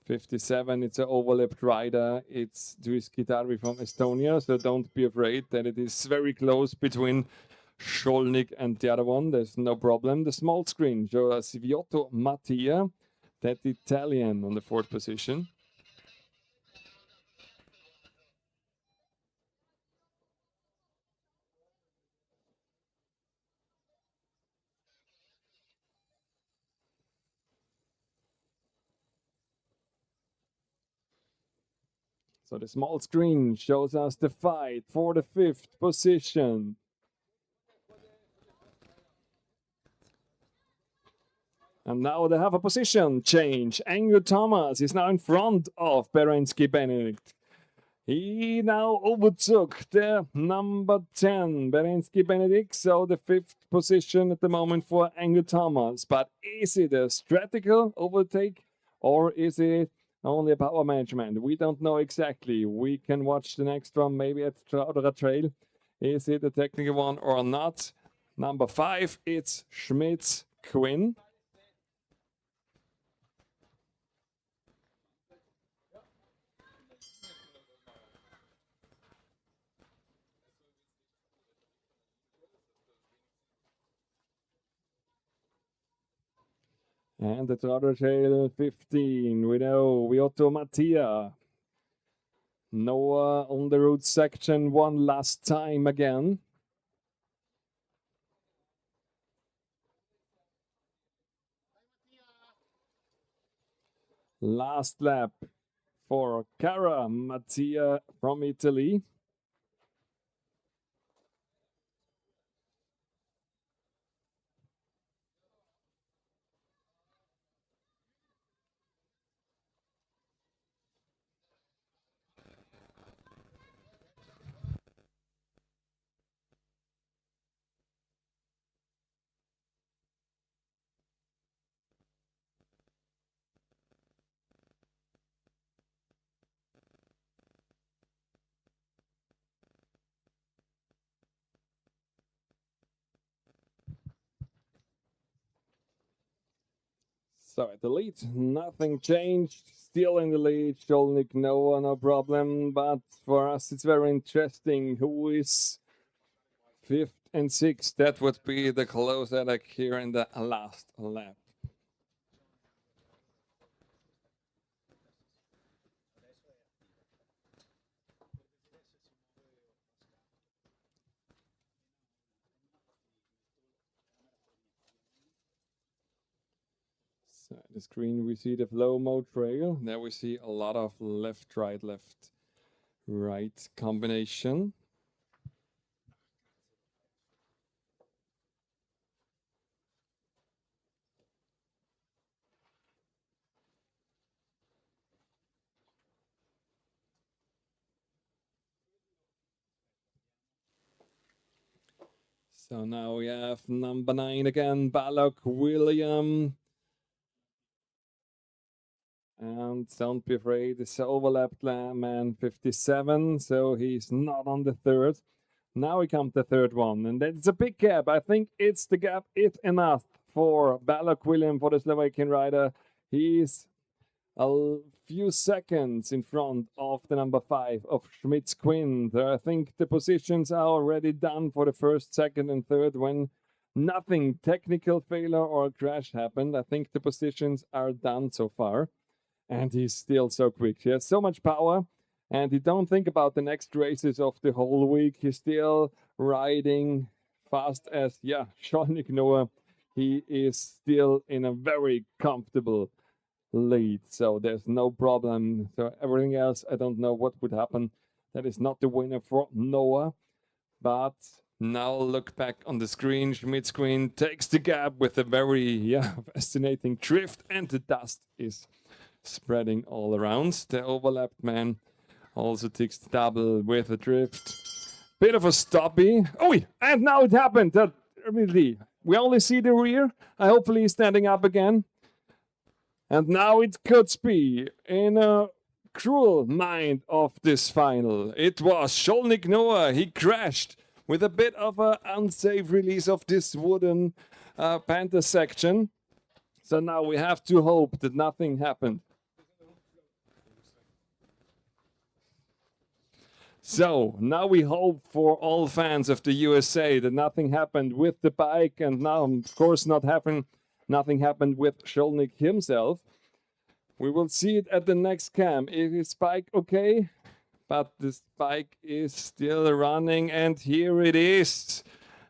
57, it's an overlapped rider. It's Tuiski Tarvi from Estonia, so don't be afraid that it is very close between Scholnik and the other one. There's no problem. The small screen shows Viotta Mattia, that Italian on the 4th position. So the small screen shows us the fight for the 5th position. And now they have a position change. Angel Thomas is now in front of Berensky Benedict. He now overtook the number 10, Berensky Benedict. So the 5th position at the moment for Angel Thomas. But is it a strategical overtake or is it only a power management? We don't know exactly. We can watch the next one maybe at Traudera Trail. Is it a technical one or not? Number 5, it's Schmidt's Queen. And the Trotter Trail 15, we know Viotto Mattia. Noah on the road section one last time again. Last lap for Cara Mattia from Italy. So at the lead, nothing changed. Still in the lead, Skolnick, Noah, no problem. But for us, it's very interesting who is fifth and sixth. That would be the close attack here in the last lap. So at the screen, we see the flow mode trail. There we see a lot of left, right combination. So now we have number 9 again, Balok William. And don't be afraid, it's overlapped man 57, so he's not on the third. Now we come to the third one, and it's a big gap. I think it's the gap is enough for Balok William, for the Slovakian rider. He's a few seconds in front of the number 5 of Schmidt's Quinn. I think the positions are already done for the first, second, and third when nothing technical failure or crash happened. I think the positions are done so far. And he's still so quick. He has so much power. And he don't think about the next races of the whole week. He's still riding fast as, Skolnick Noah. He is still in a very comfortable lead. So there's no problem. So everything else, I don't know what would happen. That is not the winner for Noah. But now look back on the screen. Schmidt's Queen takes the gap with a very fascinating drift. And the dust is spreading all around. The overlapped man also takes the double with a drift. Bit of a stoppy. Oh, and now it happened. We only see the rear. Hopefully he's standing up again. And now it could be in a cruel mind of this final. It was Skolnick Noah. He crashed with a bit of an unsafe release of this wooden Panther section. So now we have to hope that nothing happened. So now we hope for all fans of the USA that nothing happened with the bike, and now, of course, nothing happened with Skolnick himself. We will see it at the next cam. Is his bike okay? But this bike is still running, and here it is.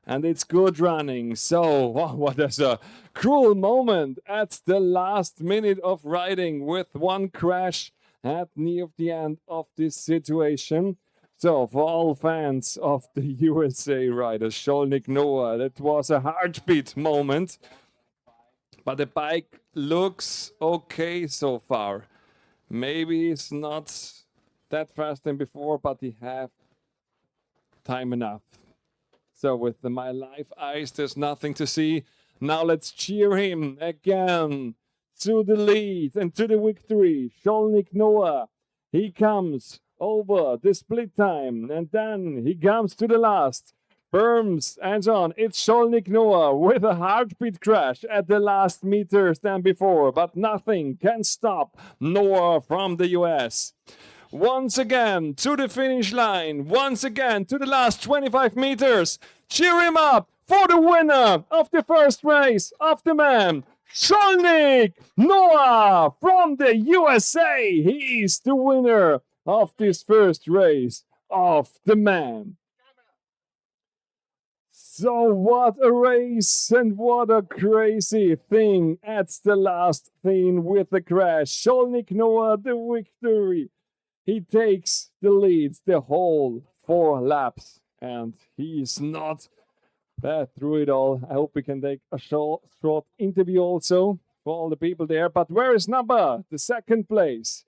And it's good running. So, what is a cruel moment at the last minute of riding with one crash at near the end of this situation. So, for all fans of the USA rider, Skolnick Noah, that was a heartbeat moment. But the bike looks okay so far. Maybe it's not that fast than before, but he have time enough. So with my live eyes, there's nothing to see. Now let's cheer him again to the lead and to the victory. Skolnick Noah, he comes over the split time, and then he comes to the last. Berms and so on. It's Skolnick Noah with a heartbeat crash at the last meters than before, but nothing can stop Noah from the US. Once again to the finish line, once again to the last 25 meters. Cheer him up for the winner of the first race of the man, Sholnik Noah from the USA. He is the winner of this first race of the man. So what a race and what a crazy thing at the last thing with the crash. Sholnik Noah the victory. He takes the lead the whole 4 laps and he's not bad through it all. I hope we can take a short interview also for all the people there. But where is number? The second place.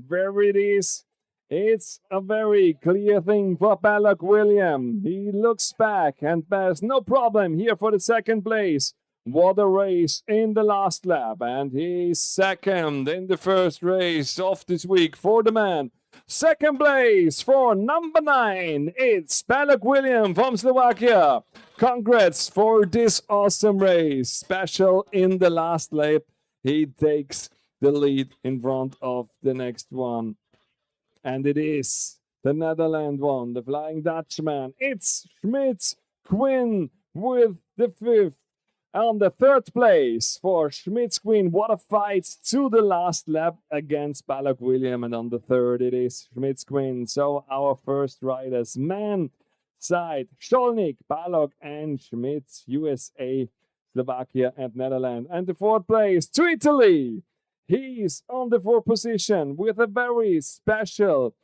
Where it is. It's a very clear thing for Balak William. He looks back and there's no problem here for the second place. What a race in the last lap. And he's second in the first race of this week for the man. Second place for number 9. It's Balak William from Slovakia. Congrats for this awesome race. Special in the last lap. He takes the lead in front of the next one. And it is the Netherlands one, the Flying Dutchman. It's Schmitz Quinn with the 5th. On the 3rd place for Schmitz Quinn, what a fight to the last lap against Balak William. And on the 3rd, it is Schmitz Quinn. So our first riders, man side, Sholnik, Balak, and Schmitz, USA, Slovakia, and Netherlands. And the 4th place to Italy. He's on the 4th position with a very special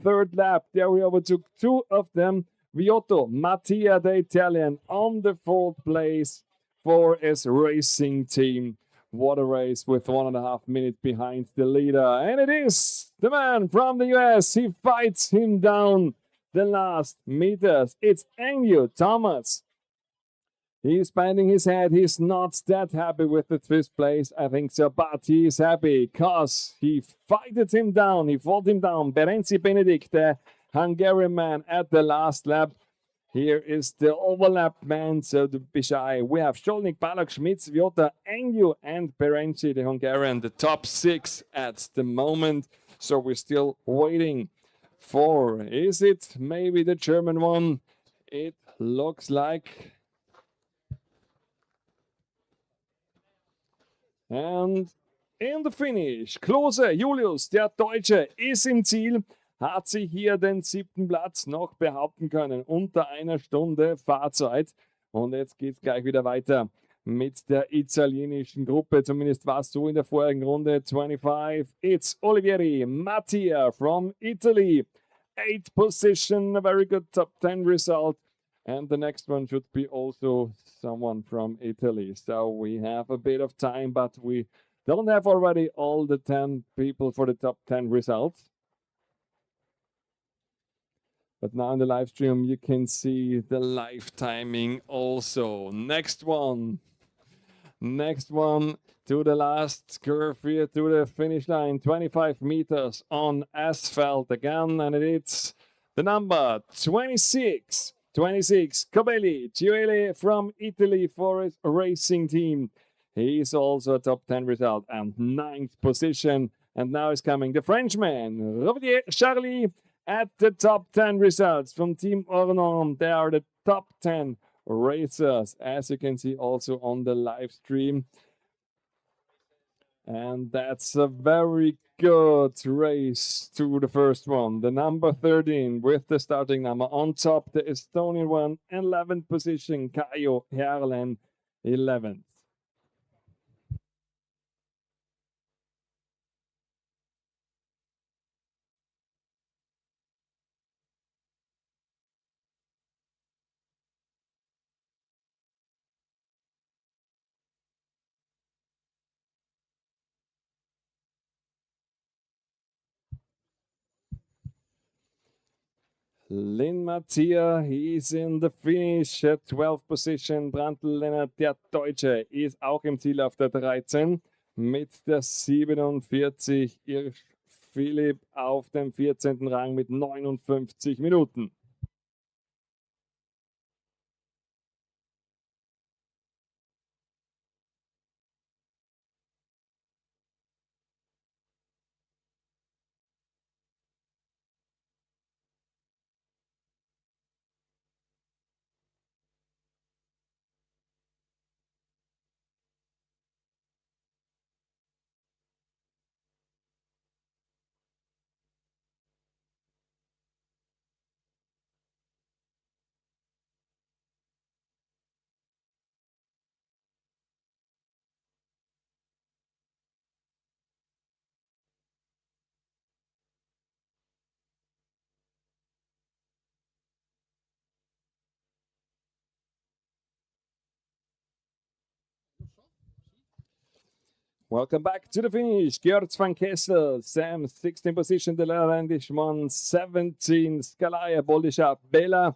3rd lap. There we overtook 2 of them. Viotto, Mattia, the Italian, on the 4th place for his racing team. What a race with 1.5 minutes behind the leader. And it is the man from the US. He fights him down the last meters. It's Andrew Thomas. He's bending his head. He's not that happy with the 5th place, I think so, but he's happy because he fighted him down. He fought him down. Berenci Benedict, the Hungarian man, at the last lap. Here is the overlap man, so don't be shy. We have Sholnik, Balak, Schmitz, Viotta, Engyu, and Berenci, the Hungarian, the top 6 at the moment. So we're still waiting for, is it maybe the German one? It looks like. And in the finish, Klose Julius, der Deutsche, ist im Ziel. Hat sich hier den 7. Platz noch behaupten können, unter 1 Stunde Fahrzeit. Und jetzt geht es gleich wieder weiter mit der italienischen Gruppe. Zumindest war es so in der vorigen Runde. 25, it's Olivieri Mattia from Italy. 8th position, a very good top 10 result. And the next one should be also someone from Italy. So we have a bit of time, but we don't have already all the 10 people for the top 10 results. But now in the live stream, you can see the live timing also. Next one to the last curve here, to the finish line, 25 meters on asphalt again. And it's the number 26, Cobelli, Gioele from Italy for his racing team. He's also a top 10 result and 9th position. And now is coming the Frenchman, Rovier Charlie, at the top 10 results from Team Ornon. They are the top 10 racers, as you can see also on the live stream. And that's a very good race to the first one. The number 13 with the starting number on top, the Estonian one, 11th position, Kaio Herlen, 11th. Lynn Mattia, he's in the finish at 12th position. Brandl Lennart, der Deutsche, ist auch im Ziel auf der 13 mit der 47. Irsch Philipp auf dem 14. Rang mit 59 Minuten. Welcome back to the finish. Georg van Kessel, Sam, 16th position. The Landishman, 17. Skalaya Boldisha Bela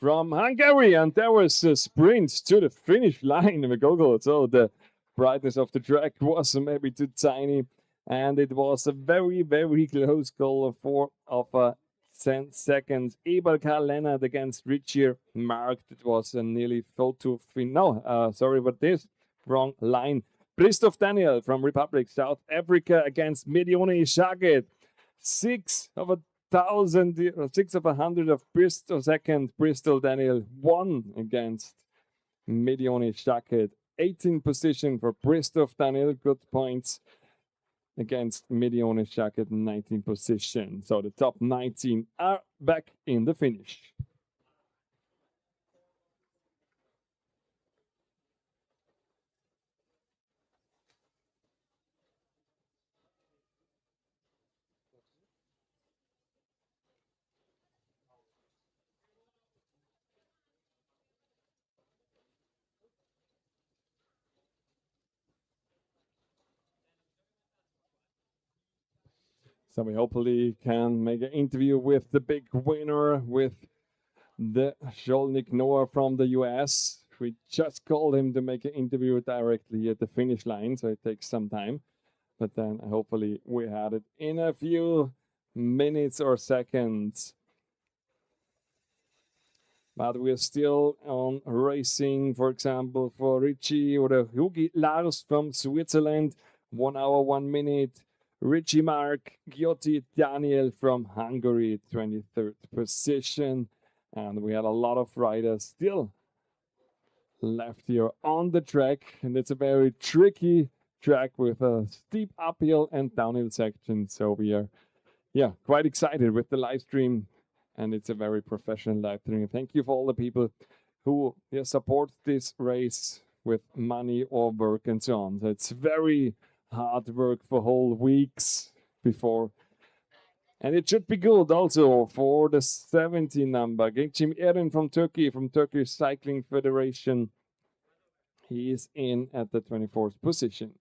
from Hungary. And there was a sprint to the finish line in the Google. So the brightness of the track was maybe too tiny. And it was a very, very close goal of 10 seconds. Eberkar Leonard against Richie Mark. It was a nearly photo fin. No, sorry about this. Wrong line. Christoph Daniel from Republic South Africa against Medione Shaget. 6 of 100 of Bristol second. Bristol Daniel won against Medione Shaget. 18th position for Christoph Daniel. Good points against Medione Shaget, 19th position. So the top 19 are back in the finish. So we hopefully can make an interview with the big winner, with the Sholnik Noah from the US. We just called him to make an interview directly at the finish line, so it takes some time. But then hopefully we had it in a few minutes or seconds. But we're still on racing, for example, for Richie or Hugi Lars from Switzerland, 1 hour, 1 minute. Richie Mark, Giotti Daniel from Hungary, 23rd position. And we had a lot of riders still left here on the track. And it's a very tricky track with a steep uphill and downhill section. So we are, quite excited with the live stream. And it's a very professional live stream. Thank you for all the people who support this race with money or work and so on. So it's very hard work for whole weeks before. And it should be good also for the 70 number. Gençim Eren from Turkish Cycling Federation. He is in at the 24th position.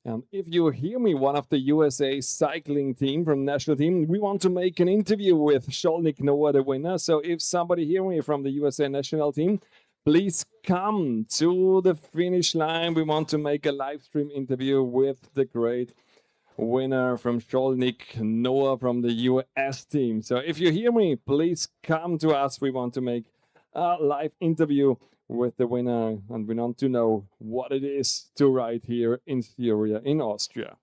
And if you hear me, one of the USA cycling team from national team, we want to make an interview with Sholnik Noah, the winner. So if somebody hear me from the USA national team, please come to the finish line. We want to make a live stream interview with the great winner from Sholnik Noah from the US team. So if you hear me, please come to us. We want to make a live interview with the winner, and we want to know what it is to ride here in Styria in Austria.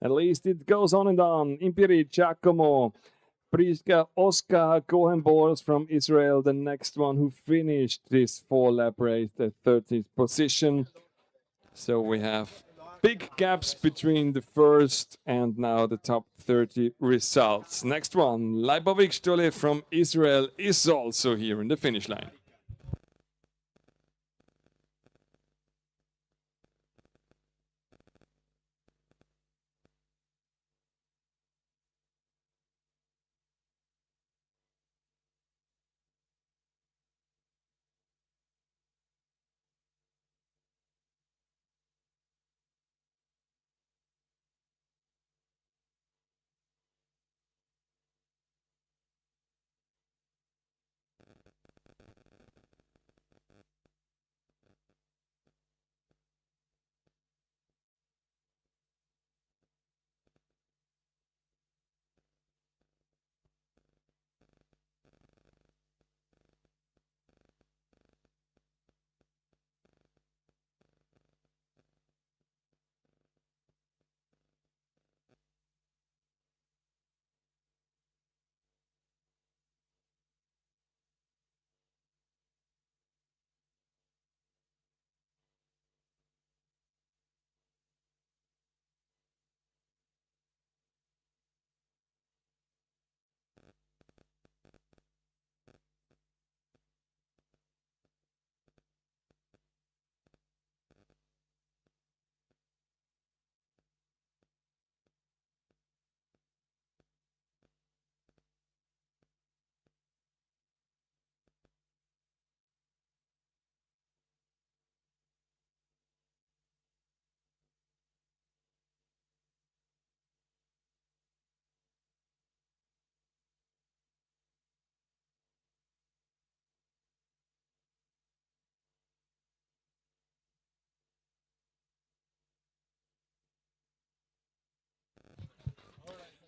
At least it goes on and on. Imperi, Giacomo, Priska, Oscar, Cohen Bols from Israel, the next one who finished this 4-lap race, the 30th position. So we have big gaps between the first and now the top 30 results. Next one, Leibovic Stole from Israel is also here in the finish line.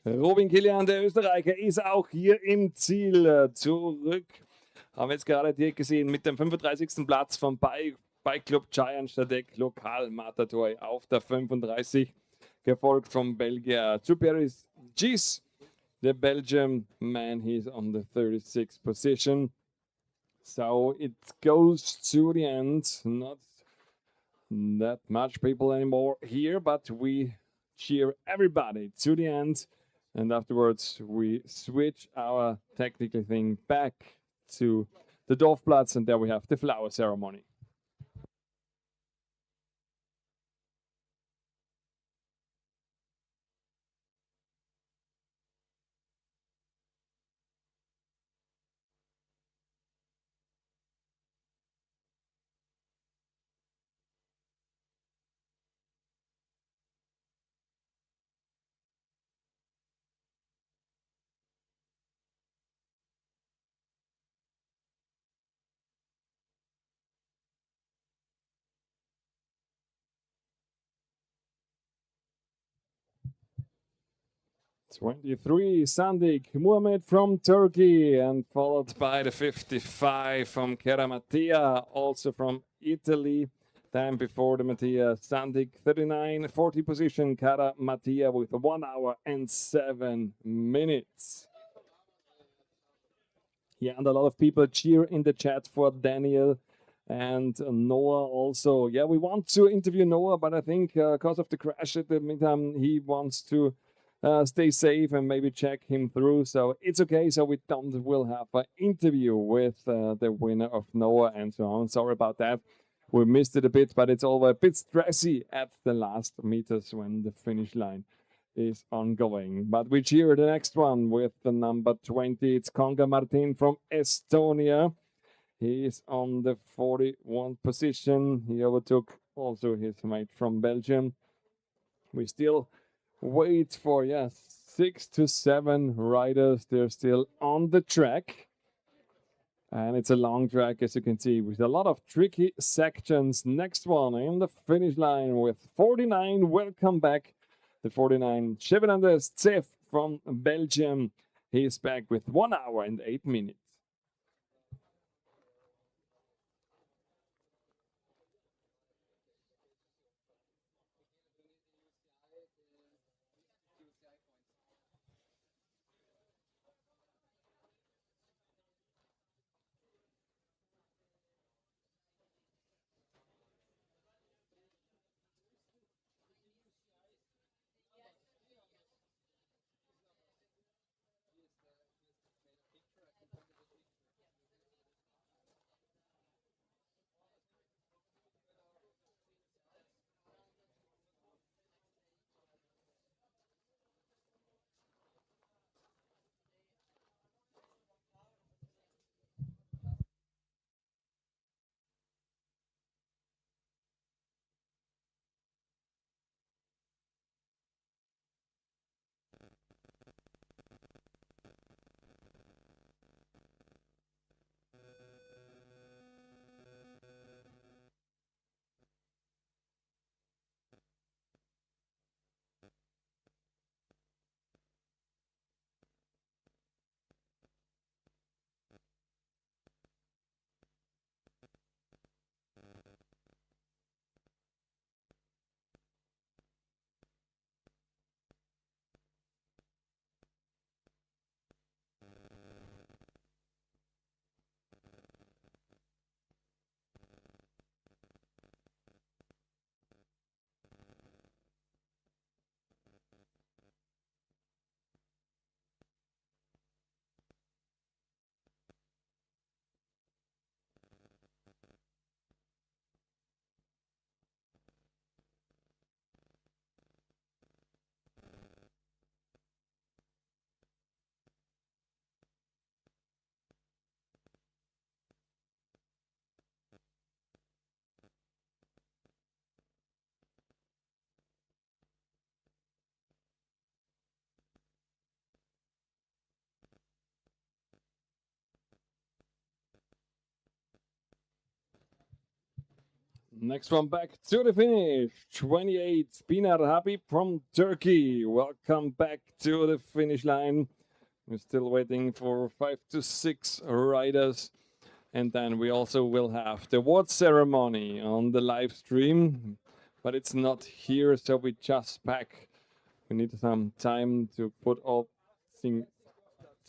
Robin Kilian, der Österreicher, ist auch hier im Ziel zurück. Haben wir jetzt gerade direkt gesehen mit dem 35. Platz vom Bike Club Giant Stadek Lokal Matador auf der 35, gefolgt vom Belgier Tsuperis Gis. The Belgian man, he's on the 36th position. So it goes to the end. Not that much people anymore here, but we cheer everybody to the end. And afterwards, we switch our technical thing back to the Dorfplatz, and there we have the flower ceremony. '23, Sandik Muhammad from Turkey, and followed by the 55 from Kera Mattia, also from Italy. Time before the Mattia, Sandik 39, 40 position, Kera Mattia with 1 hour and 7 minutes. Yeah, and a lot of people cheer in the chat for Daniel and Noah also. Yeah, we want to interview Noah, but I think because of the crash at the meantime, he wants to stay safe and maybe check him through. So it's okay. So we don't will have an interview with the winner of Noah and so on. Sorry about that. We missed it a bit, but it's all a bit stressy at the last meters when the finish line is ongoing. But we cheer the next one with the number 20. It's Konga Martin from Estonia. He is on the 41 position. He overtook also his mate from Belgium. We still wait for, 6 to 7 riders. They're still on the track. And it's a long track, as you can see, with a lot of tricky sections. Next one in the finish line with 49. Welcome back. The 49, Chevenanders Zef from Belgium. He is back with 1 hour and 8 minutes. Next one back to the finish. 28, Pinar Habib from Turkey. Welcome back to the finish line. We're still waiting for 5 to 6 riders. And then we also will have the award ceremony on the live stream. But it's not here, so we just back. We need some time to put all things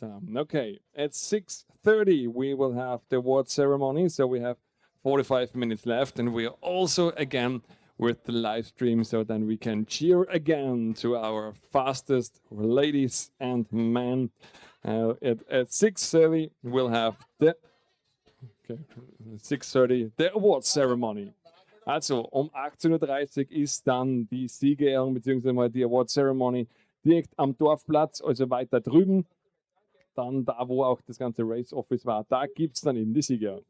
down. Okay, at 6:30 we will have the award ceremony. So we have 45 minutes left, and we are also again with the live stream, so then we can cheer again to our fastest ladies and men. At 6:30 we'll have the 6:30 the award ceremony. Also 18:30 Uhr ist dann die Siegerehrung bzw. mal die Award Ceremony direkt am Dorfplatz, also weiter drüben. Dann da, wo auch das ganze Race Office war, da gibt es dann eben die Siegerehrung.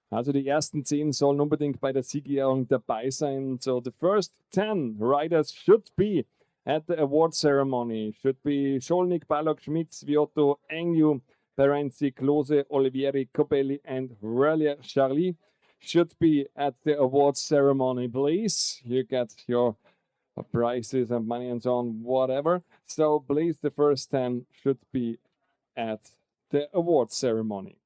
Also die ersten 10 sollen unbedingt bei der Siegerehrung dabei sein. So the first 10 riders should be at the award ceremony. Should be Scholnik, Balog, Schmitz, Viotto, Engyu, Perenzi, Klose, Olivieri, Cobelli and Relia Charlie. Should be at the award ceremony, please. You get your prizes and money and so on, whatever. So please, the first 10 should be at the award ceremony.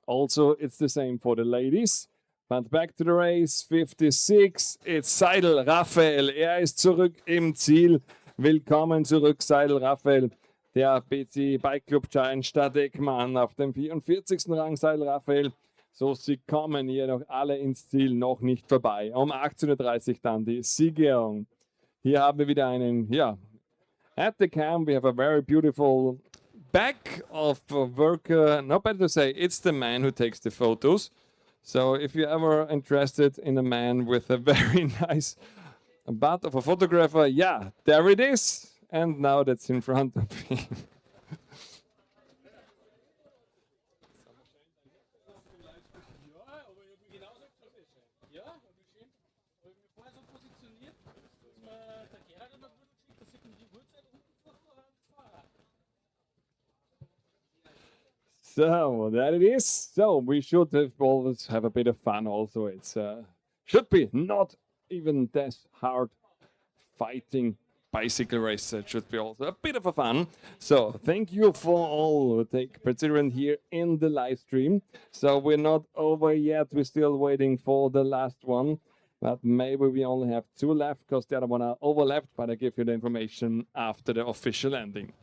Also, it's the same for the ladies. But back to the race, 56, it's Seidel Raphael. Ist zurück im Ziel. Willkommen zurück, Seidel Raphael. Der BC Bike Club Giant Stadeckmann auf dem 44. Rang, Seidel Raphael. So, sie kommen hier noch alle ins Ziel, noch nicht vorbei. Um 18:30 Uhr dann die Siegerehrung. Hier haben wir wieder einen, ja, at the cam we have a very beautiful back of a worker. No, better to say, it's the man who takes the photos. So if you're ever interested in a man with a very nice butt of a photographer, yeah, there it is. And now that's in front of him. So that it is. So we should always have a bit of fun also. It's should be not even that hard fighting bicycle race. It should be also a bit of a fun. So thank you for all take participating here in the live stream. So we're not over yet. We're still waiting for the last one. But maybe we only have 2 left because the other one are overlapped. But I give you the information after the official ending.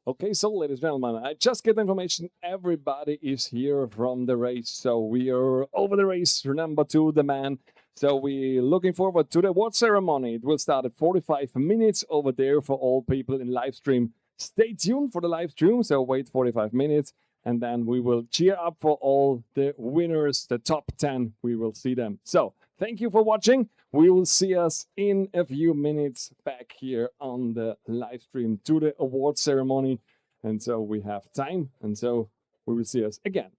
Okay, so ladies and gentlemen, I just get information. Everybody is here from the race. So we are over the race, number 2, the man. So we're looking forward to the award ceremony. It will start at 45 minutes over there for all people in live stream. Stay tuned for the live stream. So wait 45 minutes and then we will cheer up for all the winners, the top 10. We will see them. So thank you for watching. We will see us in a few minutes back here on the live stream to the award ceremony. And so we have time. And so we will see us again.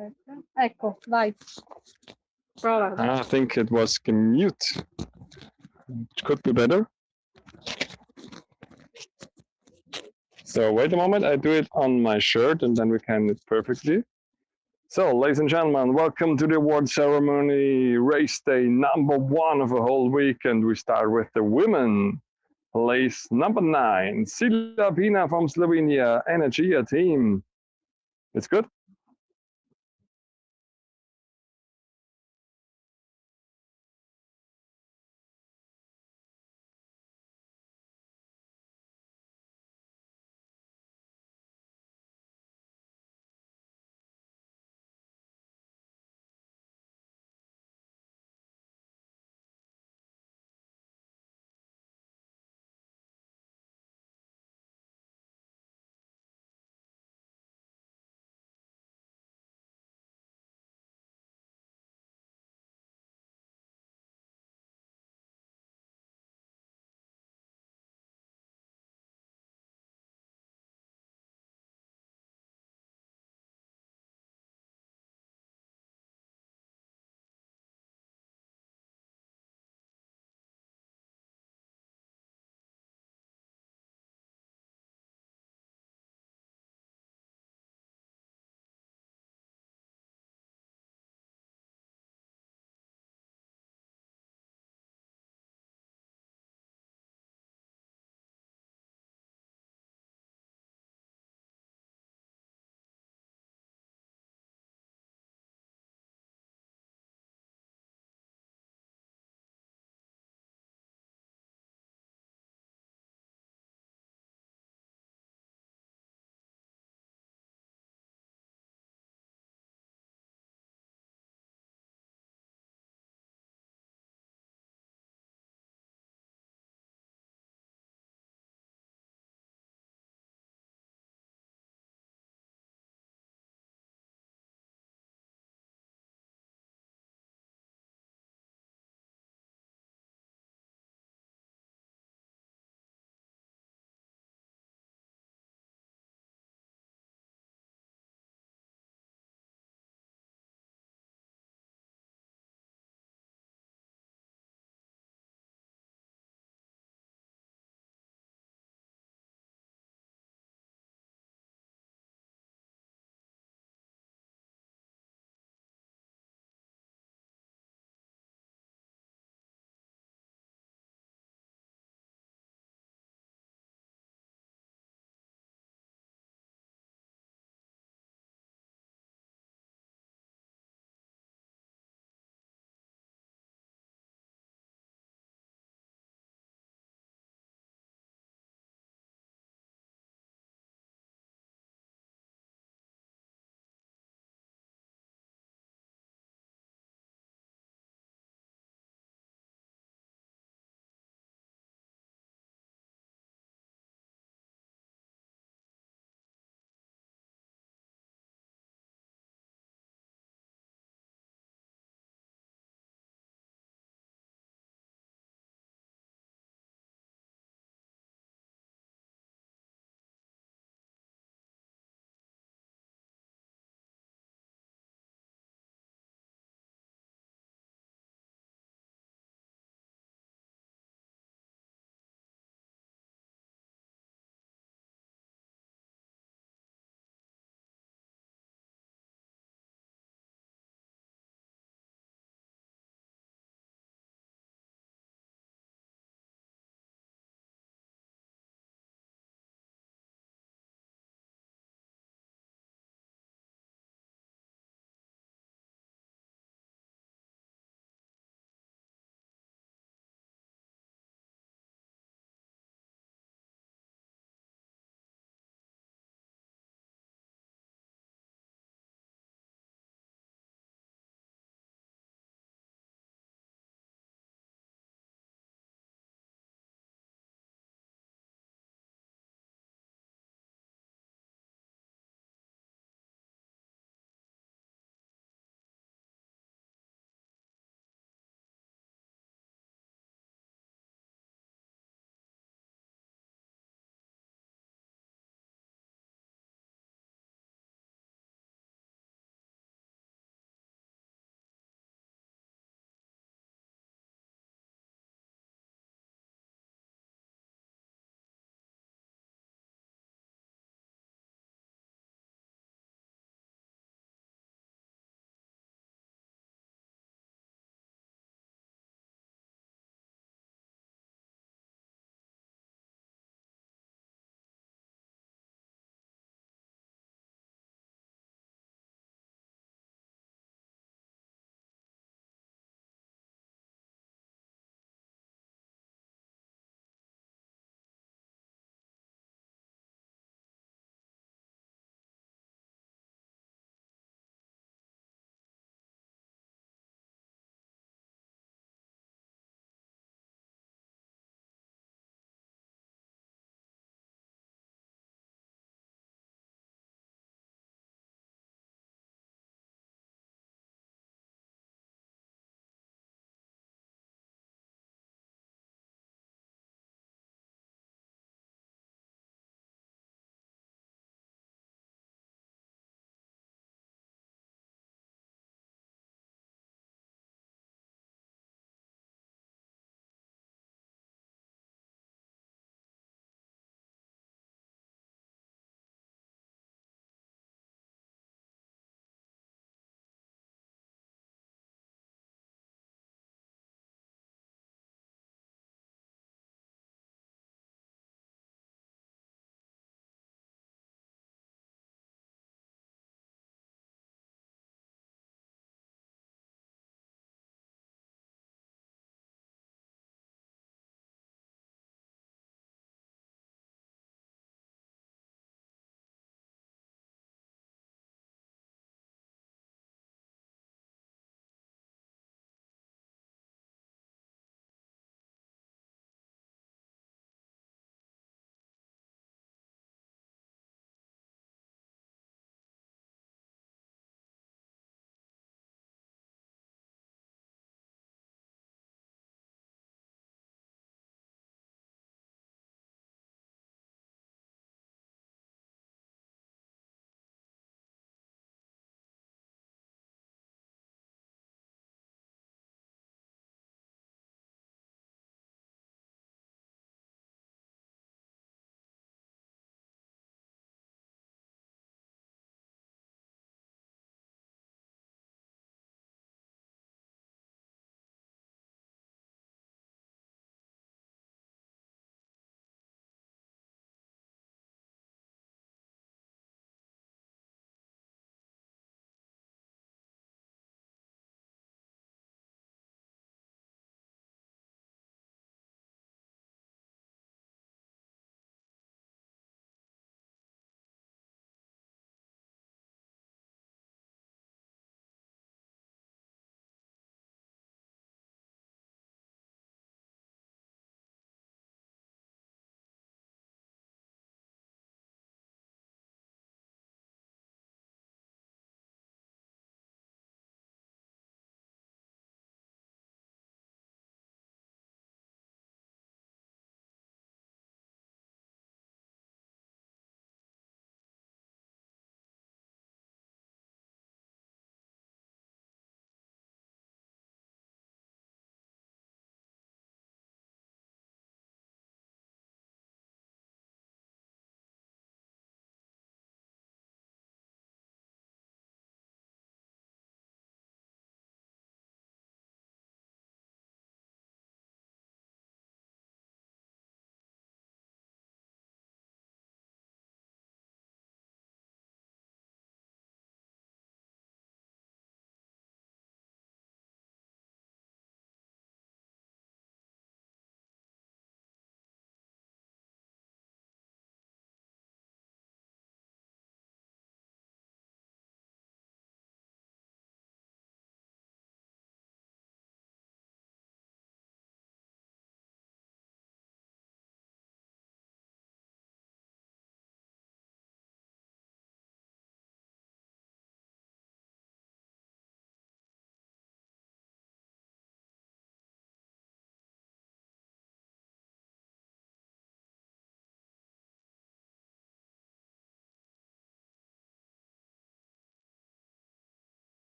Aspetta. Ecco, vai. Prova. I think it was mute. It could be better. So wait a moment, I do it on my shirt and then we can perfectly. So, ladies and gentlemen, welcome to the award ceremony, race day number 1 of a whole week, and we start with the women. Place number 9, Sila Pina from Slovenia, Energia team. It's good.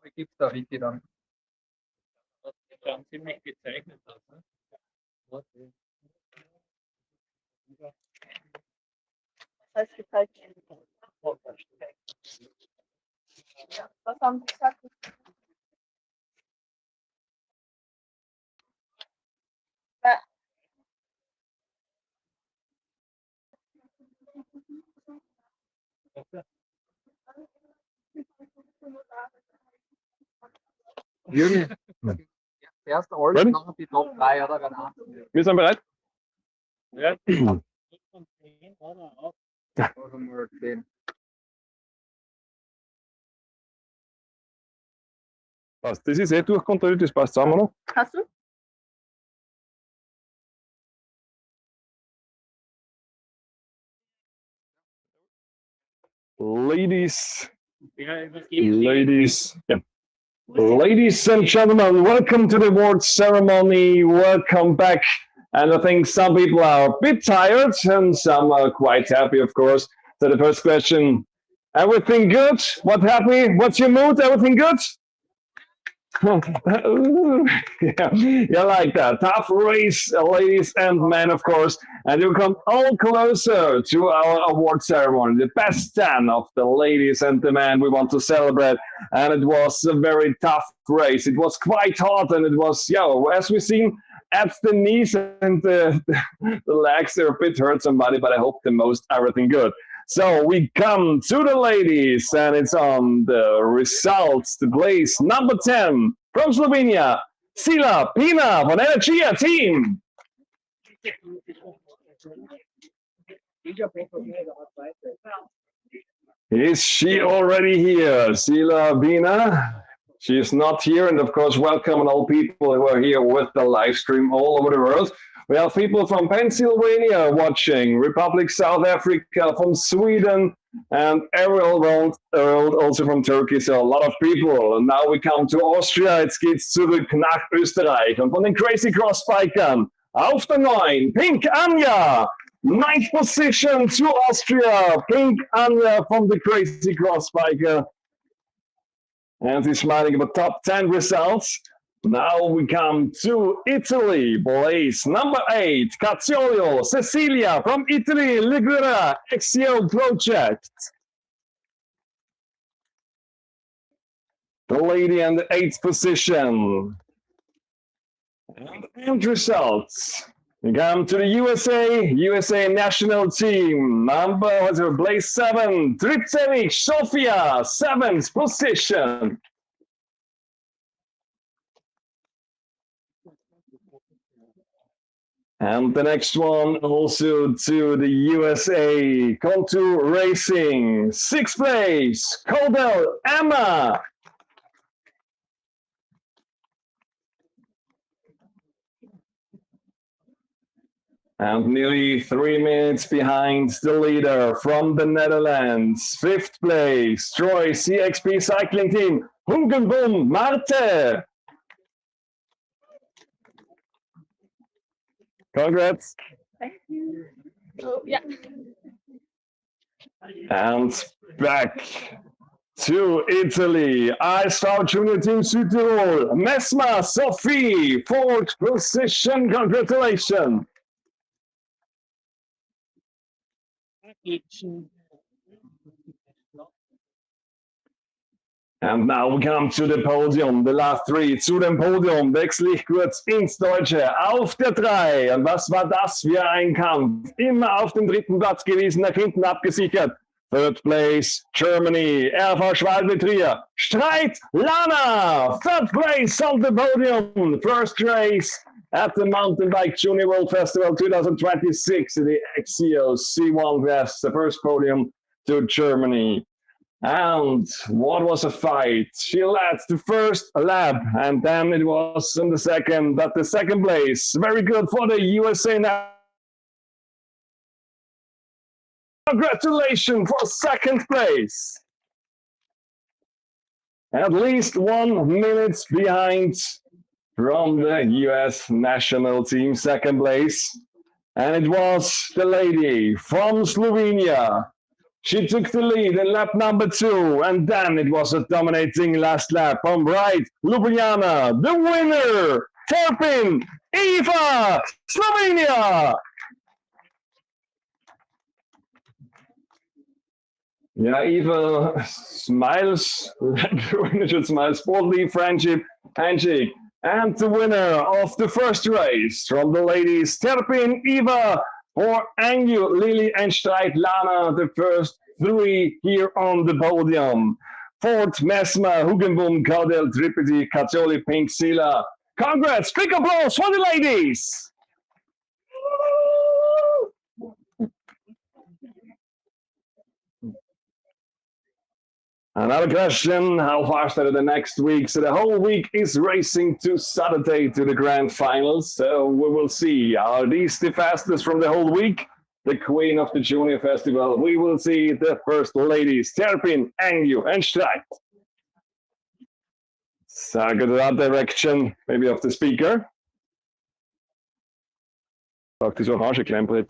Wie gibt es da Wiki dann? Dann ziemlich gezeichnet aus. Ne? Das heißt gezeichnet. Was haben Sie gesagt? Ja. Jürgen, erst alles, Ready? nachher die Top 3, oder? Wenn auch. Wir sind bereit. Ja, von 10 oder auch. Oder mal 10. Passt. Das ist eh durchkontrolliert, das passt zusammen noch. Hast du? Ladies, Ja, übergeben ladies, yeah. Ladies and gentlemen, welcome to the award ceremony. Welcome back. And I think some people are a bit tired and some are quite happy, of course. So the first question, everything good? What happy? What's your mood? Everything good? Yeah, like that. Tough race, ladies and men, of course. And you come all closer to our award ceremony. The best 10 of the ladies and the men we want to celebrate. And it was a very tough race. It was quite hot and it was, as we've seen, at the knees and the legs, they're a bit hurt somebody, but I hope the most everything good. So we come to the ladies, and it's on the results. The place number 10 from Slovenia, Sila Pina von Energia team. Is she already here, Sila Pina? She is not here, and of course, welcome all people who are here with the live stream all over the world. We have people from Pennsylvania watching, Republic South Africa, from Sweden, and everywhere around the world, also from Turkey, so a lot of people. And now we come to Austria, jetzt geht's zurück nach Österreich. Und von den Crazy Crossbikern auf der 9, Pink Anja, 9th position to Austria, Pink Anja from the Crazy Crossbiker. And he's smiling about top 10 results. Now we come to Italy, place number 8, Cazziolio, Cecilia from Italy, Ligura, XCO project. The lady in the 8th position. And results. We come to the USA national team. Place 7, Tripcevic, Sofia, 7th position. And the next one also to the USA, Contour Racing, 6th place, Cobell, Emma. And nearly 3 minutes behind the leader from the Netherlands, 5th place, Troy CXP Cycling Team, Hungenbom, Marte. Congrats. Thank you. Oh, yeah. And back to Italy. XCO Junior Team Südtirol, Mesma, Sophie, 4th position. Congratulations. And now we come to the podium, the last 3. Zu dem Podium wechsle ich kurz ins Deutsche. Auf der 3. Und was war das für ein Kampf? Immer auf dem 3. Platz gewesen, nach hinten abgesichert. 3rd place, Germany, RV Schwalbe-Trier. Streit, Lana, 3rd place on the podium. First race at the Mountain Bike Junior World Festival 2026 in the XCO C1 West, the first podium to Germany. And what was a fight? She led the first lap, and then it was in the second, but the second place, very good for the USA now. Congratulations for 2nd place. At least 1 minute behind from the US national team, 2nd place. And it was the lady from Slovenia, She took the lead in lap number 2, and then it was a dominating last lap. On right, Ljubljana, the winner, Terpin, Eva, Slovenia. Yeah, Eva smiles, the winner should smile, sportly friendship, handshake. And the winner of the first race from the ladies, Terpin, Eva, for Angel, Lily, and Streitlana, the first 3 here on the podium. Fourth, Mesma, Hugenboom, Cardell, Tripity, Cazzoli, Pink, Sila. Congrats, big applause for the ladies! Another question, how fast are the next week? So the whole week is racing to Saturday to the grand finals. So we will see, are these the fastest from the whole week? The queen of the Junior Festival. We will see the first ladies, Terpin, Angel, and Streit. So go to that direction, maybe of the speaker. Praktisch orange Klemmbrett.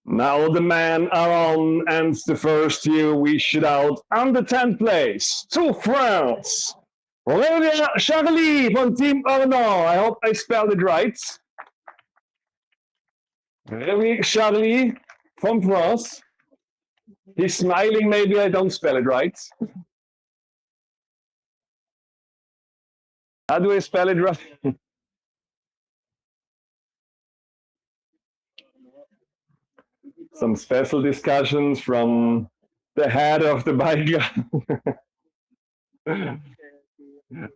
Now the men are on, and the first year we shoot out on the 10th place to France. Aurélia Charlie from Team Ornon. I hope I spelled it right. Aurélia Charlie from France. He's smiling, maybe I don't spell it right. How do I spell it right? Some special discussions from the head of the bike club.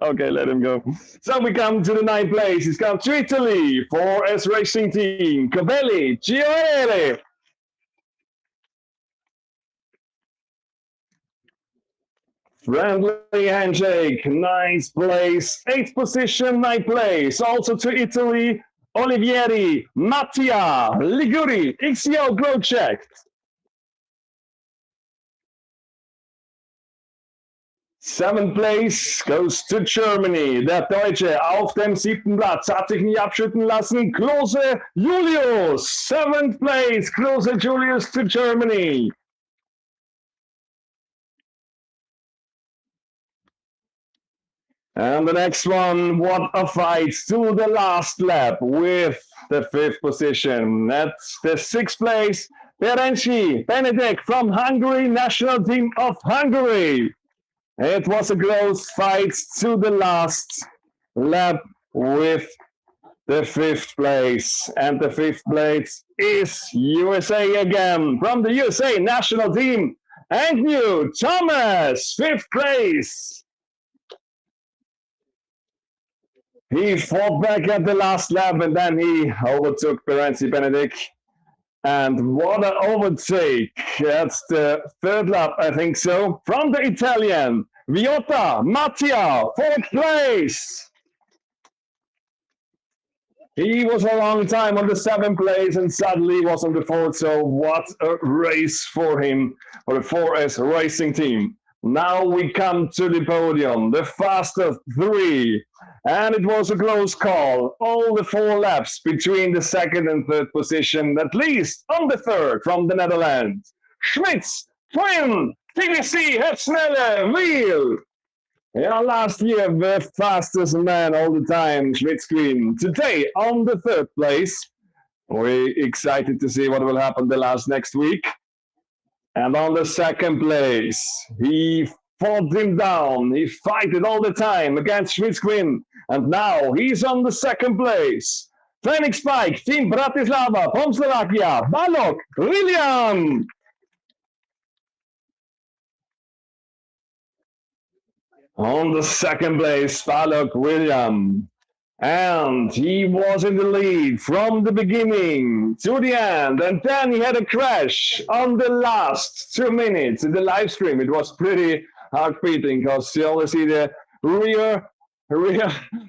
Okay, let him go. So we come to the 9th place. It's come to Italy for S Racing Team. Covelli, Gioele. Friendly handshake, 9th place. 8th position, 9th place. Also to Italy, Olivieri, Mattia, Liguri, XCO Dorfplatz. 7th place goes to Germany. Der Deutsche auf dem 7. Platz hat sich nicht abschütten lassen. Klose Julius. 7th place, Klose Julius to Germany. And the next one, what a fight to the last lap with the 5th position. That's the 6th place, Ferenci Benedek from Hungary, national team of Hungary. It was a close fight to the last lap with the 5th place. And the 5th place is USA again, from the USA national team, Agnew Thomas, 5th place. He fought back at the last lap, and then he overtook Ferenci Benedek. And what an overtake. That's the 3rd lap, I think so. From the Italian, Viotta Mattia, 4th place. He was a long time on the 7th place and suddenly was on the 4th. So what a race for him, for the 4S Racing Team. Now we come to the podium, the fastest 3. And it was a close call. All the 4 laps between the 2nd and 3rd position, at least on the 3rd from the Netherlands. Schmitz, Twin, TVC, Hetzmelle, Wheel. Yeah, last year the fastest man all the time, Schmitz Queen. Today on the 3rd place. We're excited to see what will happen next week. And on the 2nd place, he fought him down. He fought all the time against Schmitz Queen. And now he's on the 2nd place. Phoenix Bike, Team Bratislava from Slovakia, Balog, William. On the 2nd place, Balog, William. And he was in the lead from the beginning to the end. And then he had a crash on the last 2 minutes in the live stream. It was pretty hard beating because you only see the rear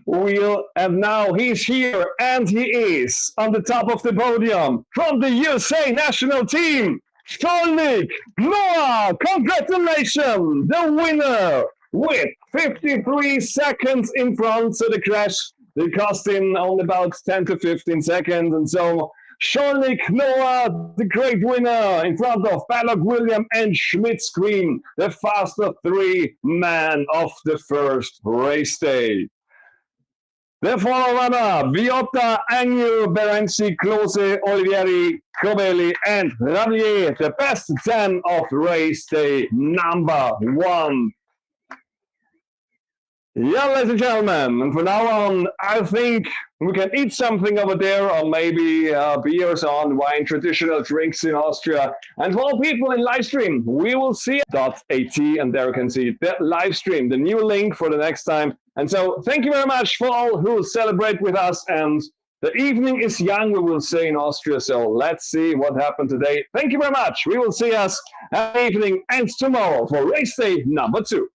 wheel. And now he's here, and he is on the top of the podium from the USA national team. Stolnik, Noah, congratulations, the winner with 53 seconds in front. So the crash They cost in only about 10 to 15 seconds. And so Scholnick Noah, the great winner, in front of Balog William and Schmidt Screen, the faster three-man of the first race day. The follow runner, Viotta, Agnew, Berenzi, Klose, Olivieri, Covelli, and Ravier, the best 10 of race day number 1. Yeah, ladies and gentlemen, and from now on, I think we can eat something over there, or maybe beers on wine, traditional drinks in Austria. And for all people in live stream, we will see .at, and there you can see the live stream, the new link for the next time. And so thank you very much for all who celebrate with us. And the evening is young, we will say in Austria. So let's see what happened today. Thank you very much. We will see us at evening and tomorrow for race day number 2.